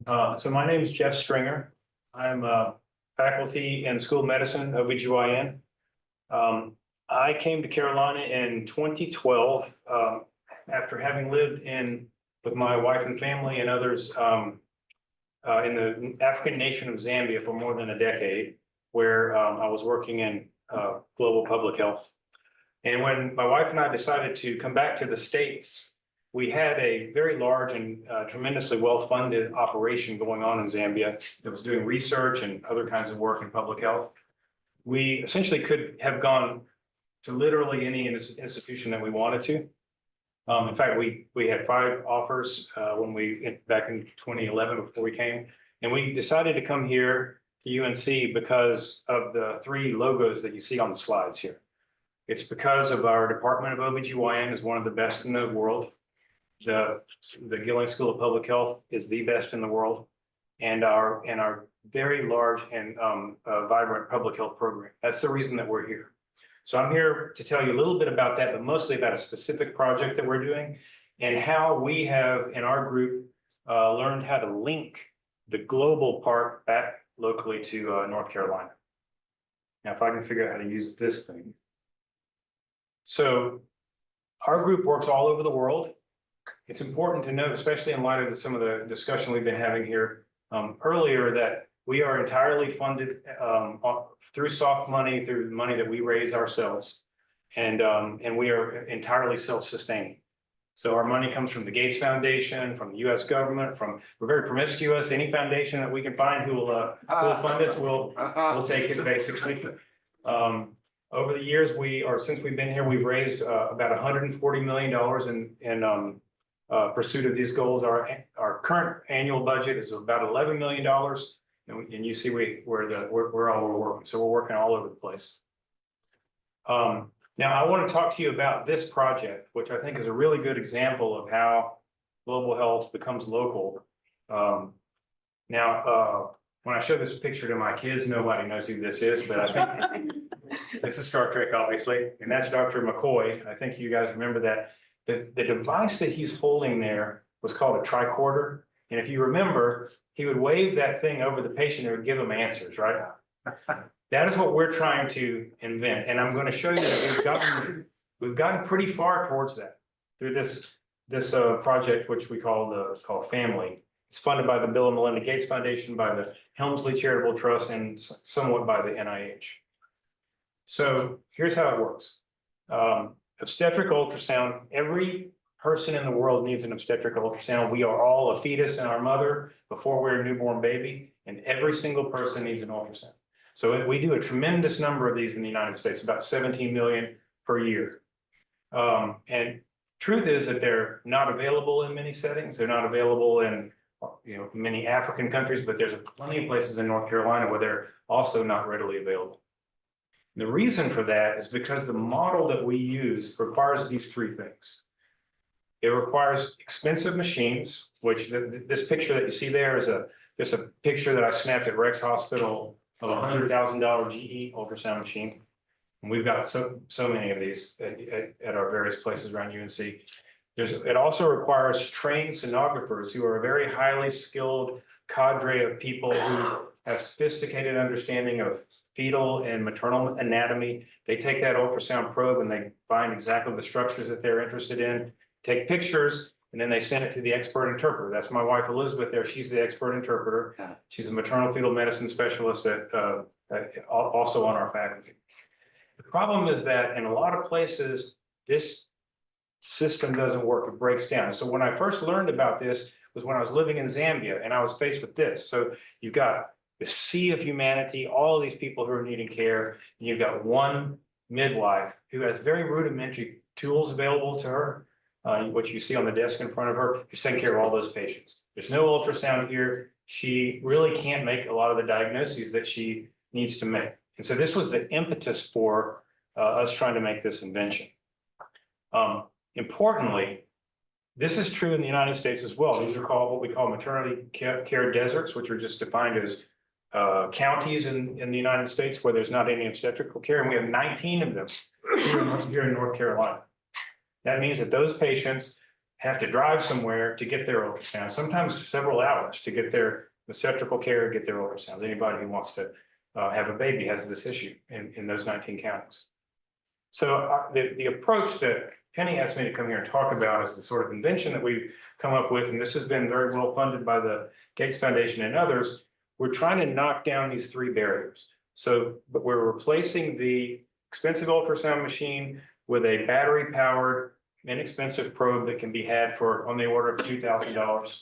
So my name is Jeff Stringer. I'm a faculty in school of medicine, OBGYN. I came to Carolina in 2012 after having lived with my wife and family and others in the African nation of Zambia for more than a decade, where I was working in global public health. And when my wife and I decided to come back to the States, we had a very large and tremendously well-funded operation going on in Zambia that was doing research and other kinds of work in public health. We essentially could have gone to literally any institution that we wanted to. In fact, we had 5 offers back in 2011 before we came, and we decided to come here to UNC because of the 3 logos that you see on the slides here. It's because of our Department of OBGYN is one of the best in the world. The Gilling School of Public Health is the best in the world, and our very large and vibrant public health program. That's the reason that we're here. So I'm here to tell you a little bit about that, but mostly about a specific project that we're doing and how we have in our group learned how to link the global part back locally to North Carolina. Now, if I can figure out how to use this thing. So our group works all over the world. It's important to note, especially in light of some of the discussion we've been having here earlier, that we are entirely funded through soft money, through the money that we raise ourselves. And we are entirely self-sustaining. So our money comes from the Gates Foundation, from the US government, we're very promiscuous. Any foundation that we can find who will fund us, we'll take it basically. Over the years, since we've been here, we've raised about $140 million in pursuit of these goals. Our current annual budget is about $11 million. And you see we're all working. So we're working all over the place. Now, I want to talk to you about this project, which I think is a really good example of how global health becomes local. Now, when I show this picture to my kids, nobody knows who this is, but I think this is Star Trek, obviously, and that's Dr. McCoy. I think you guys remember that. The device that he's holding there was called a tricorder. And if you remember, he would wave that thing over the patient and it would give them answers, right? That is what we're trying to invent. And I'm going to show you that we've gotten pretty far towards that. through this project, which we call Family. It's funded by the Bill and Melinda Gates Foundation, by the Helmsley Charitable Trust, and somewhat by the NIH. So here's how it works. Obstetric ultrasound, every person in the world needs an obstetric ultrasound. We are all a fetus in our mother before we're a newborn baby, and every single person needs an ultrasound. So we do a tremendous number of these in the United States, about 17 million per year. And truth is that they're not available in many settings. They're not available in many African countries, but there's plenty of places in North Carolina where they're also not readily available. The reason for that is because the model that we use requires these three things. It requires expensive machines, which this picture that you see there is just a picture that I snapped at Rex Hospital of a $100,000 GE ultrasound machine. And we've got so many of these at our various places around UNC. It also requires trained sonographers who are a very highly skilled cadre of people who have sophisticated understanding of fetal and maternal anatomy. They take that ultrasound probe and they find exactly the structures that they're interested in, take pictures, and then they send it to the expert interpreter. That's my wife, Elizabeth, there. She's the expert interpreter. She's a maternal fetal medicine specialist also on our faculty. The problem is that in a lot of places, this system doesn't work, it breaks down. So when I first learned about this was when I was living in Zambia and I was faced with this. So you've got the sea of humanity, all of these people who are needing care, and you've got one midwife who has very rudimentary tools available to her. What you see on the desk in front of her, she's taking care of all those patients. There's no ultrasound here. She really can't make a lot of the diagnoses that she needs to make. And so this was the impetus for us trying to make this invention. Importantly, this is true in the United States as well. These are called what we call maternity care deserts, which are just defined as counties in the United States where there's not any obstetrical care. And we have 19 of them here in North Carolina. That means that those patients have to drive somewhere to get their ultrasound, sometimes several hours to get their obstetrical care, get their ultrasounds. Anybody who wants to have a baby has this issue in those 19 counties. So the approach that Penny asked me to come here and talk about is the sort of invention that we've come up with, and this has been very well funded by the Gates Foundation and others. We're trying to knock down these three barriers. But we're replacing the expensive ultrasound machine with a battery-powered, inexpensive probe that can be had for on the order of $2,000.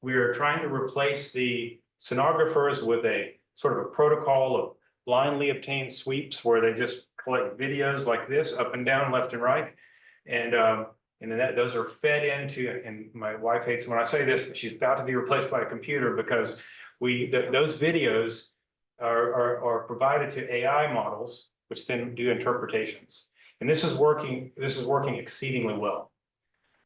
We are trying to replace the sonographers with a sort of a protocol of blindly obtained sweeps where they just collect videos like this, up and down, left and right. And then those are fed into, and my wife hates when I say this, but she's about to be replaced by a computer because those videos are provided to AI models, which then do interpretations. And this is working exceedingly well.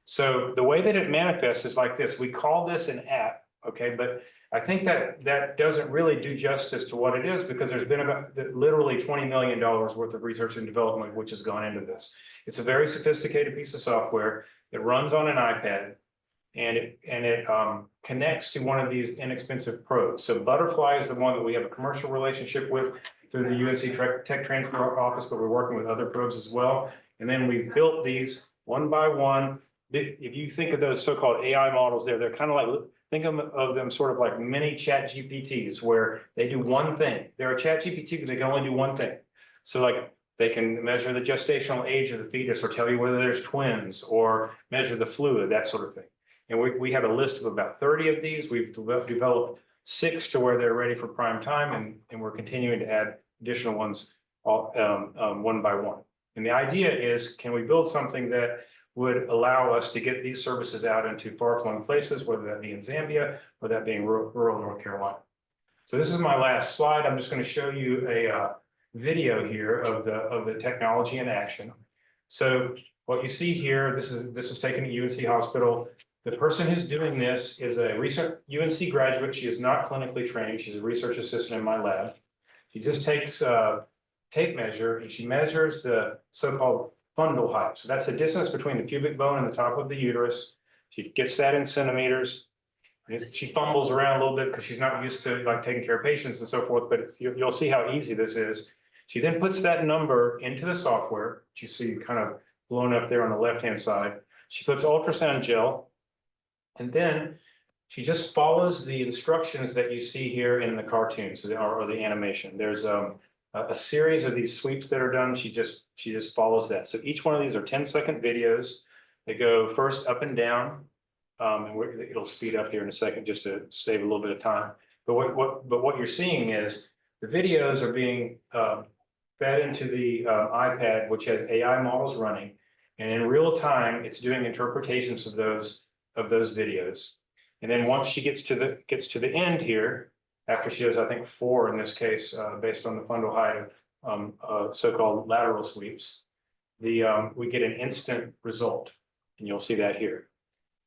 So the way that it manifests is like this. We call this an app, okay? But I think that doesn't really do justice to what it is because there's been about literally $20 million worth of research and development which has gone into this. It's a very sophisticated piece of software. It runs on an iPad and it connects to one of these inexpensive probes. So Butterfly is the one that we have a commercial relationship with through the UNC Tech Transfer Office, but we're working with other probes as well. And then we built these one by one. If you think of those so-called AI models they're kind of like, think of them sort of like mini chat GPTs where they do one thing. They're a chat GPT, but they can only do one thing. So like they can measure the gestational age of the fetus or tell you whether there's twins or measure the fluid, that sort of thing. And we have a list of about 30 of these. We've developed 6 to where they're ready for prime time, and we're continuing to add additional ones one by one. And the idea is, can we build something that would allow us to get these services out into far-flung places, whether that be in Zambia or that being rural North Carolina. So this is my last slide. I'm just going to show you a video here of the technology in action. So what you see here, this was taken at UNC Hospital. The person who's doing this is a recent UNC graduate. She is not clinically trained. She's a research assistant in my lab. She just takes a tape measure and she measures the so-called fundal height. So that's the distance between the pubic bone and the top of the uterus. She gets that in centimeters. She fumbles around a little bit because she's not used to like taking care of patients and so forth, but you'll see how easy this is. She then puts that number into the software. You see kind of blown up there on the left-hand side. She puts ultrasound gel. And then she just follows the instructions that you see here in the cartoons or the animation. There's a series of these sweeps that are done. She just follows that. So each one of these are 10-second videos. They go first up and down. And it'll speed up here in a second just to save a little bit of time. But what you're seeing is the videos are being fed into the iPad, which has AI models running. And in real time, it's doing interpretations of those videos. And then once she gets to the end here, after she does, I think 4 in this case, based on the fundal height of so-called lateral sweeps, we get an instant result, and you'll see that here.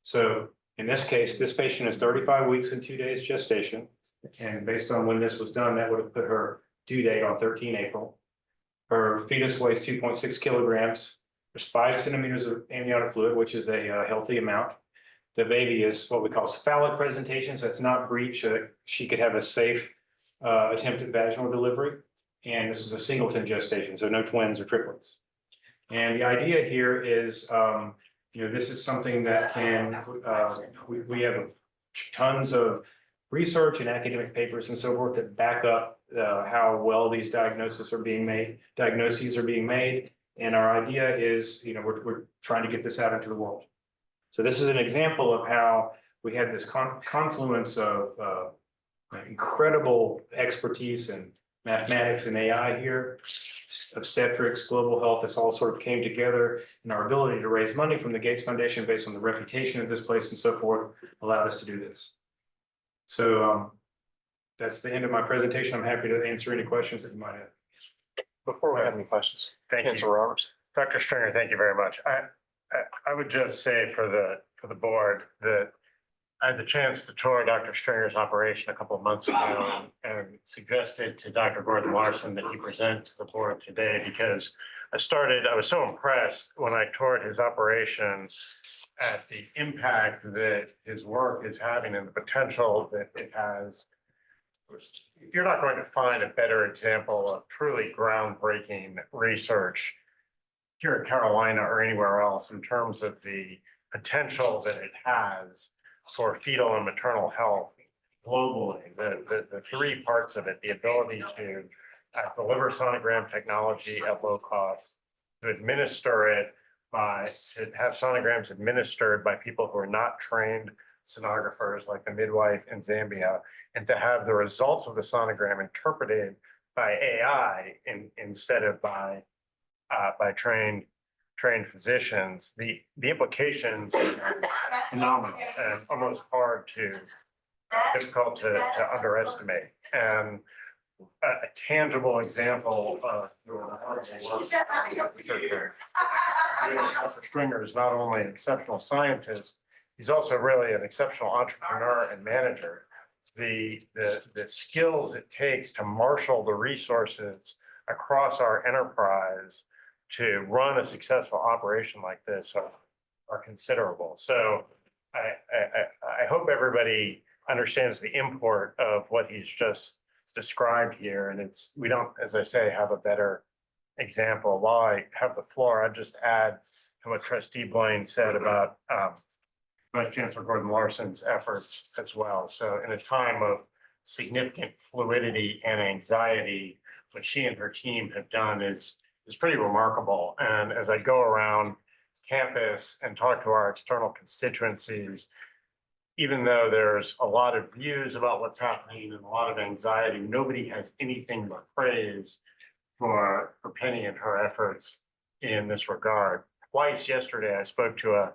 So in this case, this patient is 35 weeks and 2 days gestation, and based on when this was done, that would have put her due date on 13 April. Her fetus weighs 2.6 kilograms. There's 5 centimeters of amniotic fluid, which is a healthy amount. The baby is what we call cephalic presentation, so it's not breech. She could have a safe attempt at vaginal delivery. And this is a singleton gestation, so no twins or triplets. And the idea here is, this is something that can, we have tons of research and academic papers and so forth that back up how well these diagnoses are being made. And our idea is, we're trying to get this out into the world. So this is an example of how we had this confluence of incredible expertise in mathematics and AI here, obstetrics, global health. This all sort of came together, and our ability to raise money from the Gates Foundation based on the reputation of this place and so forth allowed us to do this. So that's the end of my presentation. I'm happy to answer any questions that you might have. Before we have any questions, thank you. Councilor Roberts. Dr. Stringer, thank you very much. I would just say for the board that I had the chance to tour Dr. Stringer's operation a couple of months ago and suggested to Dr. Gordon Larson that he present to the board today because I was so impressed when I toured his operation at the impact that his work is having and the potential that it has. You're not going to find a better example of truly groundbreaking research here in Carolina or anywhere else in terms of the potential that it has for fetal and maternal health globally. The 3 parts of it, the ability to deliver sonogram technology at low cost, to administer it to have sonograms administered by people who are not trained sonographers like the midwife in Zambia, and to have the results of the sonogram interpreted by AI instead of by trained physicians. The implications are phenomenal and almost difficult to underestimate. And a tangible example of Dr. Stringer is not only an exceptional scientist, he's also really an exceptional entrepreneur and manager. The skills it takes to marshal the resources across our enterprise to run a successful operation like this are considerable. So I hope everybody understands the import of what he's just described here. And we don't, as I say, have a better example. While I have the floor, I'd just add to what Trustee Blaine said about Vice Chancellor Gordon Larson's efforts as well. So in a time of significant fluidity and anxiety, what she and her team have done is pretty remarkable. And as I go around campus and talk to our external constituencies, even though there's a lot of views about what's happening and a lot of anxiety, nobody has anything but praise for Penny and her efforts in this regard. Twice yesterday, I spoke to a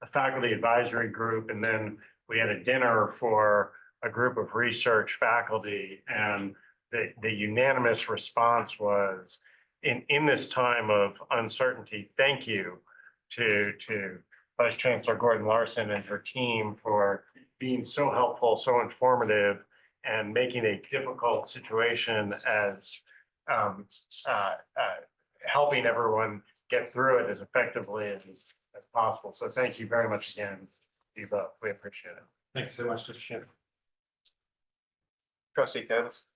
faculty advisory group, and then we had a dinner for a group of research faculty, and the unanimous response was, in this time of uncertainty, thank you to Vice Chancellor Gordon Larson and her team for being so helpful, so informative, and making a difficult situation as helping everyone get through it as effectively as possible. So thank you very much again, you both. We appreciate it. Thank you so much, Mr. Chairman. Trustee Davis.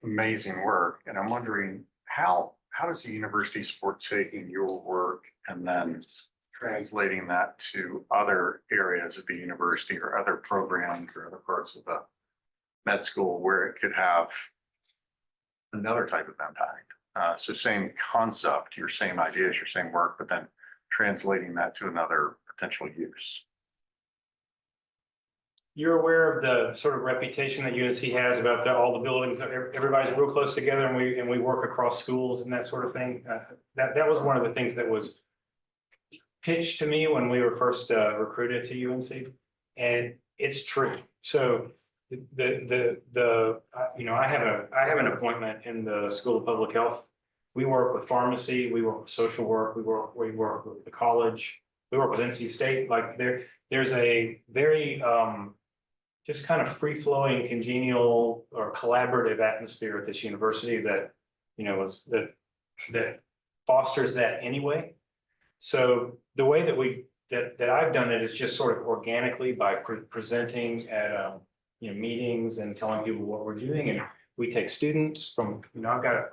Amazing work. And I'm wondering how how does the university support taking your work and then translating that to other areas of the university or other programs or other parts of the med school where it could have another type of impact? So same concept, your same ideas, your same work, but then translating that to another potential use. You're aware of the sort of reputation that UNC has about all the buildings, everybody's real close together and we work across schools and that sort of thing. That was one of the things that was pitched to me when we were first recruited to UNC, and it's true. So I have an appointment in the School of Public Health. We work with pharmacy, we work with social work, we work with the college, we work with NC State. Like there's a very just kind of free-flowing, congenial or collaborative atmosphere at this university that, that fosters that anyway. So the way that I've done it is just sort of organically by presenting at, meetings and telling people what we're doing. And we take students from, I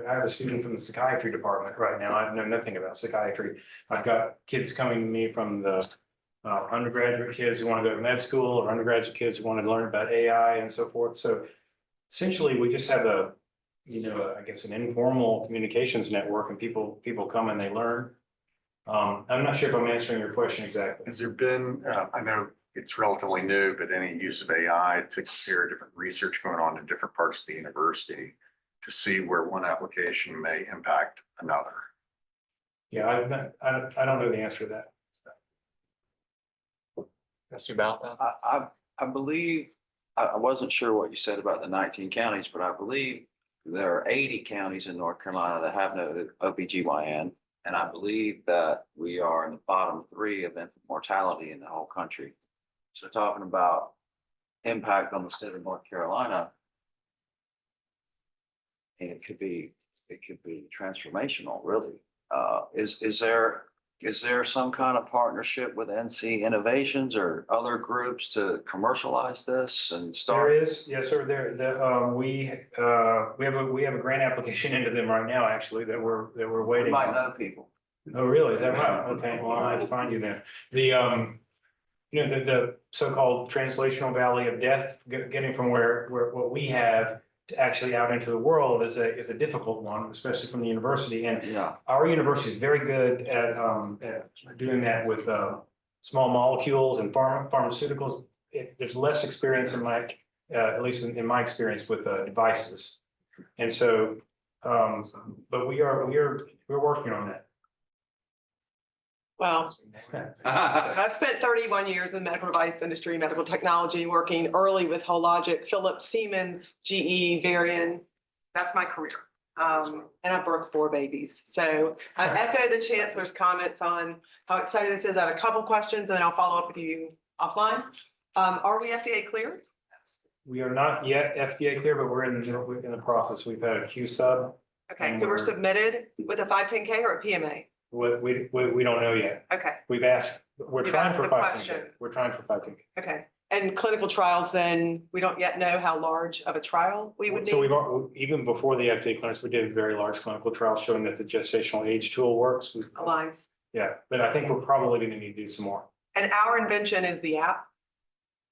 have a student from the psychiatry department right now. I know nothing about psychiatry. I've got kids coming to me from the undergraduate kids who want to go to med school or undergraduate kids who want to learn about AI and so forth. So essentially we just have I guess an informal communications network, and people come and they learn. I'm not sure if I'm answering your question exactly. Has there been, I know it's relatively new, but any use of AI to compare different research going on in different parts of the university to see where one application may impact another? Yeah, I don't know the answer to that. Mr. Bell? I believe, I wasn't sure what you said about the 19 counties, but I believe there are 80 counties in North Carolina that have no OBGYN. And I believe that we are in the bottom 3 of infant mortality in the whole country. So talking about impact on the state of North Carolina, and it could be transformational, really. Is there some kind of partnership with NC Innovations or other groups to commercialize this and start? There is, yes, sir. We have a grant application into them right now, actually, that we're waiting. We might on. know people. Oh, really? Is that right? Okay, well, I'll have to find you then. The so-called translational valley of death, getting from where what we have to actually out into the world is a difficult one, especially from the university. And our university is very good at doing that with small molecules and pharmaceuticals. There's less experience in at least in my experience with devices. And so, but we're working on that. Well, I've spent 31 years in the medical device industry, medical technology, working early with Hologic, Philips, Siemens, GE, Varian. That's my career. And I've birthed 4 babies. So I echo the chancellor's comments on how excited this is. I have a couple questions and then I'll follow up with you offline. Are we FDA cleared? We are not yet FDA clear, but we're in the process. We've had a Q sub. Okay, so we're submitted with a 510K or a PMA? We don't know yet. Okay. We've asked, we're You've trying asked for the 510K. question. We're trying for 510K. Okay, and clinical trials, then we don't yet know how large of a trial we would So need? even before the FDA clearance, we did a very large clinical trial showing that the gestational age tool works. Aligns. Yeah, but I think we're probably going to need to do some more. And our invention is the app?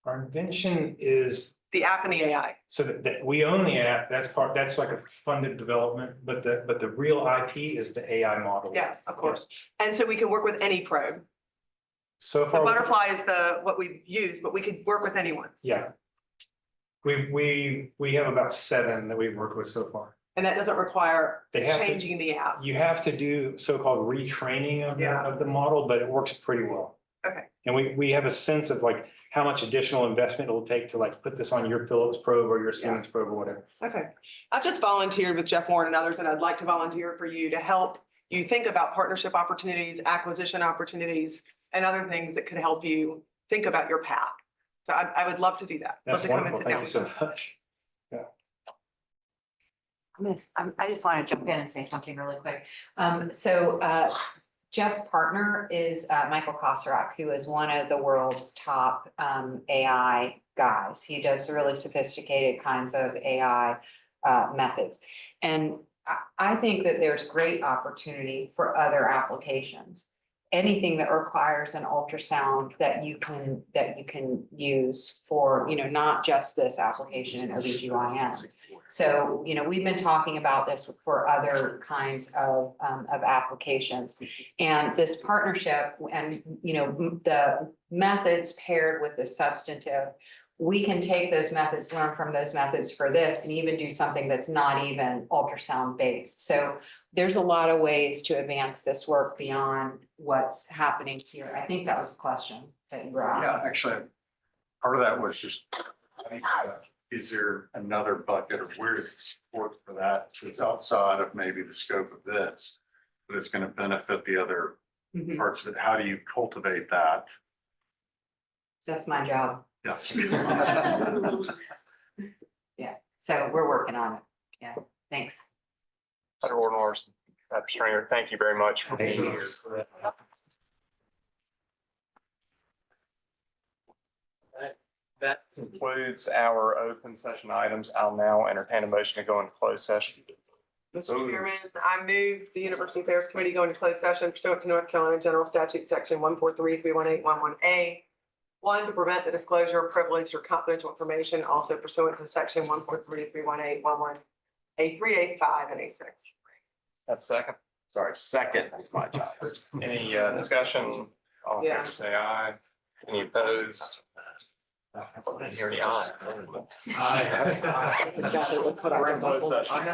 Our invention is. The app and the AI. So that we own the app, that's like a funded development, but the real IP is the AI model. Yeah, of course. And so we can work with any probe. So The far. butterfly is what we've used, but we could work with anyone. Yeah. We have about 7 that we've worked with so far. And that doesn't require They have to- changing the app. You have to do so-called retraining of the model, but it works pretty well. Okay. And we have a sense of like how much additional investment it'll take to like put this on your Philips probe or your Siemens probe or whatever. Okay. I've just volunteered with Jeff Warren and others, and I'd like to volunteer for you to help you think about partnership opportunities, acquisition opportunities, and other things that could help you think about your path. So I would love to do that. That's Love to come and wonderful. sit Thank down you so with you. much. I just want to jump in and say something really quick. Jeff's partner is Michael Kosarak, who is one of the world's top AI guys. He does really sophisticated kinds of AI methods. And I think that there's great opportunity for other applications. Anything that requires an ultrasound that you can use for, not just this application in OBGYN. So, we've been talking about this for other kinds of applications. And this partnership and, the methods paired with the substantive, we can take those methods, learn from those methods for this, and even do something that's not even ultrasound based. So there's a lot of ways to advance this work beyond what's happening here. I think that was the question that you were asking. Yeah, actually, part of that was just, is there another bucket or where does the support for that? It's outside of maybe the scope of this, but it's going to benefit the other Mhm. parts of it. How do you cultivate that? That's my job. Yeah. Yeah, so we're working on it. Yeah, thanks. Dr. Ornors, Dr. Stringer, thank you very much for being here. That concludes our open session items. I'll now entertain a motion to go into closed session. Mr. Chairman, I move the University Affairs Committee go into closed session pursuant to North Carolina General Statute, section 143-318-11A. One, to prevent the disclosure of privileged or confidential information, also pursuant to section 143-318-11A3, A5, and A6. That's second. Sorry, second is my job. Any discussion? All in favor, say aye. Any opposed? I didn't hear any ayes. We're in closed session.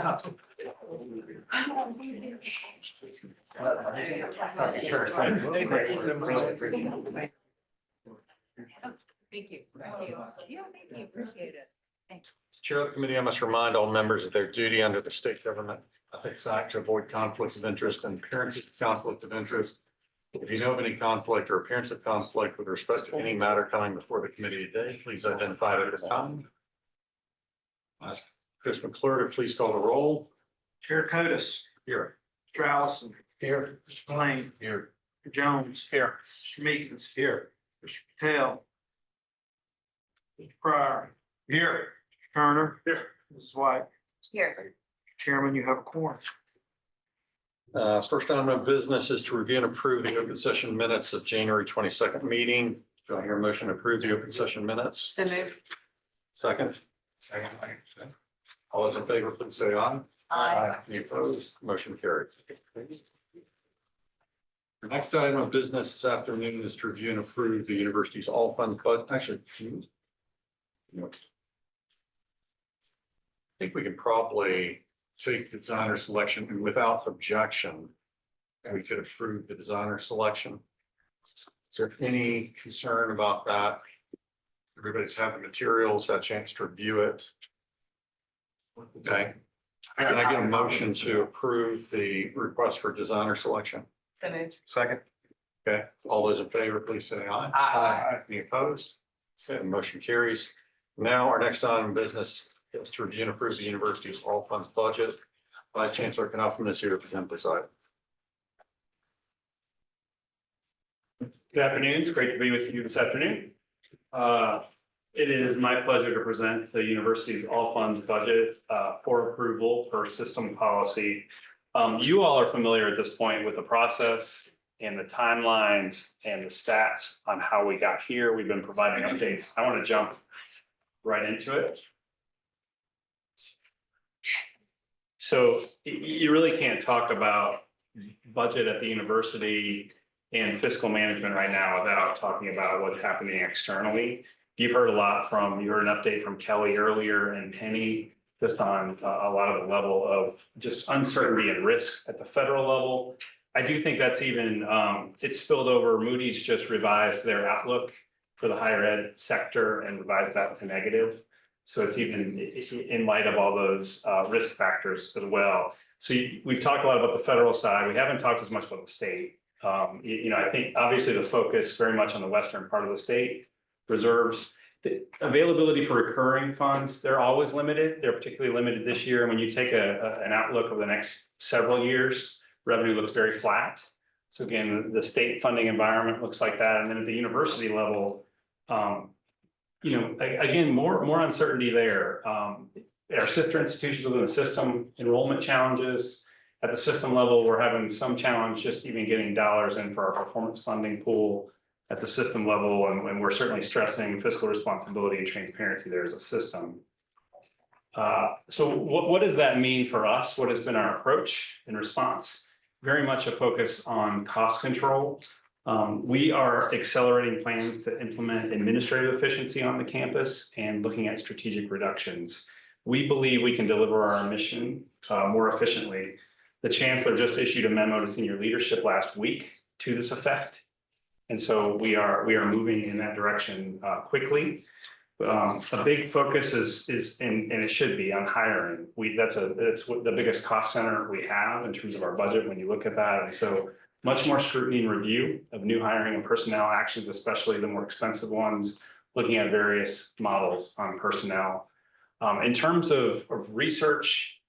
Thank you. Yeah, thank you, appreciate it. Thanks. As Chair of the committee, I must remind all members of their duty under the State Government Ethics Act to avoid conflicts of interest and appearances of conflict of interest. If you know of any conflict or appearance of conflict with respect to any matter coming before the committee today, please identify it at this time. Ask Chris McClure to please call the roll. Chair Curtis. Here. Mr. Allison. Here. Mr. Blaine. Here. Mr. Jones. Here. Mr. Meekins. Here. Mr. Patel. Mr. Pryor. Here. Mr. Turner. Here. Mrs. White. Here. Chairman, you have a quorum. First item of business is to review and approve the open session minutes of January 22nd meeting. Do I hear a motion to approve the open session minutes? So moved. Second. Second. All those in favor, please say aye. Aye. Any opposed? Motion carried. The next item of business this afternoon is to review and approve the university's all funds, but actually, I think we can probably take the designer selection and without objection, we could approve the designer selection. Is there any concern about that? Everybody's had the materials, had a chance to review it. Okay. Can I get a motion to approve the request for designer selection? So moved. Second. Okay, all those in favor, please say aye. Aye. Any opposed? Okay, motion carries. Now, our next item of business is to review and approve the university's all funds budget. Vice Chancellor Knopfman is here to present this item. Good afternoon. It's great to be with you this afternoon. It is my pleasure to present the university's all funds budget for approval per system policy. You all are familiar at this point with the process and the timelines and the stats on how we got here. We've been providing updates. I want to jump right into it. So you really can't talk about budget at the university and fiscal management right now without talking about what's happening externally. You've heard a lot you heard an update from Kelly earlier and Penny just on a lot of the level of just uncertainty and risk at the federal level. I do think that's even, it's spilled over. Moody's just revised their outlook for the higher ed sector and revised that to negative. So it's even in light of all those risk factors as well. So we've talked a lot about the federal side. We haven't talked as much about the state. I think obviously the focus very much on the western part of the state reserves. The availability for recurring funds, they're always limited. They're particularly limited this year. And when you take an outlook over the next several years, revenue looks very flat. So again, the state funding environment looks like that. And then at the university level, again, more uncertainty there. our sister institutions within the system, enrollment challenges. At the system level, we're having some challenge just even getting dollars in for our performance funding pool at the system level, and we're certainly stressing fiscal responsibility and transparency there as a system. So what does that mean for us? What has been our approach in response? Very much a focus on cost control. We are accelerating plans to implement administrative efficiency on the campus and looking at strategic reductions. We believe we can deliver our mission more efficiently. The chancellor just issued a memo to senior leadership last week to this effect. And so we are moving in that direction quickly. A big focus is and it should be on hiring. That's the biggest cost center we have in terms of our budget when you look at that. And so much more scrutiny and review of new hiring and personnel actions, especially the more expensive ones, looking at various models on personnel. In terms of research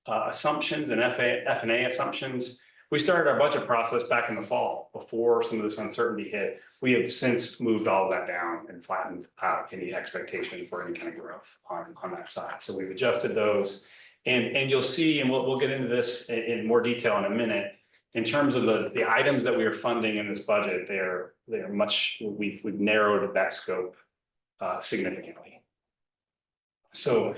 assumptions and F&A assumptions, we started our budget process back in the fall before some of this uncertainty hit. We have since moved all of that down and flattened out any expectation for any kind of growth on that side. So we've adjusted those, and you'll see, and we'll get into this in more detail in a minute. In terms of the items that we are funding in this budget, they're much, we've narrowed that scope significantly. So,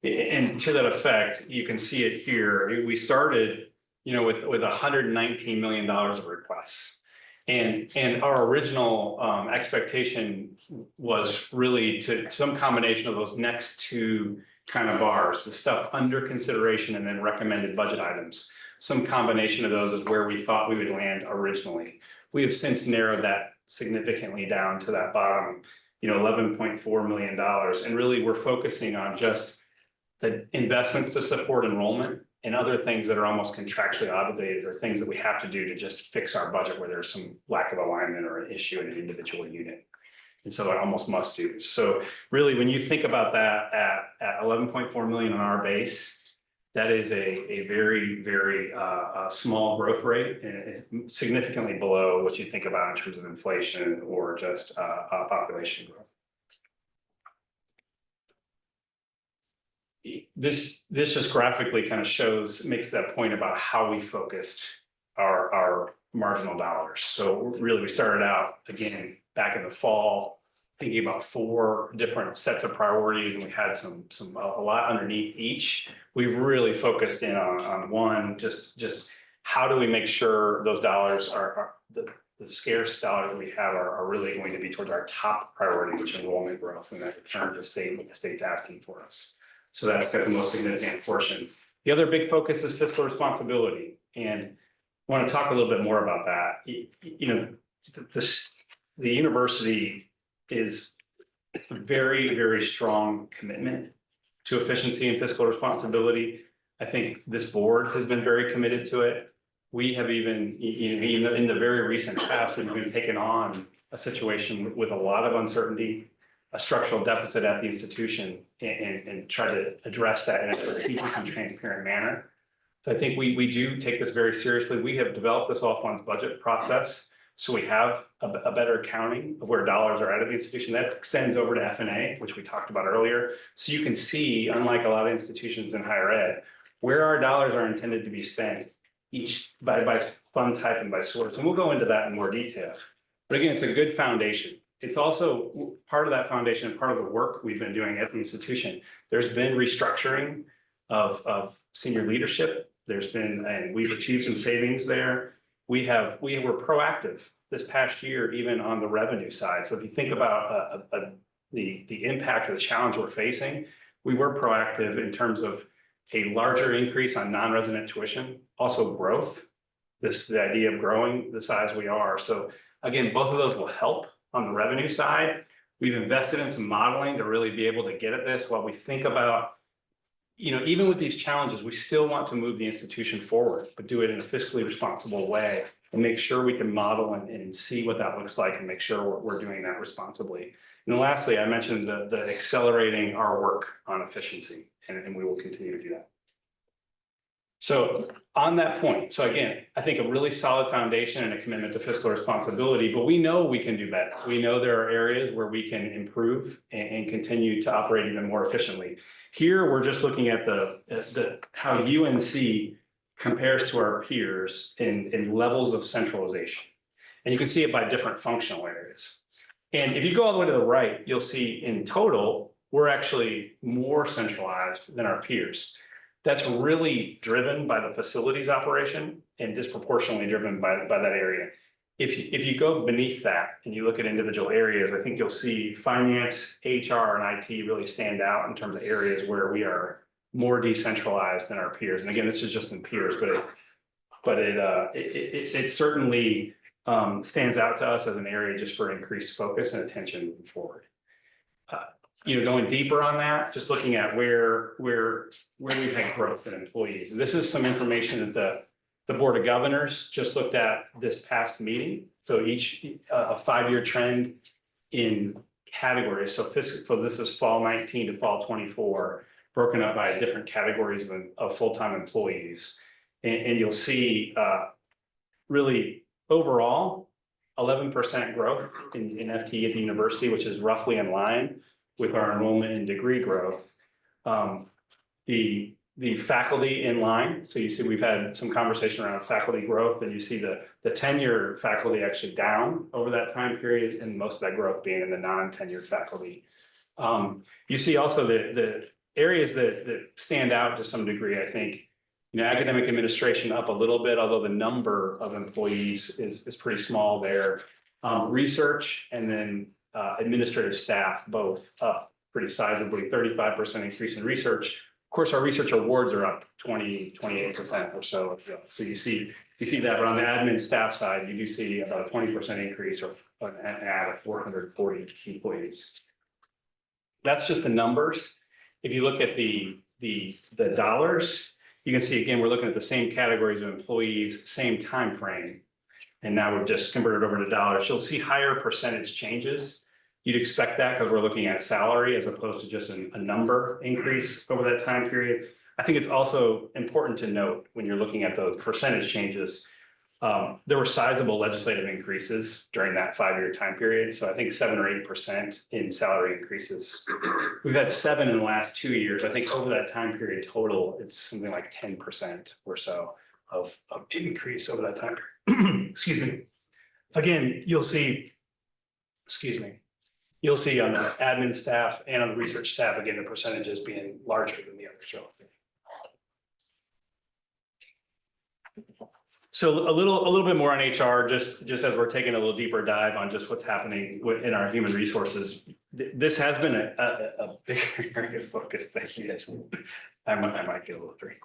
and to that effect, you can see it here. We started, with $119 million of requests. And our original expectation was really to some combination of those next two kind of bars, the stuff under consideration and then recommended budget items. Some combination of those is where we thought we would land originally. We have since narrowed that significantly down to that bottom, $11.4 million. And really we're focusing on just the investments to support enrollment and other things that are almost contractually obligated or things that we have to do to just fix our budget where there's some lack of alignment or an issue in an individual unit. And so it almost must do. So really, when you think about that at 11.4 million on our base, that is a very, very small growth rate, and it's significantly below what you think about in terms of inflation or just population growth. This just graphically kind of makes that point about how we focused our marginal dollars. So really, we started out again back in the fall, thinking about 4 different sets of priorities, and we had a lot underneath each. We've really focused in on one, just how do we make sure those dollars are the scarce dollars we have are really going to be towards our top priority, which is enrollment growth, and that return to state what the state's asking for us. So that's the most significant portion. The other big focus is fiscal responsibility, and I want to talk a little bit more about that. The university is a very, very strong commitment to efficiency and fiscal responsibility. I think this board has been very committed to it. We have even in the very recent past, we've been taking on a situation with a lot of uncertainty, a structural deficit at the institution, and try to address that in a strategic and transparent manner. So I think we do take this very seriously. We have developed this all funds budget process. So we have a better accounting of where dollars are out of the institution. That extends over to F&A, which we talked about earlier. So you can see, unlike a lot of institutions in higher ed, where our dollars are intended to be spent, each by fund type and by source. And we'll go into that in more detail. But again, it's a good foundation. It's also part of that foundation and part of the work we've been doing at the institution. There's been restructuring of senior leadership. And we've achieved some savings there. We were proactive this past year, even on the revenue side. So if you think about the impact or the challenge we're facing, we were proactive in terms of a larger increase on non-resident tuition, also growth, the idea of growing the size we are. So again, both of those will help on the revenue side. We've invested in some modeling to really be able to get at this while we think about, even with these challenges, we still want to move the institution forward, but do it in a fiscally responsible way and make sure we can model and see what that looks like and make sure we're doing that responsibly. And then lastly, I mentioned the accelerating our work on efficiency, and we will continue to do that. So on that point, so again, I think a really solid foundation and a commitment to fiscal responsibility, but we know we can do better. We know there are areas where we can improve and continue to operate even more efficiently. Here, we're just looking at how UNC compares to our peers in levels of centralization. And you can see it by different functional areas. And if you go all the way to the right, you'll see in total, we're actually more centralized than our peers. That's really driven by the facilities operation and disproportionately driven by that area. If you go beneath that and you look at individual areas, I think you'll see finance, HR, and IT really stand out in terms of areas where we are more decentralized than our peers. And again, this is just in peers, but it certainly stands out to us as an area just for increased focus and attention moving forward. Going deeper on that, just looking at where we've had growth in employees. This is some information that the Board of Governors just looked at this past meeting. So each a 5-year trend in categories. So this is fall 19 to fall 24, broken up by different categories of full-time employees. And you'll see really overall 11% growth in FTE at the university, which is roughly in line with our enrollment and degree growth. The faculty in line. So you see we've had some conversation around faculty growth, and you see the tenure faculty actually down over that time period, and most of that growth being in the non-tenured faculty. You see also the areas that stand out to some degree, I think, academic administration up a little bit, although the number of employees is pretty small there. Research and then administrative staff both up pretty sizably, 35% increase in research. Of course, our research awards are up 28% or so. So you see that, but on the admin staff side, you do see about a 20% increase or an add of 440 employees. That's just the numbers. If you look at the dollars, you can see again, we're looking at the same categories of employees, same time frame. And now we've just converted over to dollars. You'll see higher percentage changes. You'd expect that because we're looking at salary as opposed to just a number increase over that time period. I think it's also important to note when you're looking at those percentage changes, there were sizable legislative increases during that 5-year time period. So I think 7 or 8% in salary increases. We've had 7 in the last 2 years. I think over that time period total, it's something like 10% or so of increase over that time period. Excuse me. Again, you'll see on the admin staff and on the research staff, again, the percentages being larger than the others. So a little bit more on HR, just as we're taking a little deeper dive on just what's happening in our human resources. This has been a big area of focus. Thank you. I might get a little drink.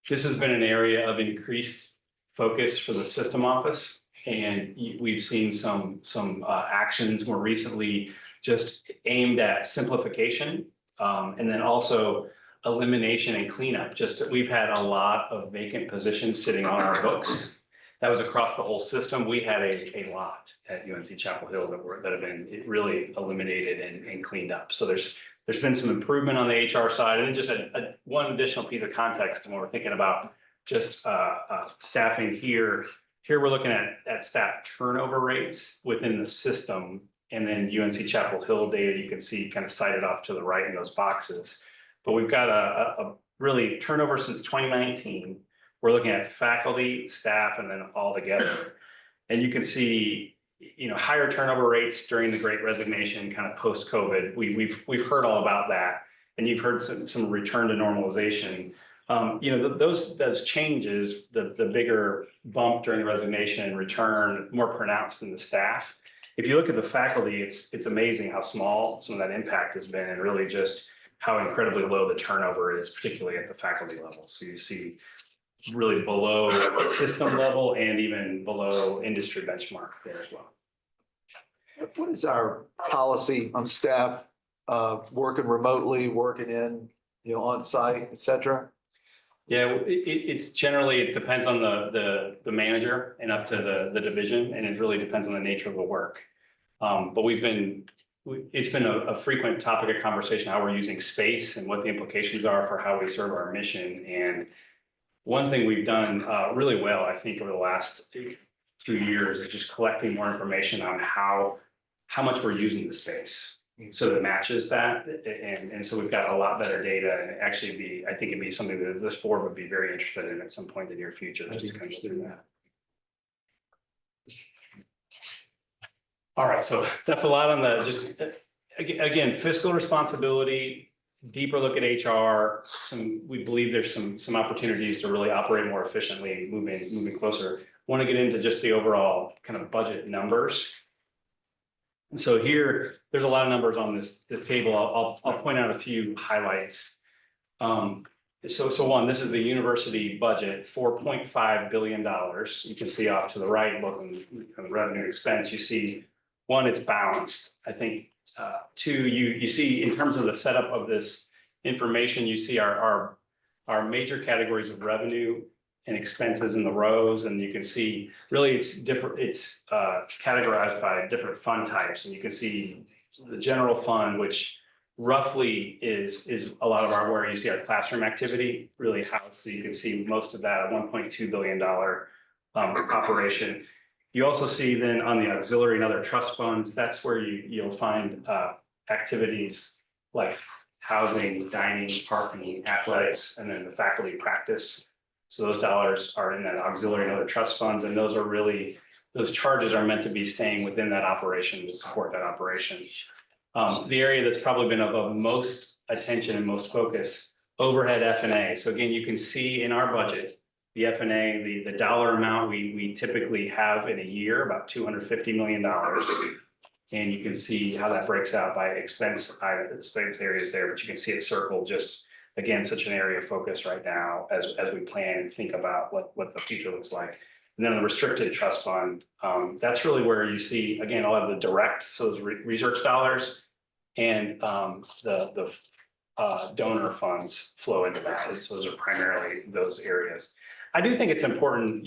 This has been an area of increased focus for the system office, and we've seen some actions more recently just aimed at simplification, and then also elimination and cleanup. Just we've had a lot of vacant positions sitting on our books. That was across the whole system. We had a lot at UNC-Chapel Hill that have been really eliminated and cleaned up. So there's been some improvement on the HR side, and then just one additional piece of context when we're thinking about just staffing here. Here we're looking at staff turnover rates within the system, and then UNC-Chapel Hill data you can see kind of cited off to the right in those boxes. But we've got a really turnover since 2019. We're looking at faculty, staff, and then all together. And you can see, higher turnover rates during the Great Resignation, kind of post-COVID. We've heard all about that, and you've heard some return to normalization. Those changes, the bigger bump during the resignation and return, more pronounced in the staff. If you look at the faculty, it's amazing how small some of that impact has been, and really just how incredibly low the turnover is, particularly at the faculty level. So you see really below the system level and even below industry benchmark there as well. What is our policy on staff working remotely, working in, on site, et cetera? Yeah, it's generally, it depends on the manager and up to the division, and it really depends on the nature of the work. But it's been a frequent topic of conversation, how we're using space and what the implications are for how we serve our mission. And one thing we've done really well, I think, over the last through years is just collecting more information on how much we're using the space. So that matches that, and so we've got a lot better data, and actually I think it'd be something that this board would be very interested in at some point in the near future, just to kind of do that. All right, so that's a lot on the, just, again, fiscal responsibility, deeper look at HR, we believe there's some opportunities to really operate more efficiently, moving closer. Want to get into just the overall kind of budget numbers. And so here, there's a lot of numbers on this table. I'll point out a few highlights. So one, this is the university budget, $4.5 billion. You can see off to the right, both in revenue and expense. You see, one, it's balanced. I think two, you see in terms of the setup of this information, you see our major categories of revenue and expenses in the rows, and you can see really it's different. It's categorized by different fund types, and you can see the general fund, which roughly is a lot of where you see our classroom activity really housed. So you can see most of that, a $1.2 billion operation. You also see then on the auxiliary and other trust funds, that's where you'll find activities like housing, dining, parking, athletics, and then the faculty practice. So those dollars are in that auxiliary and other trust funds, and those charges are meant to be staying within that operation to support that operation. The area that's probably been of most attention and most focus, overhead F&A. So again, you can see in our budget, the F&A, the dollar amount we typically have in a year, about $250 million. And you can see how that breaks out by expense areas there, but you can see it circled, just again, such an area of focus right now as we plan and think about what the future looks like. And then the restricted trust fund, that's really where you see, again, a lot of the direct, so those research dollars and the donor funds flow into that. So those are primarily those areas. I do think it's important.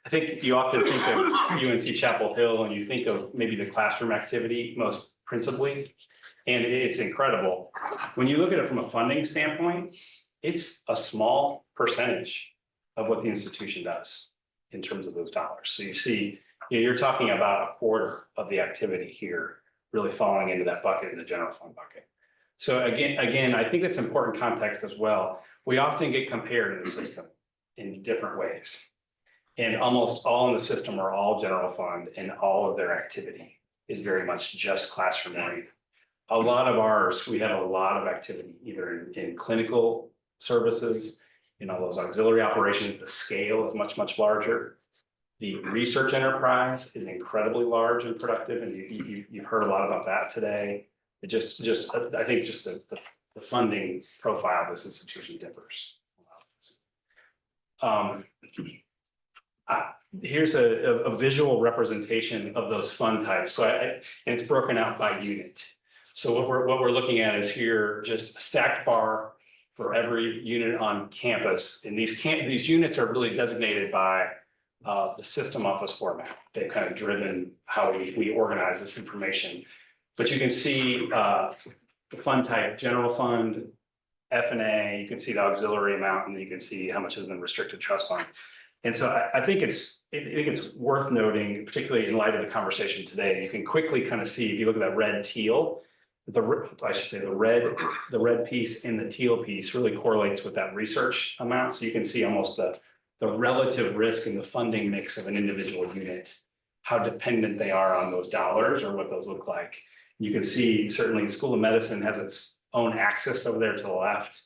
I think you often think of UNC-Chapel Hill and you think of maybe the classroom activity most principally, and it's incredible. When you look at it from a funding standpoint, it's a small percentage of what the institution does in terms of those dollars. So you see, you're talking about a quarter of the activity here really falling into that bucket, in the general fund bucket. So again, I think that's important context as well. We often get compared in the system in different ways. And almost all in the system are all general fund, and all of their activity is very much just classroom oriented. A lot of ours, we have a lot of activity either in clinical services, all those auxiliary operations. The scale is much, much larger. The research enterprise is incredibly large and productive, and you've heard a lot about that today. It just I think just the funding profile of this institution differs. Here's a visual representation of those fund types. So and it's broken out by unit. So what we're looking at is here just a stacked bar for every unit on campus. And these units are really designated by the system office format. They've kind of driven how we organize this information. But you can see the fund type, general fund, F&A, you can see the auxiliary amount, and then you can see how much is in the restricted trust fund. And so I think it's worth noting, particularly in light of the conversation today, you can quickly kind of see, if you look at that red teal, the red piece and the teal piece really correlates with that research amount. So you can see almost the relative risk in the funding mix of an individual unit, how dependent they are on those dollars or what those look like. You can see certainly the School of Medicine has its own axis over there to the left,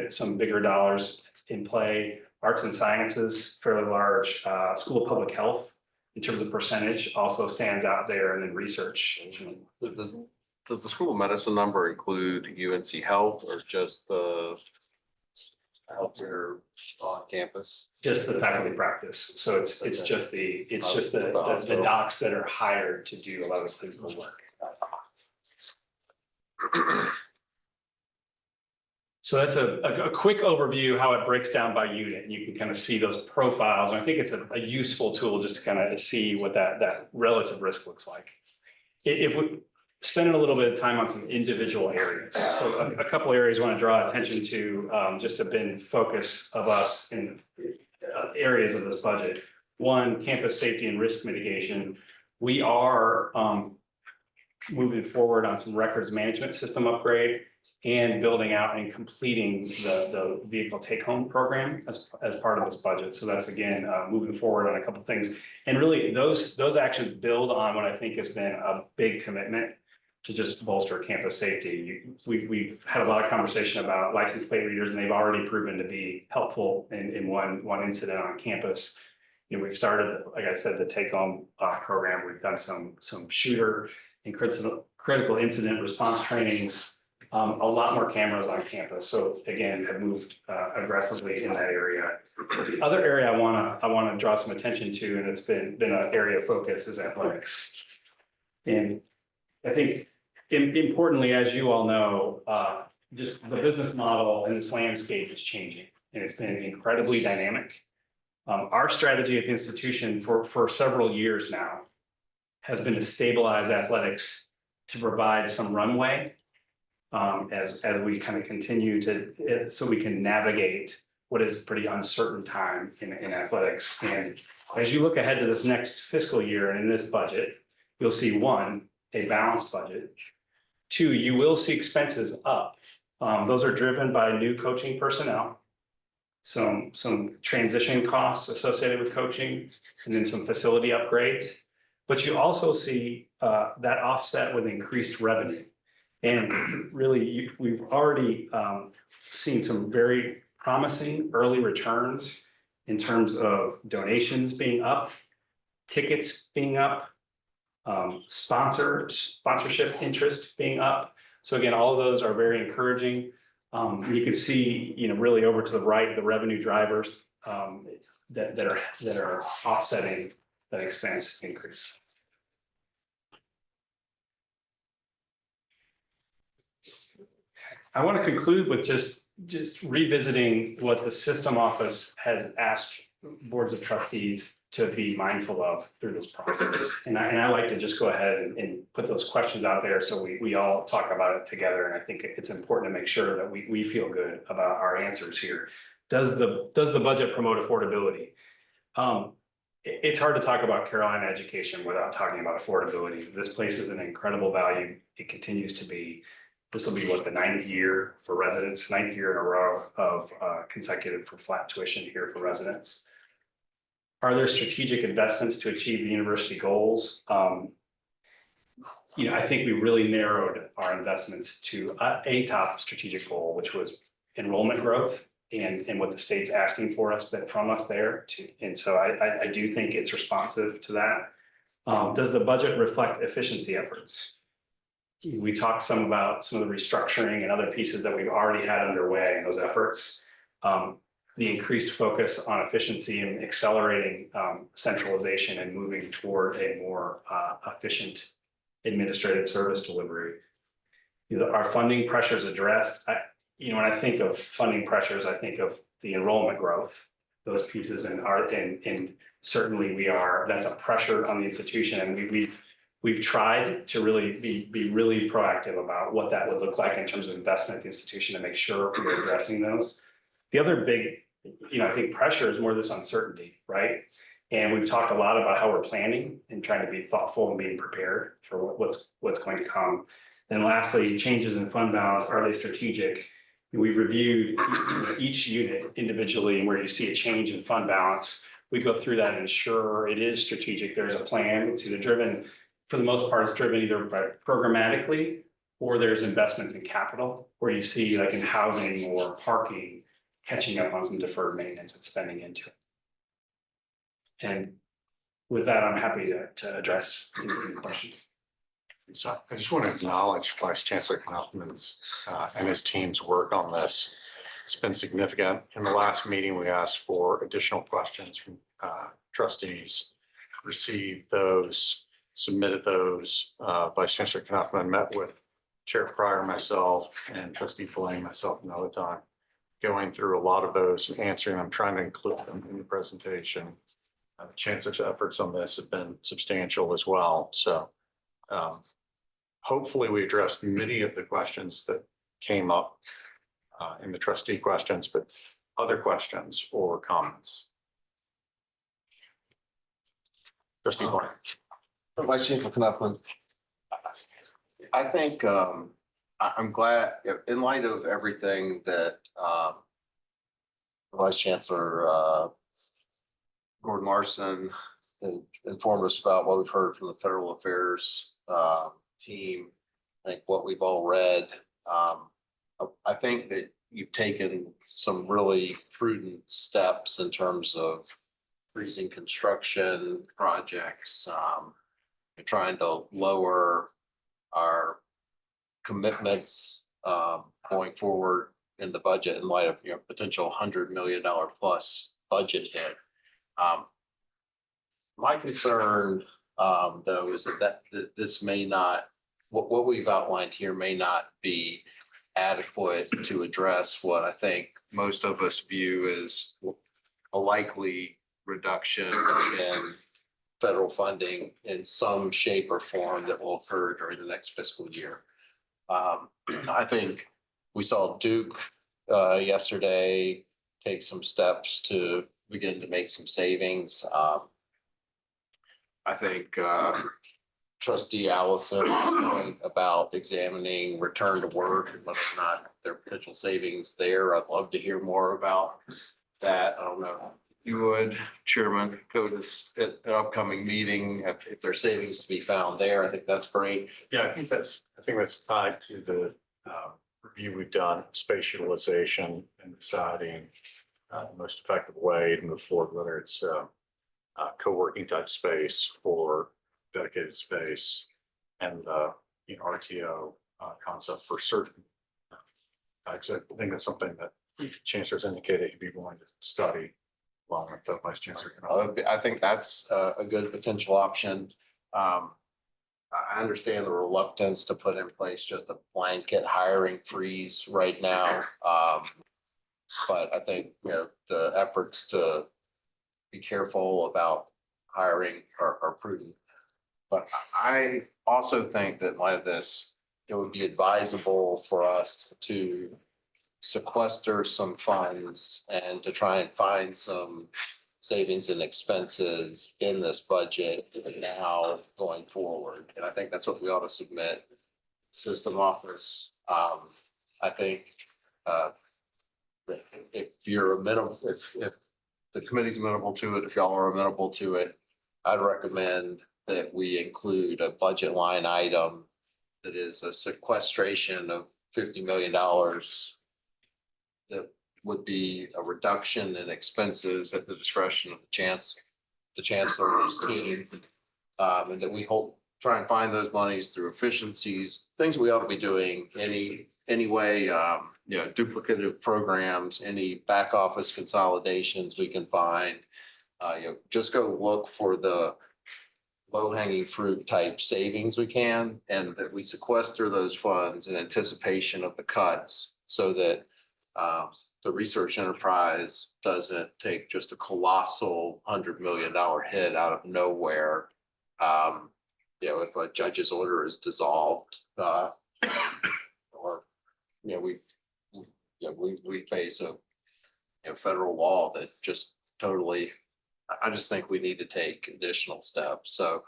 some bigger dollars in play. Arts and Sciences, fairly large. School of Public Health, in terms of percentage, also stands out there, and then research. Does the School of Medicine number include UNC Health or just the healthcare on campus? Just the faculty practice. So it's just the docs that are hired to do a lot of the clinical work. So that's a quick overview how it breaks down by unit, and you can kind of see those profiles. And I think it's a useful tool just to kind of see what that relative risk looks like. If we spend a little bit of time on some individual areas, so a couple areas I want to draw attention to, just have been focus of us in areas of this budget. One, campus safety and risk mitigation. We are moving forward on some records management system upgrade and building out and completing the vehicle take-home program as part of this budget. So that's again, moving forward on a couple of things. And really, those actions build on what I think has been a big commitment to just bolster campus safety. We've had a lot of conversation about license plate readers, and they've already proven to be helpful in one incident on campus. You know, we've started, like I said, the take-home program. We've done some shooter and critical incident response trainings, a lot more cameras on campus. So again, have moved aggressively in that area. The other area I wanna draw some attention to, and it's been an area of focus, is athletics. And I think importantly, as you all know, just the business model and this landscape is changing, and it's been incredibly dynamic. Our strategy at the institution for several years now has been to stabilize athletics, to provide some runway as we kind of continue so we can navigate what is a pretty uncertain time in athletics. And as you look ahead to this next fiscal year and in this budget, you'll see one, a balanced budget. Two, you will see expenses up. Those are driven by new coaching personnel, some transition costs associated with coaching, and then some facility upgrades. But you also see that offset with increased revenue. And really, we've already seen some very promising early returns in terms of donations being up, tickets being up, sponsorship interest being up. So again, all of those are very encouraging. You can see, you know, really over to the right, the revenue drivers that are offsetting that expense increase. I want to conclude with just revisiting what the system office has asked boards of trustees to be mindful of through this process. And I like to just go ahead and put those questions out there so we all talk about it together. And I think it's important to make sure that we feel good about our answers here. Does the budget promote affordability? It's hard to talk about Carolina education without talking about affordability. This place is an incredible value. It continues to be. This will be what, the 9th year for residents, 9th year in a row of consecutive for flat tuition here for residents. Are there strategic investments to achieve the university goals? You know, I think we really narrowed our investments to a top strategic goal, which was enrollment growth and what the state's asking for us from us there. And so I do think it's responsive to that. Does the budget reflect efficiency efforts? We talked some about some of the restructuring and other pieces that we've already had underway in those efforts. The increased focus on efficiency and accelerating centralization and moving toward a more efficient administrative service delivery. You know, our funding pressures addressed. You know, when I think of funding pressures, I think of the enrollment growth, those pieces, and certainly that's a pressure on the institution, and we've tried to really be really proactive about what that would look like in terms of investment at the institution to make sure we're addressing those. The other big, you know, I think pressure is more this uncertainty, right? And we've talked a lot about how we're planning and trying to be thoughtful and being prepared for what's going to come. And lastly, changes in fund balance, are they strategic? We reviewed each unit individually, and where you see a change in fund balance, we go through that and ensure it is strategic. There's a plan. It's either driven, for the most part, it's driven either by programmatically, or there's investments in capital, where you see, like in housing or parking, catching up on some deferred maintenance and spending into it. And with that, I'm happy to address any questions. So I just want to acknowledge Vice Chancellor Kaufman's and his team's work on this. It's been significant. In the last meeting, we asked for additional questions from trustees, received those, submitted those. Vice Chancellor Kaufman met with Chair Pryor, myself, and Trustee Flame, myself another time, going through a lot of those and answering them, trying to include them in the presentation. Chancellor's efforts on this have been substantial as well. So hopefully we addressed many of the questions that came up in the trustee questions, but other questions or comments? Trustee Blank. Vice Chancellor Knuckman. I think, I'm glad, in light of everything that, Vice Chancellor, Gordon Larson informed us about, what we've heard from the Federal Affairs, team. I think what we've all read, I think that you've taken some really prudent steps in terms of freezing construction projects, trying to lower our commitments going forward in the budget in light of, potential $100 million plus budget hit. My concern, though, is that this may not, what we've outlined here may not be adequate to address what I think most of us view as a likely reduction in federal funding in some shape or form that will occur during the next fiscal year. I think we saw Duke yesterday take some steps to begin to make some savings. I think Trustee Allison's point about examining return to work and whether or not there are potential savings there. I'd love to hear more about that. I don't know. You would, Chairman CODIS, at an upcoming meeting, if there's savings to be found there, I think that's great. Yeah, I think that's tied to the review we've done, space utilization and deciding the most effective way to move forward, whether it's co-working type space or dedicated space, and RTO concept for certain types. I think that's something that Chancellor's indicated he'd be willing to study along with the Vice Chancellor. I think that's a good potential option. I understand the reluctance to put in place just a blanket hiring freeze right now. But I think, the efforts to be careful about hiring are prudent. But I also think that in light of this, it would be advisable for us to sequester some funds and to try and find some savings and expenses in this budget now going forward. And I think that's what we ought to submit system office. I think if you're amenable, if the committee's amenable to it, if y'all are amenable to it, I'd recommend that we include a budget line item that is a sequestration of $50 million that would be a reduction in expenses at the discretion of the chancellor's team. And that we try and find those monies through efficiencies, things we ought to be doing anyway, duplicative programs, any back office consolidations we can find. Just go look for the low-hanging fruit type savings we can, and that we sequester those funds in anticipation of the cuts so that the research enterprise doesn't take just a colossal $100 million hit out of nowhere. If a judge's order is dissolved, or we face a federal law that just totally. I just think we need to take additional steps. So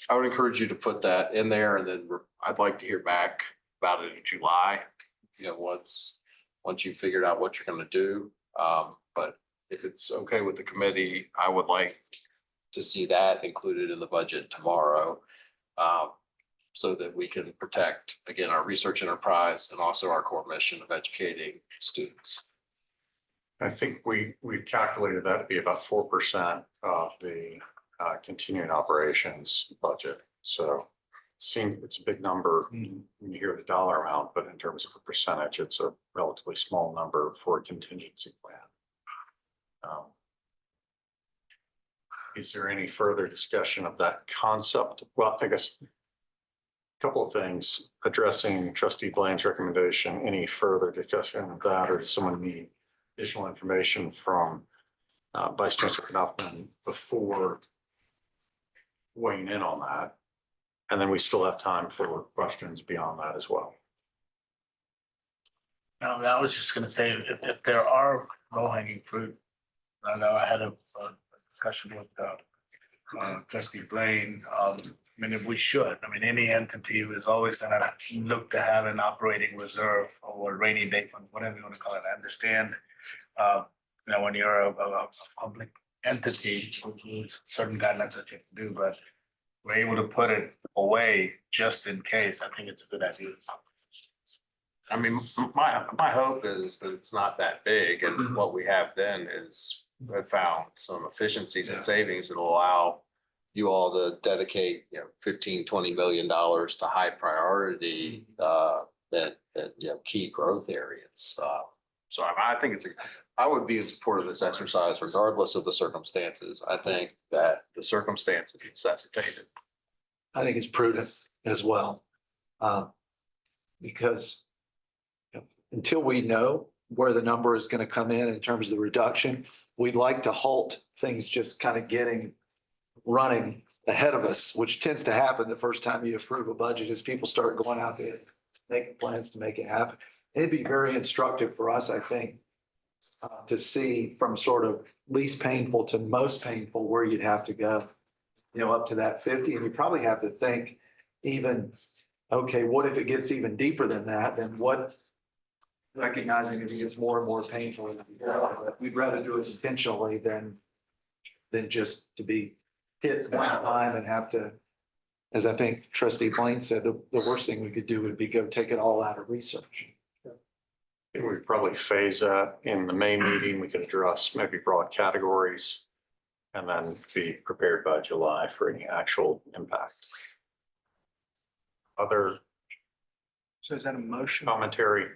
I would encourage you to put that in there, and then I'd like to hear back about it in July. Once you've figured out what you're going to do. But if it's okay with the committee, I would like to see that included in the budget tomorrow. So that we can protect, again, our research enterprise and also our core mission of educating students. I think we've calculated that to be about 4% of the continuing operations budget. So it's a big number when you hear the dollar amount, but in terms of a percentage, it's a relatively small number for a contingency plan. Is there any further discussion of that concept? Well, I guess a couple of things addressing Trustee Blaine's recommendation. Any further discussion of that, or does someone need additional information from Vice Chancellor Knopfman before weighing in on that? And then we still have time for questions beyond that as well. I was just gonna say, if there are low hanging fruit, I know I had a discussion with trustee Blaine, I mean, if we should, I mean, any entity is always gonna look to have an operating reserve or rainy day fund, whatever you wanna call it. I understand, when you're a public entity, with certain guidelines that you have to do, but we're able to put it away just in case. I think it's a good idea. I mean, my hope is that it's not that big, and what we have then is we found some efficiencies and savings that will allow you all to dedicate, 15, $20 million to high priority, key growth areas. So I think I would be in support of this exercise regardless of the circumstances. I think that the circumstances necessitated. I think it's prudent as well. Because until we know where the number is going to come in terms of the reduction, we'd like to halt things just kind of getting running ahead of us, which tends to happen the first time you approve a budget as people start going out there, making plans to make it happen. It'd be very instructive for us, I think, to see from sort of least painful to most painful where you'd have to go, up to that 50. And you probably have to think even, okay, what if it gets even deeper than that? Then what, recognizing if it gets more and more painful, we'd rather do it intentionally than just to be hit one time and have to, as I think trustee Blaine said, the worst thing we could do would be go take it all out of research. We'd probably phase that in the May meeting. We could address maybe broad categories and then be prepared by July for any actual impact. Other So is that a motion? commentary?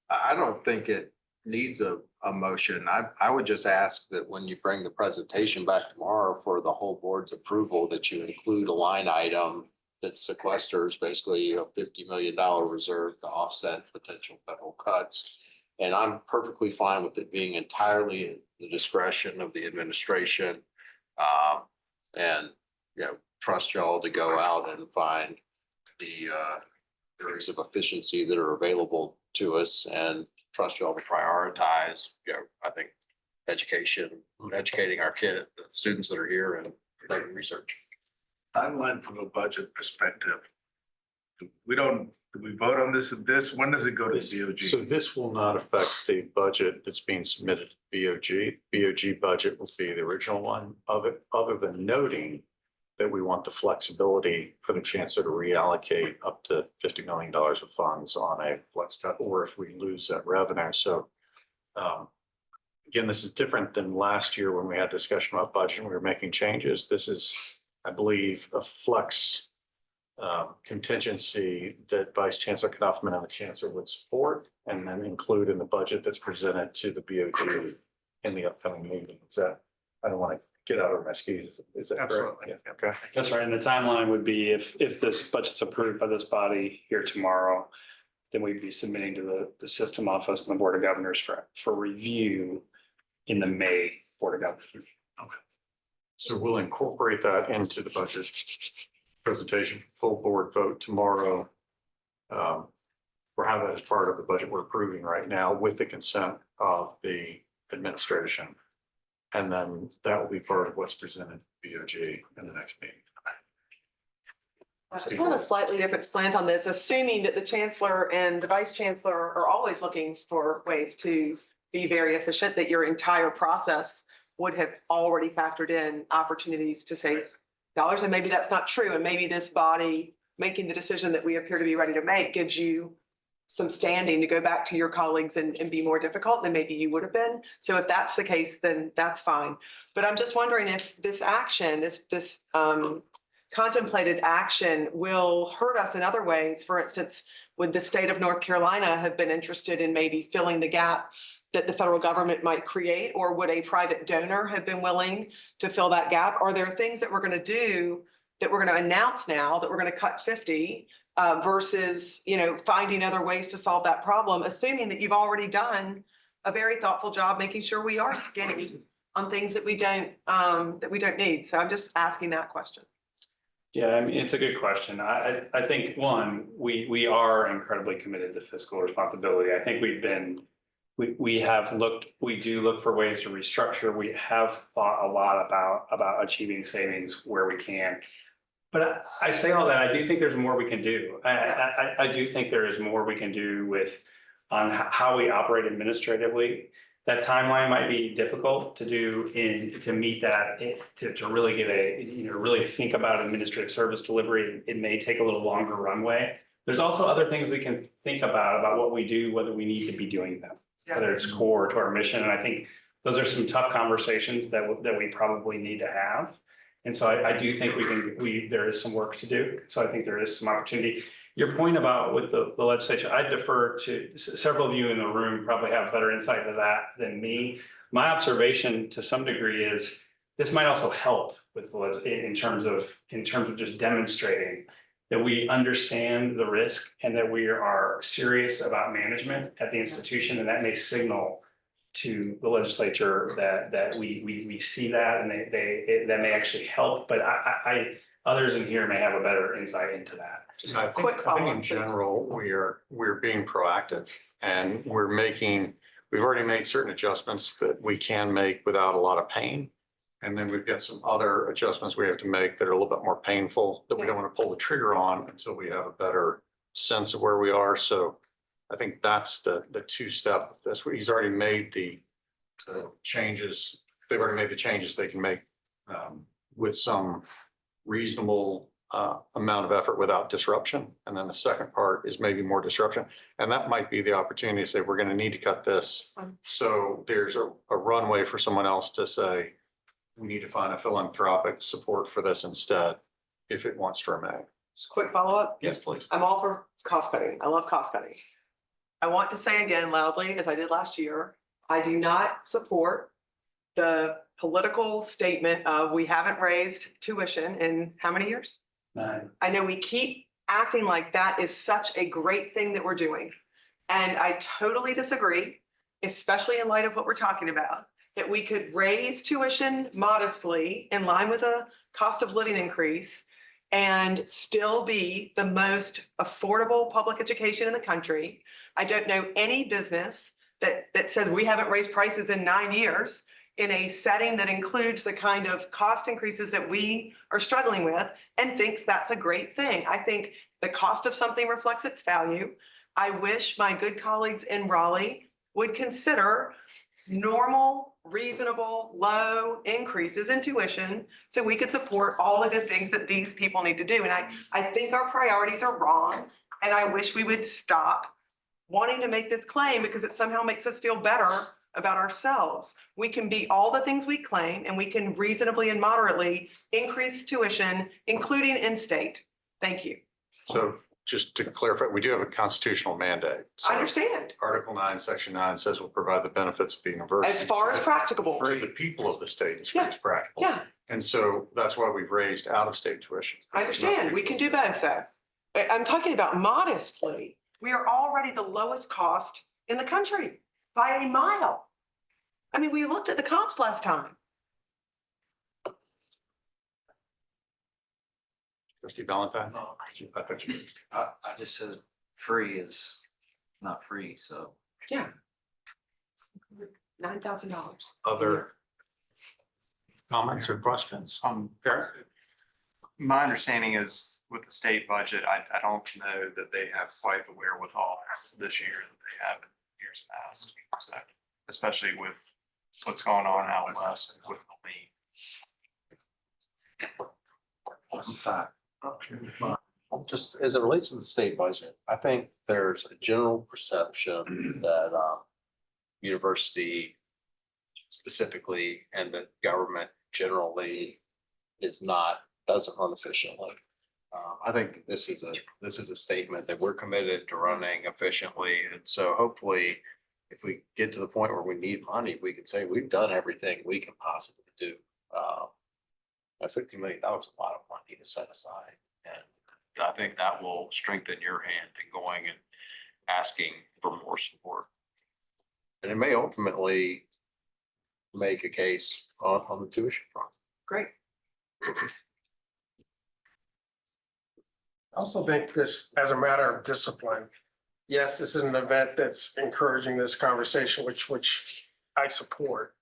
I don't think it needs a motion. I would just ask that when you bring the presentation back tomorrow for the whole board's approval, that you include a line item that sequesters basically a $50 million reserve to offset potential federal cuts. And I'm perfectly fine with it being entirely at the discretion of the administration. And, trust y'all to go out and find the areas of efficiency that are available to us, and trust y'all to prioritize, I think, educating our kids, the students that are here, and conducting research. Timeline from a budget perspective. Do we vote on this? When does it go to COG? So this will not affect the budget that's being submitted to BOG. BOG budget will be the original one, other than noting that we want the flexibility for the chancellor to reallocate up to $50 million of funds on a flex cut, or if we lose that revenue. So again, this is different than last year when we had discussion about budget and we were making changes. This is, I believe, a flex contingency that Vice Chancellor Knopfman and the Chancellor would support and then include in the budget that's presented to the BOG in the upcoming meeting. Is that, I don't want to get out of my skis. Is that correct? Absolutely. Yeah, okay. That's right. And the timeline would be if this budget's approved by this body here tomorrow, then we'd be submitting to the system office and the Board of Governors for review in the May Board of Governors. Okay. So we'll incorporate that into the budget presentation, full board vote tomorrow. We'll have that as part of the budget we're approving right now with the consent of the administration. And then that will be part of what's presented to BOG in the next meeting. I have a slightly different slant on this, assuming that the chancellor and the vice chancellor are always looking for ways to be very efficient, that your entire process would have already factored in opportunities to save dollars. And maybe that's not true. And maybe this body making the decision that we appear to be ready to make gives you some standing to go back to your colleagues and be more difficult than maybe you would have been. So if that's the case, then that's fine. But I'm just wondering if this action, this contemplated action will hurt us in other ways. For instance, would the state of North Carolina have been interested in maybe filling the gap that the federal government might create, or would a private donor have been willing to fill that gap? Are there things that we're going to do that we're going to announce now that we're going to cut 50 versus, finding other ways to solve that problem, assuming that you've already done a very thoughtful job making sure we are skinny on things that we don't need. So I'm just asking that question. Yeah, I mean, it's a good question. I think, one, we are incredibly committed to fiscal responsibility. I think we've been we do look for ways to restructure. We have thought a lot about achieving savings where we can. But I say all that, I do think there's more we can do. I do think there is more we can do with on how we operate administratively. That timeline might be difficult to do to meet that, to really get really think about administrative service delivery. It may take a little longer runway. There's also other things we can think about what we do, whether we need to be doing them, whether it's core to our mission. And I think those are some tough conversations that we probably need to have. And so I do think there is some work to do. So I think there is some opportunity. Your point about with the legislature, I defer to several of you in the room probably have better insight into that than me. My observation to some degree is this might also help with in terms of just demonstrating that we understand the risk and that we are serious about management at the institution, and that may signal to the legislature that we see that, and that may actually help. But others in here may have a better insight into that. I think in general, we're being proactive, and we've already made certain adjustments that we can make without a lot of pain. And then we've got some other adjustments we have to make that are a little bit more painful that we don't want to pull the trigger on until we have a better sense of where we are. So I think that's the two-step. That's where he's already made the changes. They've already made the changes they can make with some reasonable amount of effort without disruption. And then the second part is maybe more disruption. And that might be the opportunity to say, we're going to need to cut this. So there's a runway for someone else to say, we need to find a philanthropic support for this instead, if it wants to remain. Just quick follow-up. Yes, please. I'm all for cost cutting. I love cost cutting. I want to say again loudly, as I did last year, I do not support the political statement of we haven't raised tuition in how many years? 9. I know we keep acting like that is such a great thing that we're doing. And I totally disagree, especially in light of what we're talking about, that we could raise tuition modestly in line with a cost of living increase and still be the most affordable public education in the country. I don't know any business that says we haven't raised prices in 9 years in a setting that includes the kind of cost increases that we are struggling with, and thinks that's a great thing. I think the cost of something reflects its value. I wish my good colleagues in Raleigh would consider normal, reasonable, low increases in tuition so we could support all the good things that these people need to do. And I think our priorities are wrong, and I wish we would stop wanting to make this claim because it somehow makes us feel better about ourselves. We can be all the things we claim, and we can reasonably and moderately increase tuition, including in-state. Thank you. So just to clarify, we do have a constitutional mandate. So I understand. Article 9, Section 9 says we'll provide the benefits of the university. As far as practicable. To the people of the state as far as practical. Yeah. And so that's why we've raised out-of-state tuition. I understand. We can do both though. I'm talking about modestly. We are already the lowest cost in the country by a mile. I mean, we looked at the comps last time. Trustee Valentine? I thought you. I just said free is not free, so. Yeah. $9,000. Other comments or questions? Karen? My understanding is with the state budget, I don't know that they have quite the wherewithal this year that they have in years past. So, especially with what's going on out west with the league. That's a fact. Just as it relates to the state budget, I think there's a general perception that university specifically and the government generally doesn't run efficiently. I think this is a statement that we're committed to running efficiently. And so hopefully, if we get to the point where we need money, we can say we've done everything we can possibly do. $50 million is a lot of money to set aside. And I think that will strengthen your hand in going and asking for more support. And it may ultimately make a case on the tuition front. Great. I also think this, as a matter of discipline, yes, this is an event that's encouraging this conversation, which I support.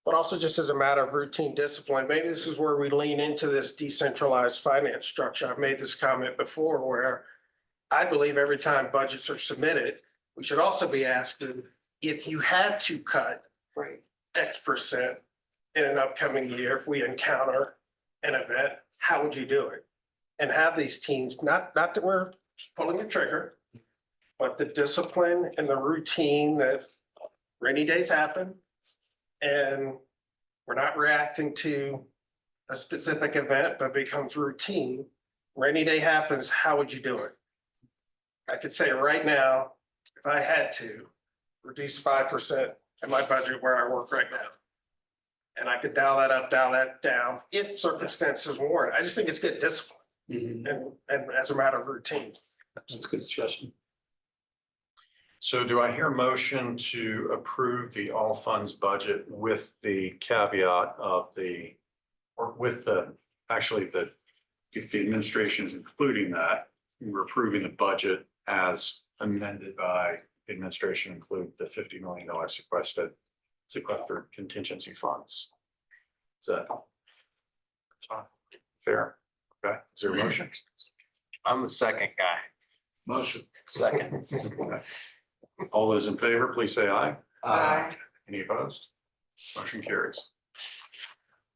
But also just as a matter of routine discipline, maybe this is where we lean into this decentralized finance structure. I've made this comment before where I believe every time budgets are submitted, we should also be asking if you had to cut X percent in an upcoming year, if we encounter an event, how would you do it? And have these teams, not that we're pulling a trigger, but the discipline and the routine that rainy days happen. And we're not reacting to a specific event, but becomes routine. Rainy day happens, how would you do it? I could say right now, if I had to reduce 5% in my budget where I work right now. And I could dial that up, dial that down, if circumstances warrant. I just think it's good discipline and as a matter of routine. That's a good suggestion. So do I hear a motion to approve the all funds budget with the caveat of if the administration is including that, we're approving the budget as amended by the administration, include the $50 million sequestered contingency funds. Is that fair? Okay, is there a motion? I'm the second guy. Motion. Second. Okay. All those in favor, please say aye. Aye. Any opposed? Motion carries.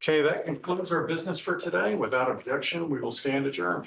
Okay, that concludes our business for today. Without objection, we will stand adjourned.